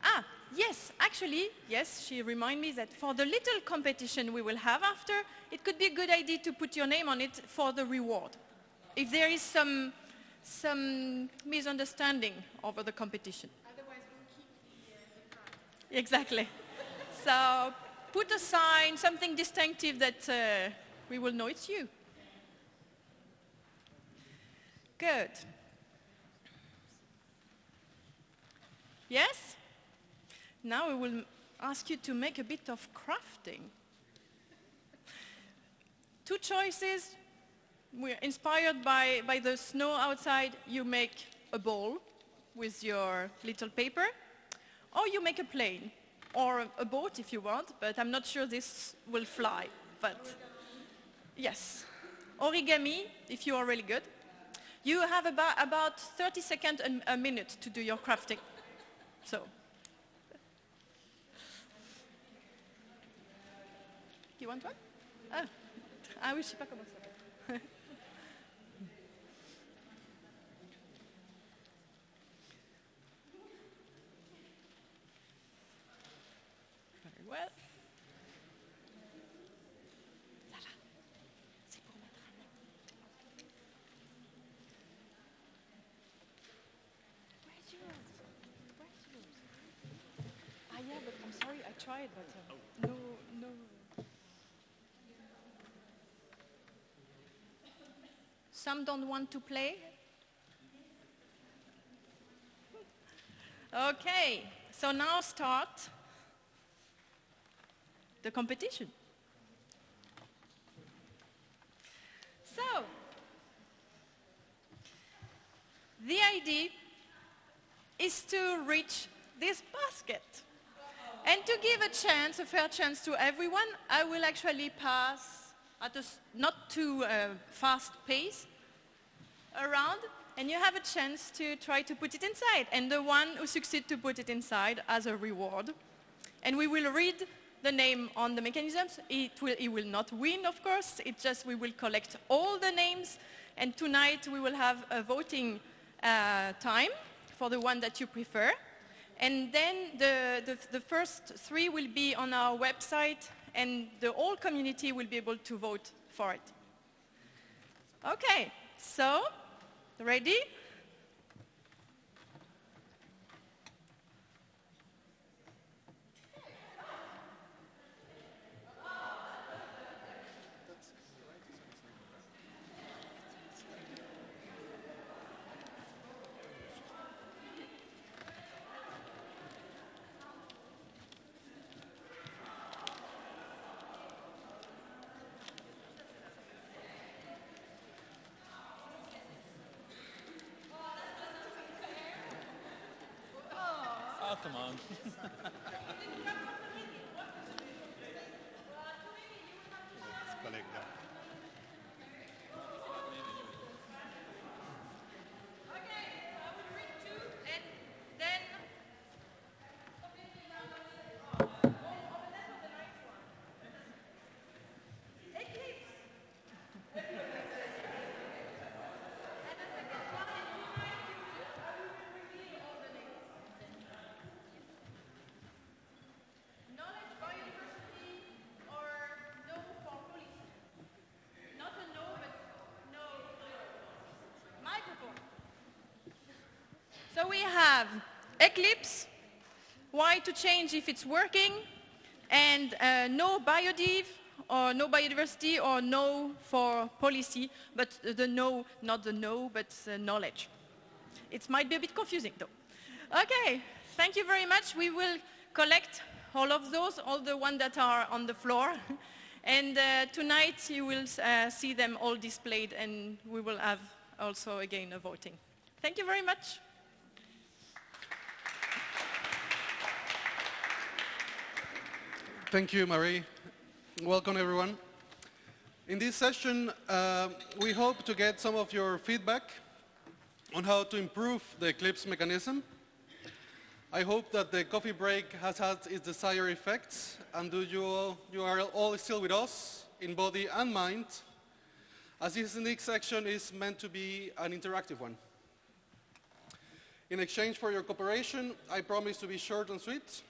Ah, yes, actually, yes, she reminded me that for the little competition we will have after, it could be a good idea to put your name on it for the reward. If there is some misunderstanding over the competition. Otherwise, we'll keep the prize. Exactly. So put a sign, something distinctive that we will know it's you. Good. Yes? Now we will ask you to make a bit of crafting. Two choices. We're inspired by the snow outside. You make a ball with your little paper, or you make a plane, or a boat if you want, but I'm not sure this will fly. But yes, origami, if you are really good. You have about 30 seconds a minute to do your crafting. So. You want one? Ah, oui, je sais pas comment ça s'appelle. Very well. Sacha, c'est pour mettre un nom. Where's yours? Where's yours? Ah, yeah, but I'm sorry, I tried, but no. Some don't want to play? Okay, so now start the competition. So, the idea is to reach this basket. And to give a fair chance to everyone, I will actually pass at a not too fast pace around, and you have a chance to try to put it inside. And the one who succeeds to put it inside has a reward. And we will read the name on the mechanisms. It will not win, of course. It's just we will collect all the names. And tonight we will have a voting time for the one that you prefer. And then the first three will be on our website, and the whole community will be able to vote for it. Okay, so ready? Oh, come on. So we have Eclipse, why to change if it's working, and no biodiv, or no biodiversity, or no for policy, but the no, not the no, but knowledge. It might be a bit confusing though. Okay, thank you very much. We will collect all of those, all the ones that are on the floor, And tonight you will see them all displayed, and we will have also again a voting. Thank you very much. Thank you, Marie. Welcome, everyone. In this session, we hope to get some of your feedback on how to improve the Eclipse mechanism. I hope that the coffee break has had its desired effects, and you are all still with us in body and mind, as this next section is meant to be an interactive one. In exchange for your cooperation, I promise to be short and sweet,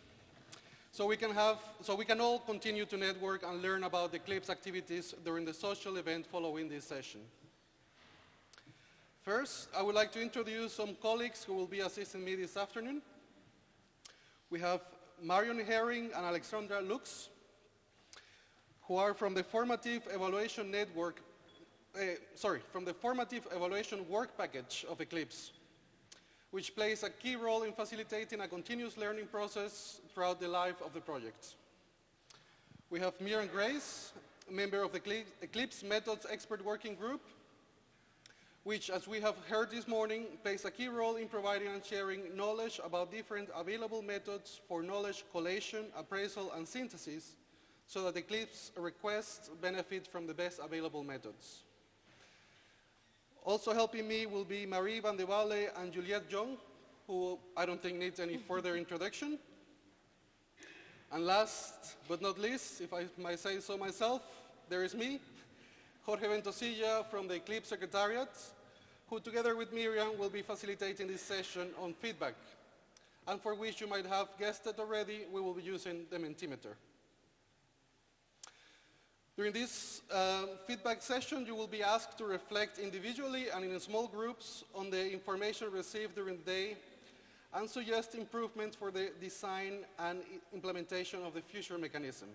so we can all continue to network and learn about the Eclipse activities during the social event following this session. First, I would like to introduce some colleagues who will be assisting me this afternoon. We have Marion Herring and Alexandra Lux, who are from the Formative Evaluation Network, from the Formative Evaluation Work Package of Eclipse, which plays a key role in facilitating a continuous learning process throughout the life of the project. We have Miriam Grace, a member of the Eclipse Methods Expert Working Group, which, as we have heard this morning, plays a key role in providing and sharing knowledge about different available methods for knowledge collation, appraisal, and synthesis, so that Eclipse requests benefit from the best available methods. Also helping me will be Marie Van de Walle and Juliette Jong, who I don't think needs any further introduction. And last but not least, if I might say so myself, there is me, Jorge Ventosilla from the Eclipse Secretariat, who together with Miriam will be facilitating this session on feedback, and for which you might have guessed it already, we will be using the Mentimeter. During this feedback session, you will be asked to reflect individually and in small groups on the information received during the day and suggest improvements for the design and implementation of the future mechanism.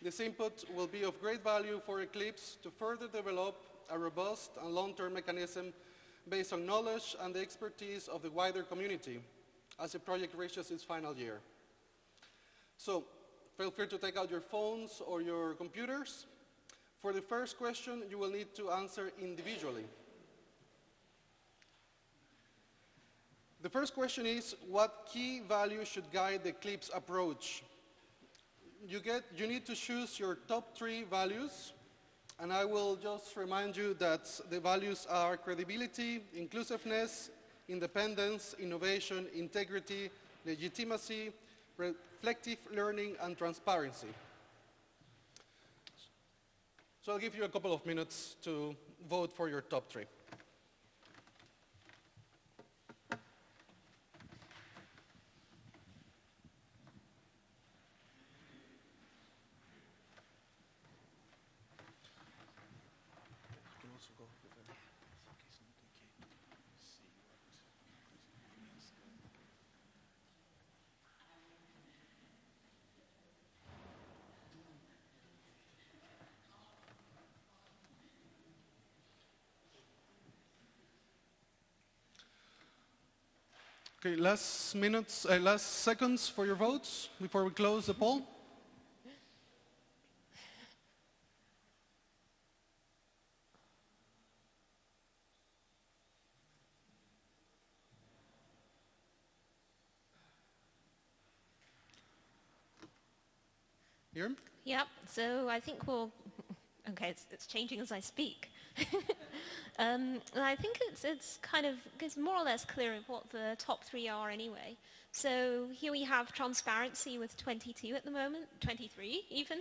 This input will be of great value for Eclipse to further develop a robust and long-term mechanism based on knowledge and the expertise of the wider community as the project reaches its final year. So, feel free to take out your phones or your computers. For the first question, you will need to answer individually. The first question is, what key values should guide the Eclipse approach? You need to choose your top 3 values, and I will just remind you that the values are credibility, inclusiveness, independence, innovation, integrity, legitimacy, reflective learning, and transparency. So I'll give you a couple of minutes to vote for your top 3. Okay, last seconds for your votes before we close the poll. Here? Yep, so I think we'll, okay, it's changing as I speak. I think it's more or less clear of what the top 3 are anyway. So here we have transparency with 22 at the moment, 23 even,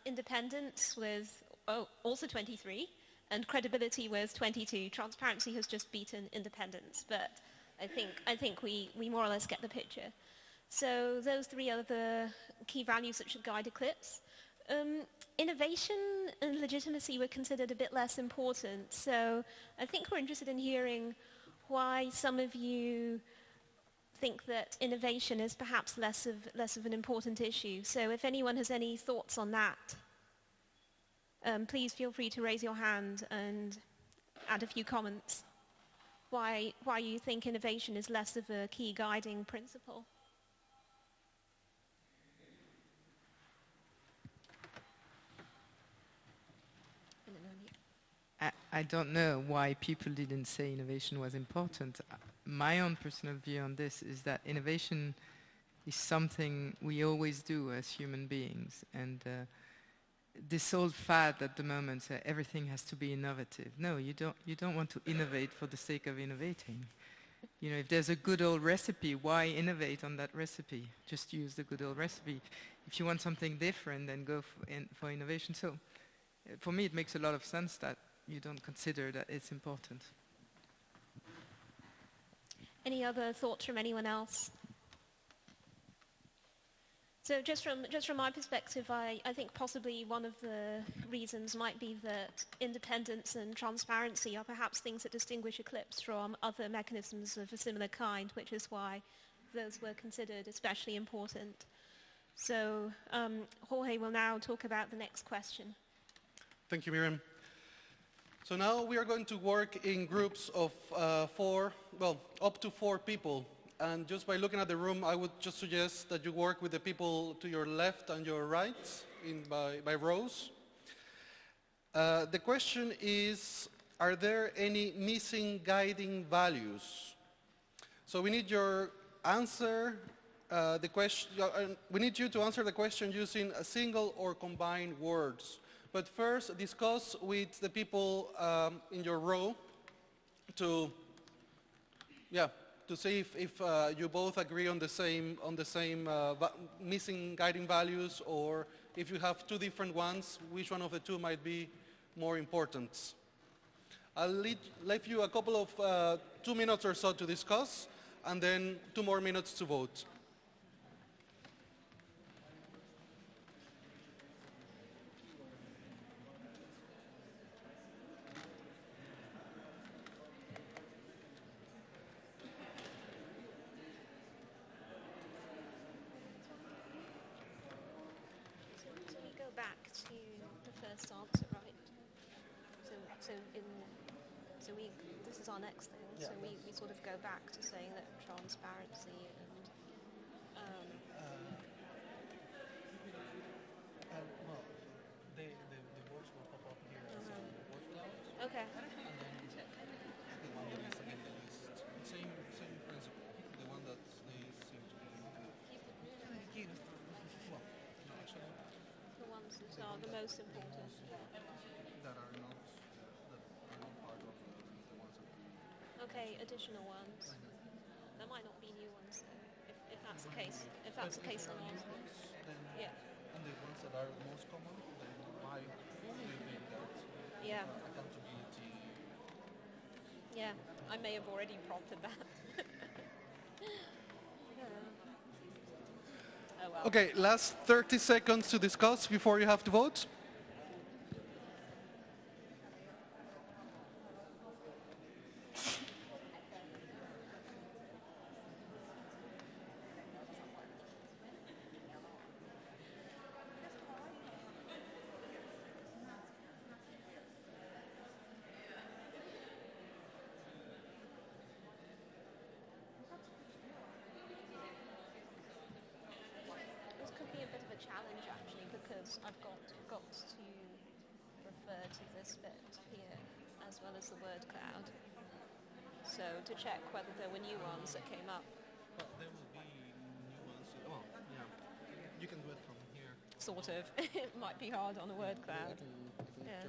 independence with also 23, and credibility with 22. Transparency has just beaten independence, but I think we more or less get the picture. So those 3 are the key values that should guide Eclipse. Innovation and legitimacy were considered a bit less important, so I think we're interested in hearing why some of you think that innovation is perhaps less of an important issue. So if anyone has any thoughts on that, please feel free to raise your hand and add a few comments. Why you think innovation is less of a key guiding principle. I don't know why people didn't say innovation was important. My own personal view on this is that innovation is something we always do as human beings. And this old fad at the moment, everything has to be innovative. No, you don't want to innovate for the sake of innovating. You know, if there's a good old recipe, why innovate on that recipe? Just use the good old recipe. If you want something different, then go for innovation. So for me, it makes a lot of sense that you don't consider that it's important. Any other thoughts from anyone else? So just from my perspective, I think possibly one of the reasons might be that independence and transparency are perhaps things that distinguish Eclipse from other mechanisms of a similar kind, which is why those were considered especially important. So Jorge will now talk about the next question. Thank you, Miriam. So now we are going to work in groups of up to 4 people. And just by looking at the room, I would just suggest that you work with the people to your left and your right by rows. The question is, are there any missing guiding values? So we need your answer, we need you to answer the question using a single or combined words. But first, discuss with the people in your row to see if you both agree on the same missing guiding values, or if you have 2 different ones, which one of the 2 might be more important. I'll leave you a couple of 2 minutes or so to discuss, and then 2 more minutes to vote. Answer, right? So this is our next thing. Yeah, so we sort of go back to saying that transparency and well, the words will pop up here as word clouds. Okay. And then the one that is again the list. Same principle. The one that they seem to be. Well, no, actually. The ones that are the most important. That are not part of the ones that. Okay, additional ones. There might not be new ones though. If that's the case. If that's the case, then yeah. And the ones that are most common, then why do you think that? Yeah. Accountability. Yeah, I may have already prompted that. Oh well. Okay, last 30 seconds to discuss before you have to vote. Challenge actually, because I've got to refer to this bit here as well as the word cloud. So to check whether there were new ones that came up. Well, there will be new ones. Well, yeah, you can do it from here. Sort of. It might be hard on a word cloud. Yeah.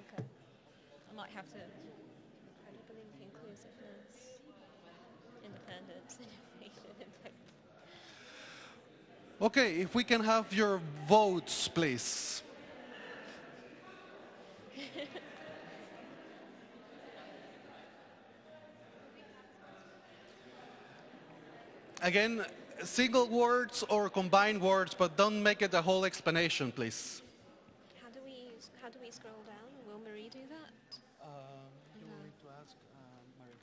Okay. I might have to. Credibility, inclusiveness, independence, innovation, integrity. Okay, if we can have your votes, please. Again, single words or combined words, but don't make it a whole explanation, please. How do we scroll down? Will Marie do that? You will need to ask Marie.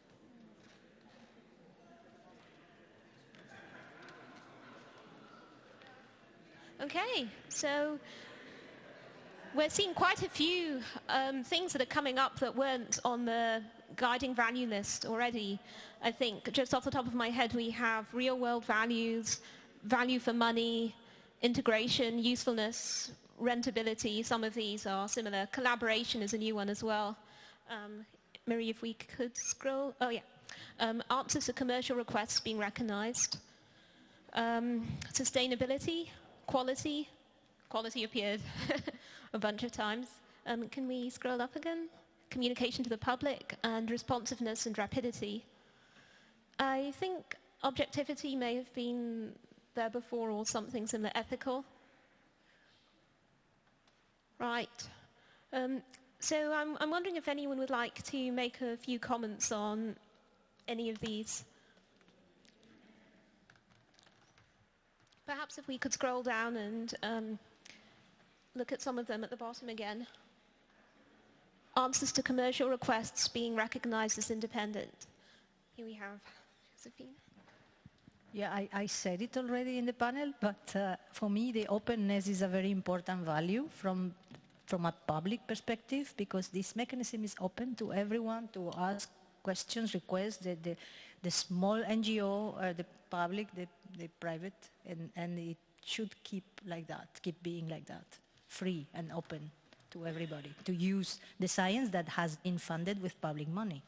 Okay, so we're seeing quite a few things that are coming up that weren't on the guiding value list already. I think just off the top of my head, we have real world values, value for money, integration, usefulness, rentability, some of these are similar. Collaboration is a new one as well. Marie, if we could scroll. Oh, yeah. Answers to commercial requests being recognized. Sustainability, quality. Quality appeared a bunch of times. Can we scroll up again? Communication to the public and responsiveness and rapidity. I think objectivity may have been there before or something similar. Ethical. Right. So I'm wondering if anyone would like to make a few comments on any of these. Perhaps if we could scroll down and look at some of them at the bottom again. Answers to commercial requests being recognized as independent. Here we have Josephine. Yeah, I said it already in the panel, but for me the openness is a very important value from a public perspective, because this mechanism is open to everyone to ask questions, requests, the small NGO, the public, the private, and it should keep like that, keep being like that, free and open to everybody, to use the science that has been funded with public money.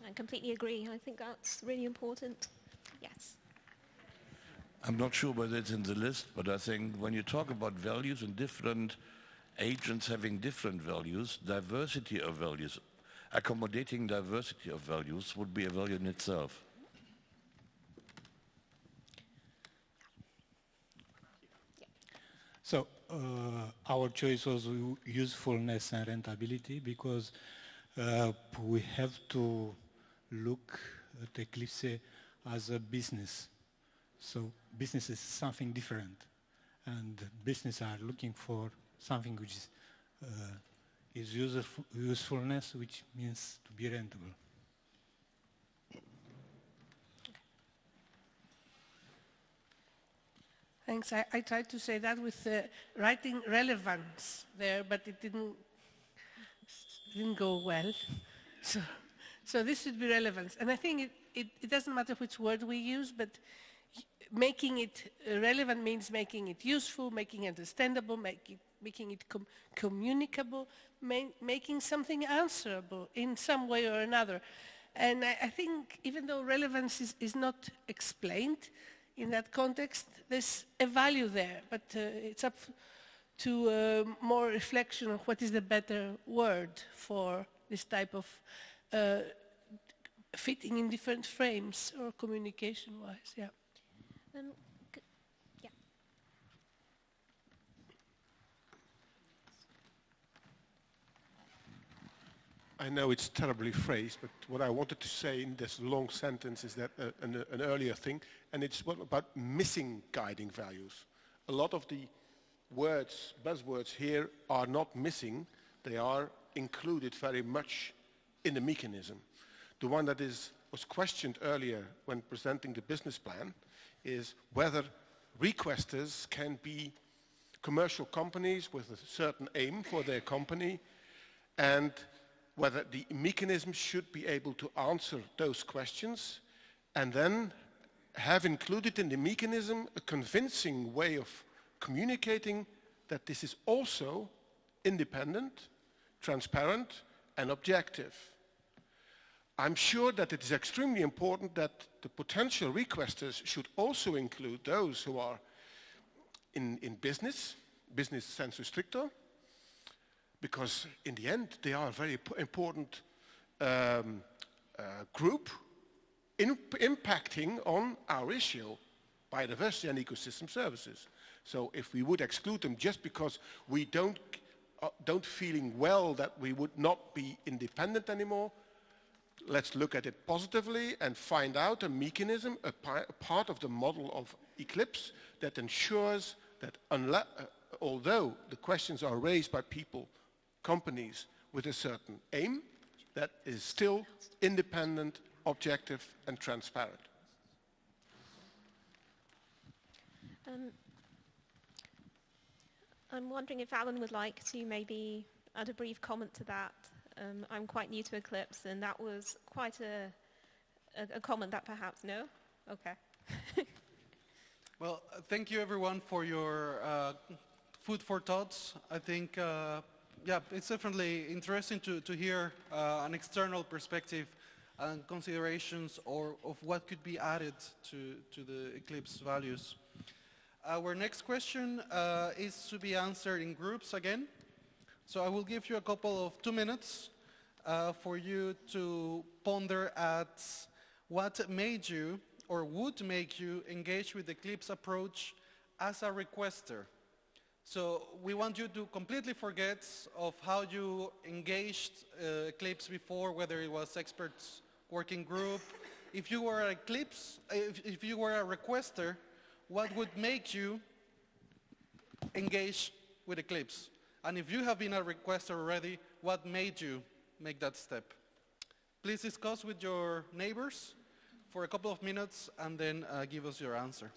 I completely agree. I think that's really important. Yes. I'm not sure whether it's in the list, but I think when you talk about values and different agents having different values, diversity of values, accommodating diversity of values would be a value in itself. So our choice was usefulness and rentability, because we have to look at Eclipse as a business. So business is something different, and business are looking for something which is usefulness, which means to be rentable. Thanks. I tried to say that with writing relevance there, but it didn't go well. So this should be relevance. And I think it doesn't matter which word we use, but making it relevant means making it useful, making it understandable, making it communicable, making something answerable in some way or another. And I think even though relevance is not explained in that context, there's a value there, but it's up to more reflection of what is the better word for this type of fitting in different frames or communication-wise, yeah. Yeah. I know it's terribly phrased, but what I wanted to say in this long sentence is that an earlier thing, and it's about missing guiding values. A lot of the words, buzzwords here are not missing, they are included very much in the mechanism. The one that was questioned earlier when presenting the business plan is whether requesters can be commercial companies with a certain aim for their company, and whether the mechanism should be able to answer those questions, and then have included in the mechanism a convincing way of communicating that this is also independent, transparent, and objective. I'm sure that it is extremely important that the potential requesters should also include those who are in business sensu stricto, because in the end they are a very important group impacting on our issue, biodiversity and ecosystem services. So if we would exclude them just because we don't feeling well that we would not be independent anymore, let's look at it positively and find out a mechanism, a part of the model of Eclipse that ensures that although the questions are raised by people, companies with a certain aim, that is still independent, objective, and transparent. I'm wondering if Alan would like to maybe add a brief comment to that. I'm quite new to Eclipse, and that was quite a comment that perhaps, no? Okay. Well, thank you everyone for your food for thought. I think, yeah, it's definitely interesting to hear an external perspective and considerations of what could be added to the Eclipse values. Our next question is to be answered in groups again. So I will give you a couple of 2 minutes for you to ponder at what made you or would make you engage with the Eclipse approach as a requester. So we want you to completely forget of how you engaged Eclipse before, whether it was experts working group. If you were Eclipse, if you were a requester, what would make you engage with Eclipse? And if you have been a requester already, what made you make that step? Please discuss with your neighbors for a couple of minutes and then give us your answer.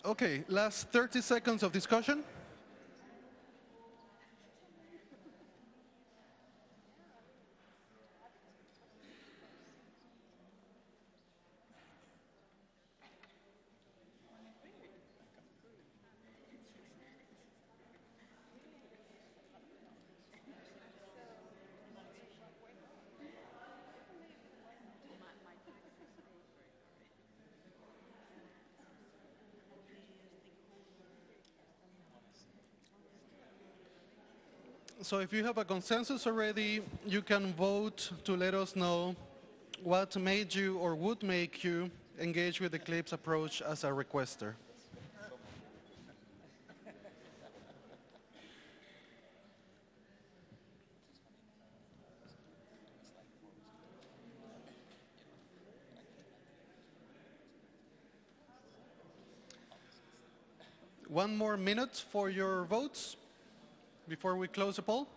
Okay, last 30 seconds of discussion. So if you have a consensus already, you can vote to let us know what made you or would make you engage with the Eclipse approach as a requester. One more minute for your votes before we close the poll.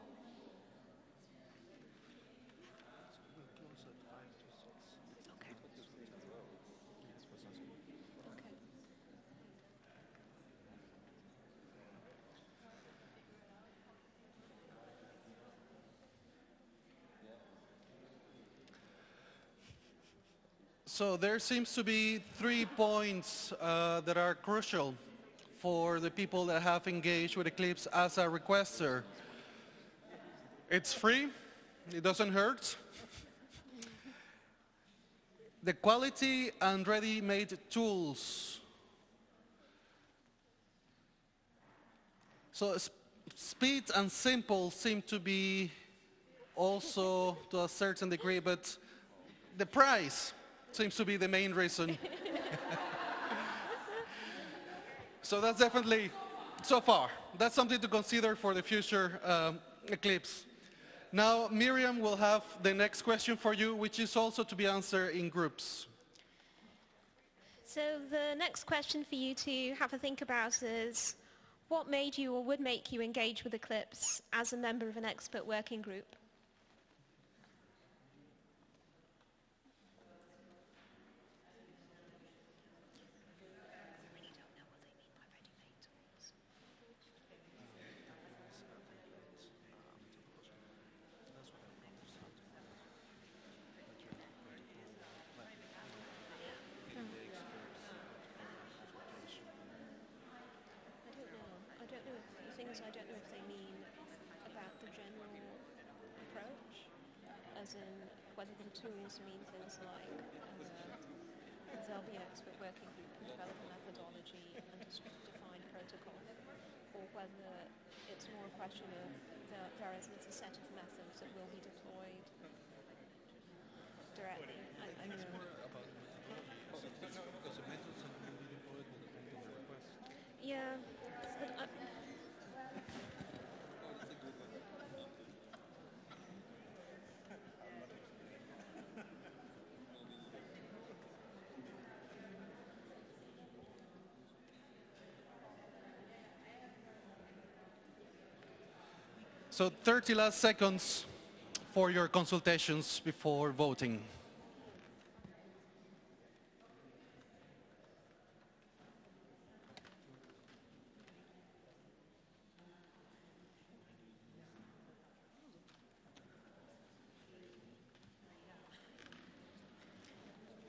So there seems to be 3 points that are crucial for the people that have engaged with Eclipse as a requester. It's free, it doesn't hurt. The quality and ready-made tools. So speed and simple seem to be also to a certain degree, but the price seems to be the main reason. So that's definitely, so far, that's something to consider for the future Eclipse. Now Miriam will have the next question for you, which is also to be answered in groups. So the next question for you to have a think about is, what made you or would make you engage with Eclipse as a member of an expert working group? things I don't know if they mean about the general approach, as in whether the tools mean things like there'll be an expert working group who develop a methodology and a defined protocol, or whether it's more a question of there is a set of methods that will be deployed directly. I know. Because the methods that will be deployed will depend on the request. Yeah. So 30 last seconds for your consultations before voting.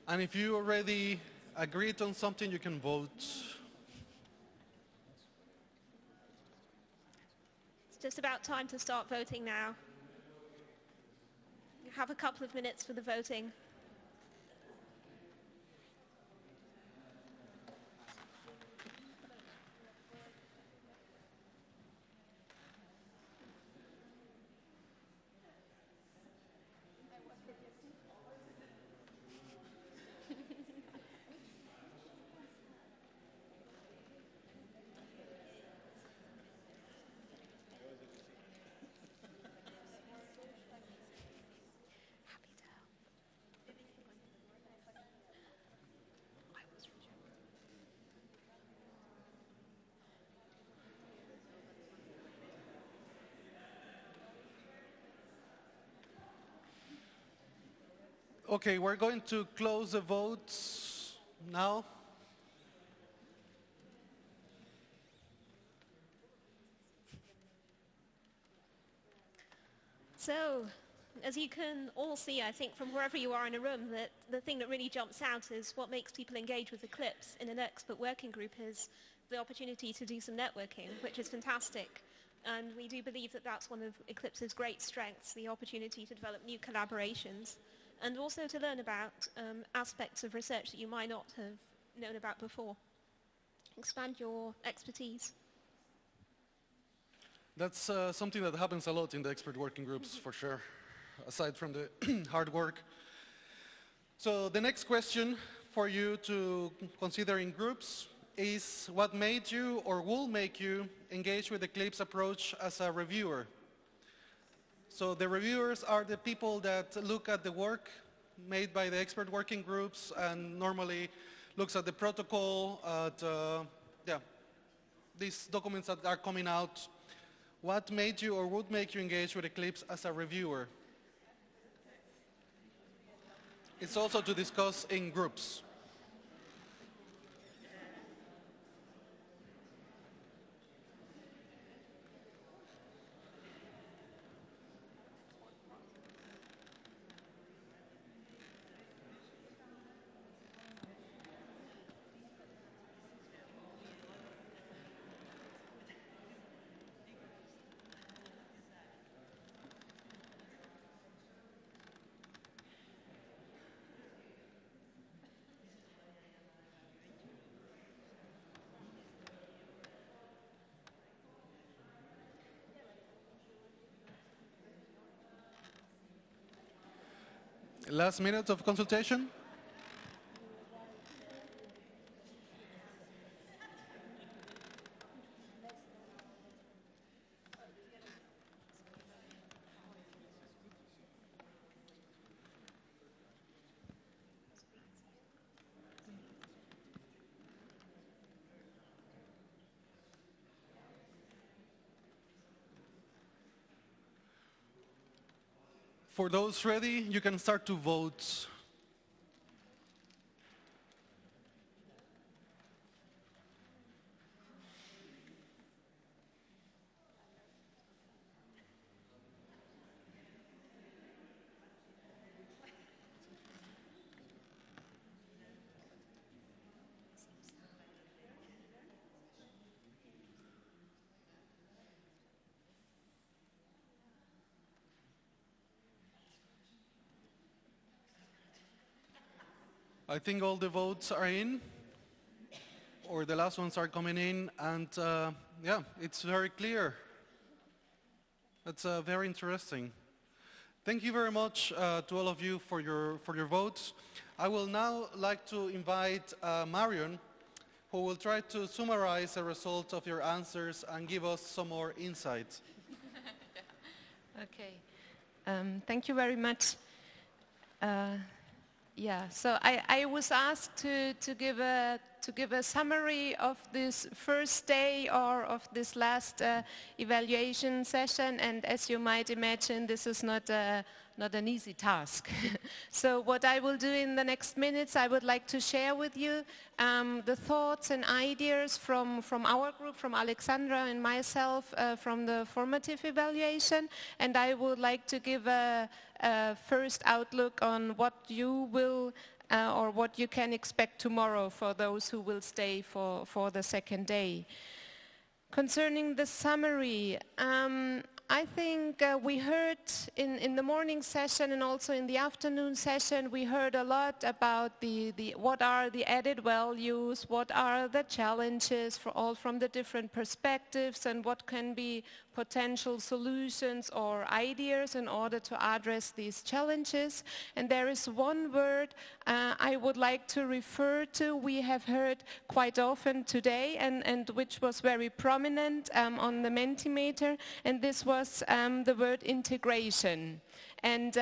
And if you already agreed on something, you can vote. It's just about time to start voting now. You have a couple of minutes for the voting. Okay, we're going to close the votes now. So, as you can all see, I think, from wherever you are in a room, that the thing that really jumps out is what makes people engage with Eclipse in an expert working group is the opportunity to do some networking, which is fantastic. And we do believe that that's one of Eclipse's great strengths, the opportunity to develop new collaborations, and also to learn about aspects of research that you might not have known about before. Expand your expertise. That's something that happens a lot in the expert working groups, for sure, aside from the hard work. So the next question for you to consider in groups is what made you or will make you engage with Eclipse approach as a reviewer? So the reviewers are the people that look at the work made by the expert working groups and normally looks at the protocol, at these documents that are coming out. What made you or would make you engage with Eclipse as a reviewer? It's also to discuss in groups. Last minute of consultation. For those ready, you can start to vote. I think all the votes are in, or the last ones are coming in, and yeah, it's very clear. That's very interesting. Thank you very much to all of you for your votes. I will now like to invite Marion, who will try to summarize the results of your answers and give us some more insights. Okay. Thank you very much. Yeah, so I was asked to give a summary of this first day or of this last evaluation session, and as you might imagine, this is not an easy task. So what I will do in the next minutes, I would like to share with you the thoughts and ideas from our group, from Alexandra and myself, from the formative evaluation, and I would like to give a first outlook on what you will or what you can expect tomorrow for those who will stay for the second day. Concerning the summary, I think we heard in the morning session and also in the afternoon session, we heard a lot about what are the added values, what are the challenges from the different perspectives, and what can be potential solutions or ideas in order to address these challenges. And there is one word I would like to refer to, we have heard quite often today, and which was very prominent on the Mentimeter, and this was the word integration. And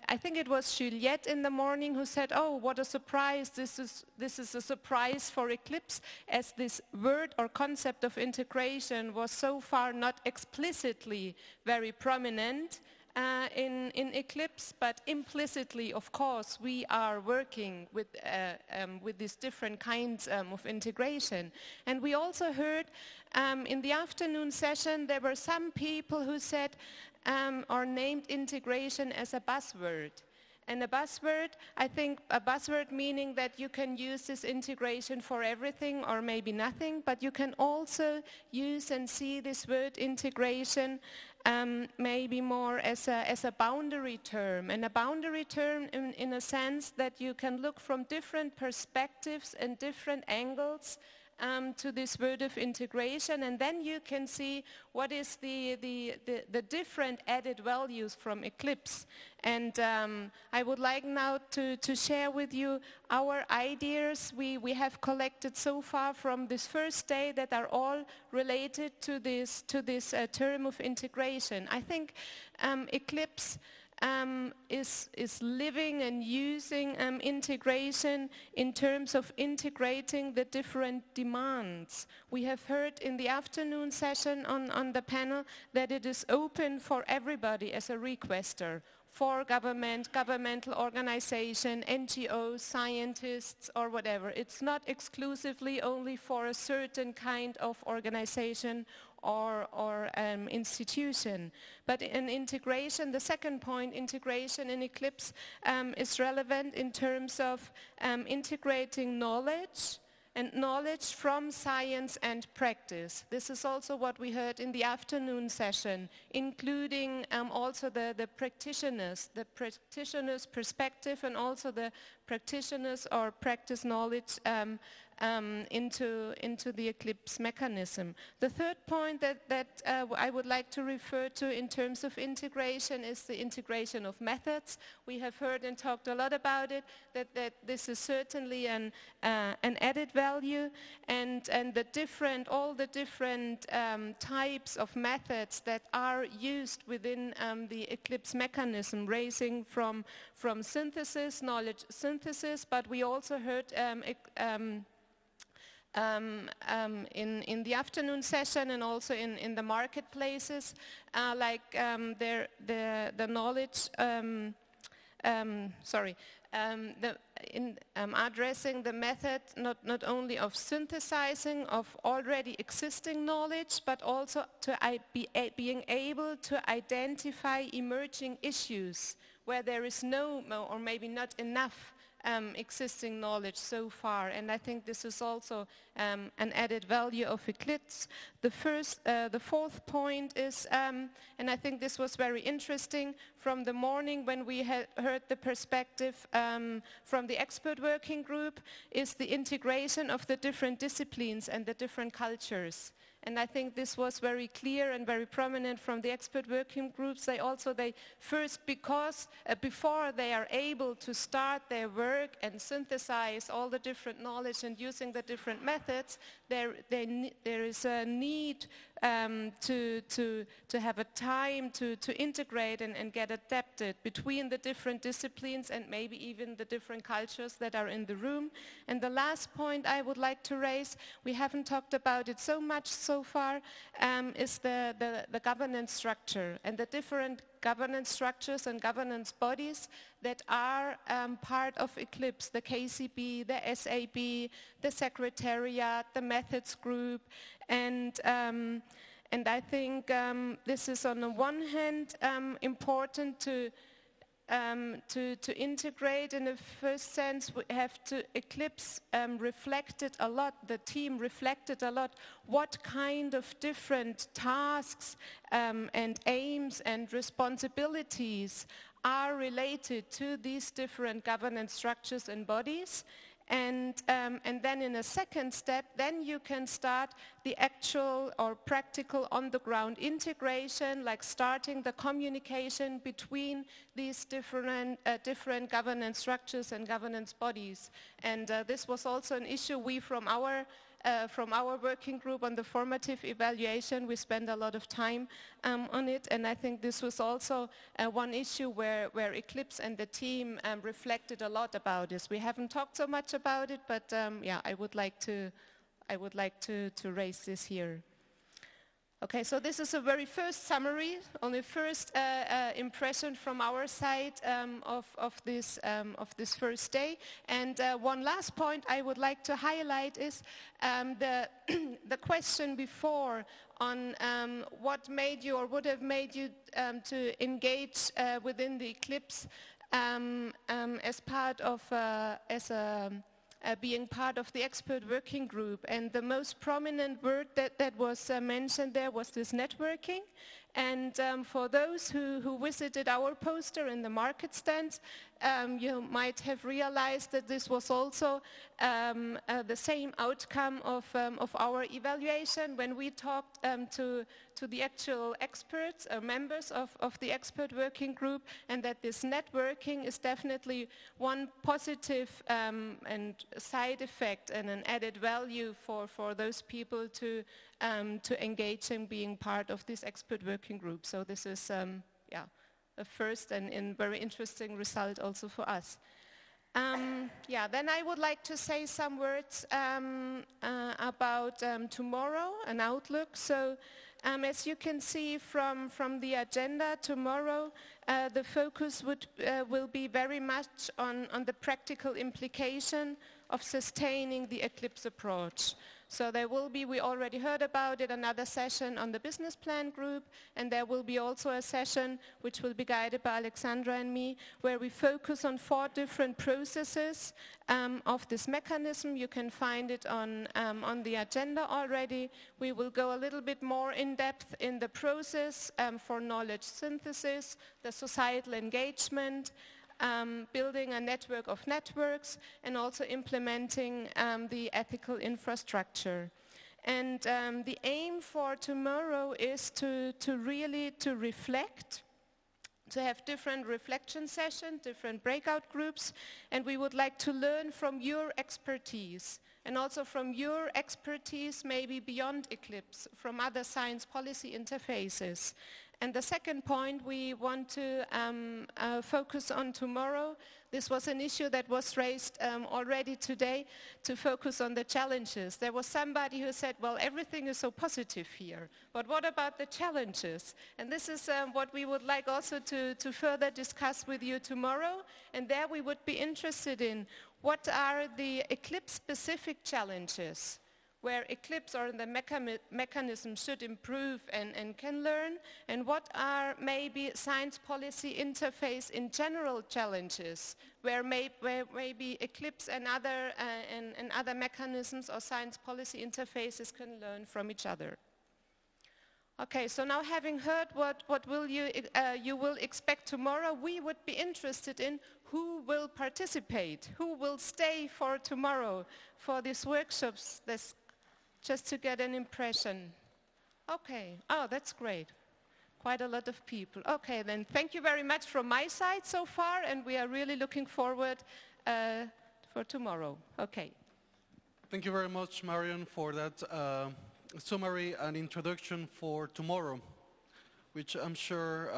I think it was Juliette in the morning who said, oh, what a surprise, this is a surprise for Eclipse, as this word or concept of integration was so far not explicitly very prominent in Eclipse, but implicitly, of course, we are working with these different kinds of integration. And we also heard in the afternoon session, there were some people who said, or named integration as a buzzword. And a buzzword, I think a buzzword meaning that you can use this integration for everything or maybe nothing, but you can also use and see this word integration maybe more as a boundary term. And a boundary term in a sense that you can look from different perspectives and different angles to this word of integration, and then you can see what is the different added values from Eclipse. And I would like now to share with you our ideas we have collected so far from this first day that are all related to this term of integration. I think Eclipse is living and using integration in terms of integrating the different demands. We have heard in the afternoon session on the panel that it is open for everybody as a requester, for government, governmental organization, NGOs, scientists, or whatever. It's not exclusively only for a certain kind of organization or institution. But in integration, the second point, integration in Eclipse is relevant in terms of integrating knowledge, and knowledge from science and practice. This is also what we heard in the afternoon session, including also the practitioners' perspective, and also the practitioners or practice knowledge into the Eclipse mechanism. The third point that I would like to refer to in terms of integration is the integration of methods. We have heard and talked a lot about it, that this is certainly an added value, and all the different types of methods that are used within the Eclipse mechanism, ranging from synthesis, knowledge synthesis, but we also heard in the afternoon session and also in the marketplaces, like the knowledge, addressing the method not only of synthesizing of already existing knowledge, but also to being able to identify emerging issues where there is no or maybe not enough existing knowledge so far. And I think this is also an added value of Eclipse. The fourth point is, and I think this was very interesting from the morning when we had heard the perspective from the expert working group, is the integration of the different disciplines and the different cultures. And I think this was very clear and very prominent from the expert working groups. They first, because before they are able to start their work and synthesize all the different knowledge and using the different methods, there is a need to have a time to integrate and get adapted between the different disciplines and maybe even the different cultures that are in the room. And the last point I would like to raise, we haven't talked about it so much so far, is the governance structure and the different governance structures and governance bodies that are part of Eclipse, the KCB, the SAB, the Secretariat, the Methods Group, and I think this is on the one hand important to integrate. In the first sense, we have to Eclipse reflected a lot, the team reflected a lot what kind of different tasks and aims and responsibilities are related to these different governance structures and bodies. And then in a second step, then you can start the actual or practical on-the-ground integration, like starting the communication between these different governance structures and governance bodies. And this was also an issue we from our working group on the formative evaluation, we spend a lot of time on it, and I think this was also one issue where Eclipse and the team reflected a lot about this. We haven't talked so much about it, but yeah, I would like to raise this here. Okay, so this is a very first summary, only first impression from our side of this first day. And one last point I would like to highlight is the question before on what made you or would have made you to engage within the Eclipse as part of being part of the expert working group. And the most prominent word that was mentioned there was this networking. And for those who visited our poster in the market stand, you might have realized that this was also the same outcome of our evaluation when we talked to the actual experts, members of the expert working group, and that this networking is definitely one positive and side effect and an added value for those people to engage in being part of this expert working group. So this is a first and very interesting result also for us. Then I would like to say some words about tomorrow, an outlook. So as you can see from the agenda, tomorrow the focus will be very much on the practical implication of sustaining the Eclipse approach. So there will be, we already heard about it, another session on the business plan group, and there will be also a session which will be guided by Alexandra and me, where we focus on 4 different processes of this mechanism. You can find it on the agenda already. We will go a little bit more in depth in the process for knowledge synthesis, the societal engagement, building a network of networks, and also implementing the ethical infrastructure. And the aim for tomorrow is to really reflect, to have different reflection sessions, different breakout groups, and we would like to learn from your expertise and also from your expertise maybe beyond Eclipse, from other science policy interfaces. And the second point we want to focus on tomorrow, this was an issue that was raised already today, to focus on the challenges. There was somebody who said, well, everything is so positive here, but what about the challenges? And this is what we would like also to further discuss with you tomorrow. And there we would be interested in what are the Eclipse-specific challenges. where Eclipse or the mechanism should improve and can learn, and what are maybe science policy interface in general challenges, where maybe Eclipse and other mechanisms or science policy interfaces can learn from each other. Okay, so now having heard what will you will expect tomorrow, we would be interested in who will participate, who will stay for tomorrow for these workshops, just to get an impression. Okay, oh, that's great. Quite a lot of people. Okay, then thank you very much from my side so far, and we are really looking forward for tomorrow. Okay. Thank you very much, Marion, for that summary and introduction for tomorrow, which I'm sure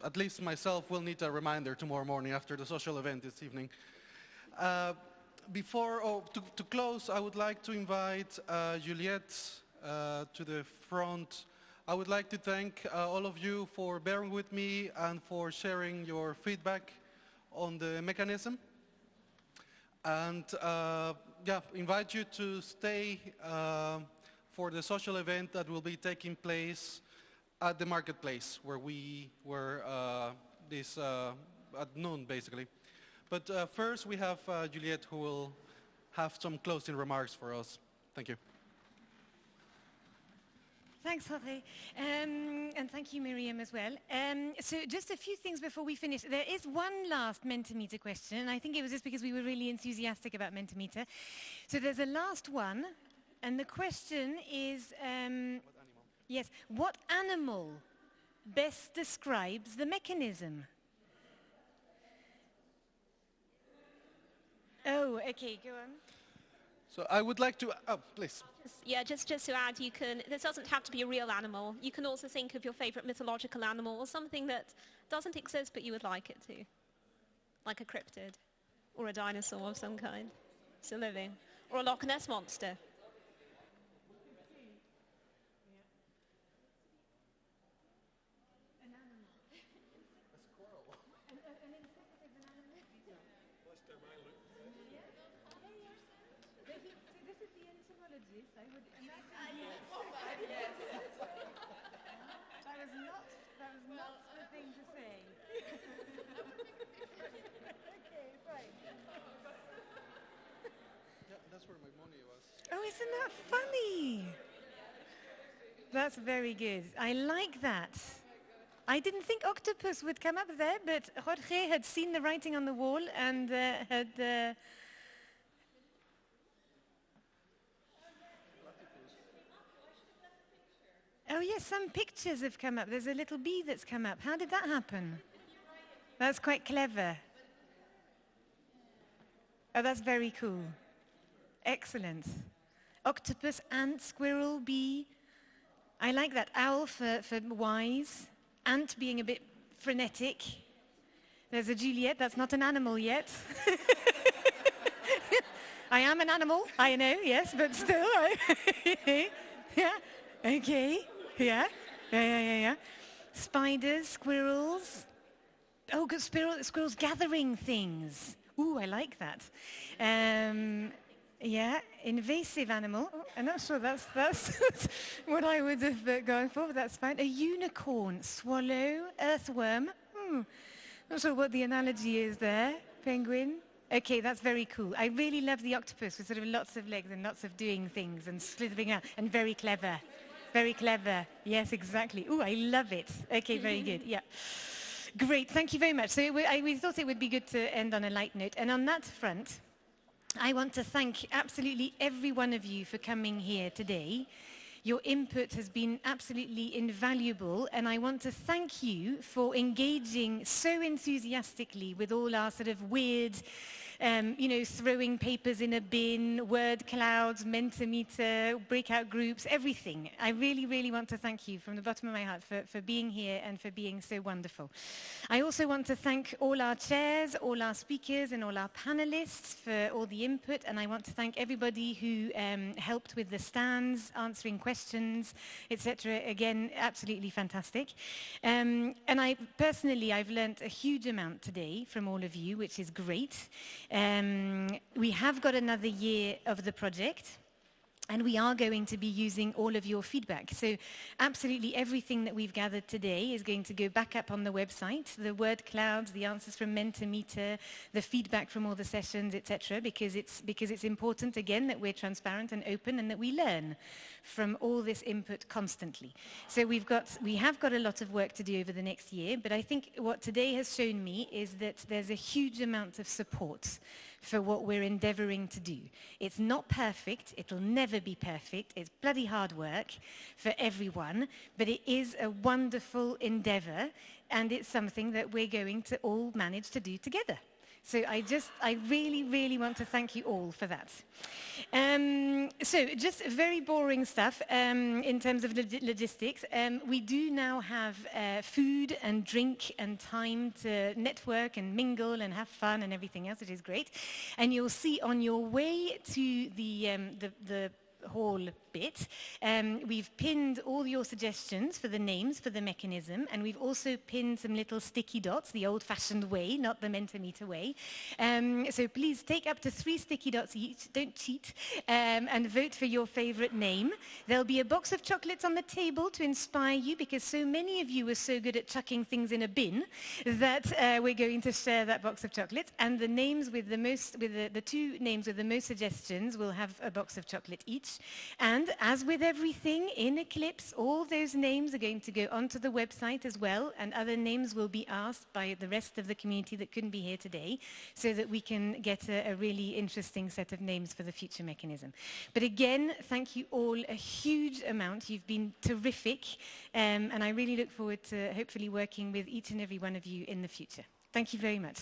at least myself will need a reminder tomorrow morning after the social event this evening. To close, I would like to invite Juliette to the front. I would like to thank all of you for bearing with me and for sharing your feedback on the mechanism. And invite you to stay for the social event that will be taking place at the marketplace, where we were at noon, basically. But first we have Juliette, who will have some closing remarks for us. Thank you. Thanks, Jorge. And thank you, Miriam, as well. So just a few things before we finish. There is one last Mentimeter question, and I think it was just because we were really enthusiastic about Mentimeter. So there's a last one, and the question is, yes, what animal best describes the mechanism? Oh, okay, go on. So I would like to, please. Just to add, this doesn't have to be a real animal. You can also think of your favorite mythological animal or something that doesn't exist but you would like it to. Like a cryptid or a dinosaur of some kind, still living, or a Loch Ness monster. That was not the thing to say. Okay, right. Yeah, that's where my money was. Oh, isn't that funny? That's very good. I like that. I didn't think octopus would come up there, but Jorge had seen the writing on the wall and had... Oh yes, some pictures have come up. There's a little bee that's come up. How did that happen? That's quite clever. Oh, that's very cool. Excellent. Octopus, ant, squirrel, bee. I like that. Owl for wise. Ant being a bit frenetic. There's a Juliette. That's not an animal yet. I am an animal, I know, yes, but still. Yeah, okay. Yeah. Spiders, squirrels. Oh, good, squirrels gathering things. Ooh, I like that. Yeah, invasive animal. Oh, I'm not sure that's what I would have gone for, but that's fine. A unicorn, swallow, earthworm. Not sure what the analogy is there. Penguin. Okay, that's very cool. I really love the octopus with sort of lots of legs and lots of doing things and slithering out, and very clever. Very clever. Yes, exactly. Ooh, I love it. Okay, very good. Yeah. Great. Thank you very much. So we thought it would be good to end on a light note. And on that front, I want to thank absolutely every one of you for coming here today. Your input has been absolutely invaluable, and I want to thank you for engaging so enthusiastically with all our sort of weird, throwing papers in a bin, word clouds, Mentimeter, breakout groups, everything. I really, really want to thank you from the bottom of my heart for being here and for being so wonderful. I also want to thank all our chairs, all our speakers, and all our panelists for all the input, and I want to thank everybody who helped with the stands, answering questions, etc. Again, absolutely fantastic. And I've learnt a huge amount today from all of you, which is great. We have got another year of the project. And we are going to be using all of your feedback. So absolutely everything that we've gathered today is going to go back up on the website, the word clouds, the answers from Mentimeter, the feedback from all the sessions, etc., because it's important, again, that we're transparent and open and that we learn from all this input constantly. So we have got a lot of work to do over the next year, but I think what today has shown me is that there's a huge amount of support for what we're endeavoring to do. It's not perfect, it'll never be perfect, it's bloody hard work for everyone, but it is a wonderful endeavor, and it's something that we're going to all manage to do together. So I really, really want to thank you all for that. So just very boring stuff in terms of logistics. We do now have food and drink and time to network and mingle and have fun and everything else, which is great. And you'll see on your way to the hall bit, we've pinned all your suggestions for the names for the mechanism, and we've also pinned some little sticky dots, the old-fashioned way, not the Mentimeter way. So please take up to 3 sticky dots each, don't cheat, and vote for your favorite name. There'll be a box of chocolates on the table to inspire you, because so many of you were so good at chucking things in a bin that we're going to share that box of chocolates, and the names with the 2 names with the most suggestions will have a box of chocolate each. And as with everything in Eclipse, all those names are going to go onto the website as well, and other names will be asked by the rest of the community that couldn't be here today, so that we can get a really interesting set of names for the future mechanism. But again, thank you all a huge amount. You've been terrific, and I really look forward to hopefully working with each and every one of you in the future. Thank you very much.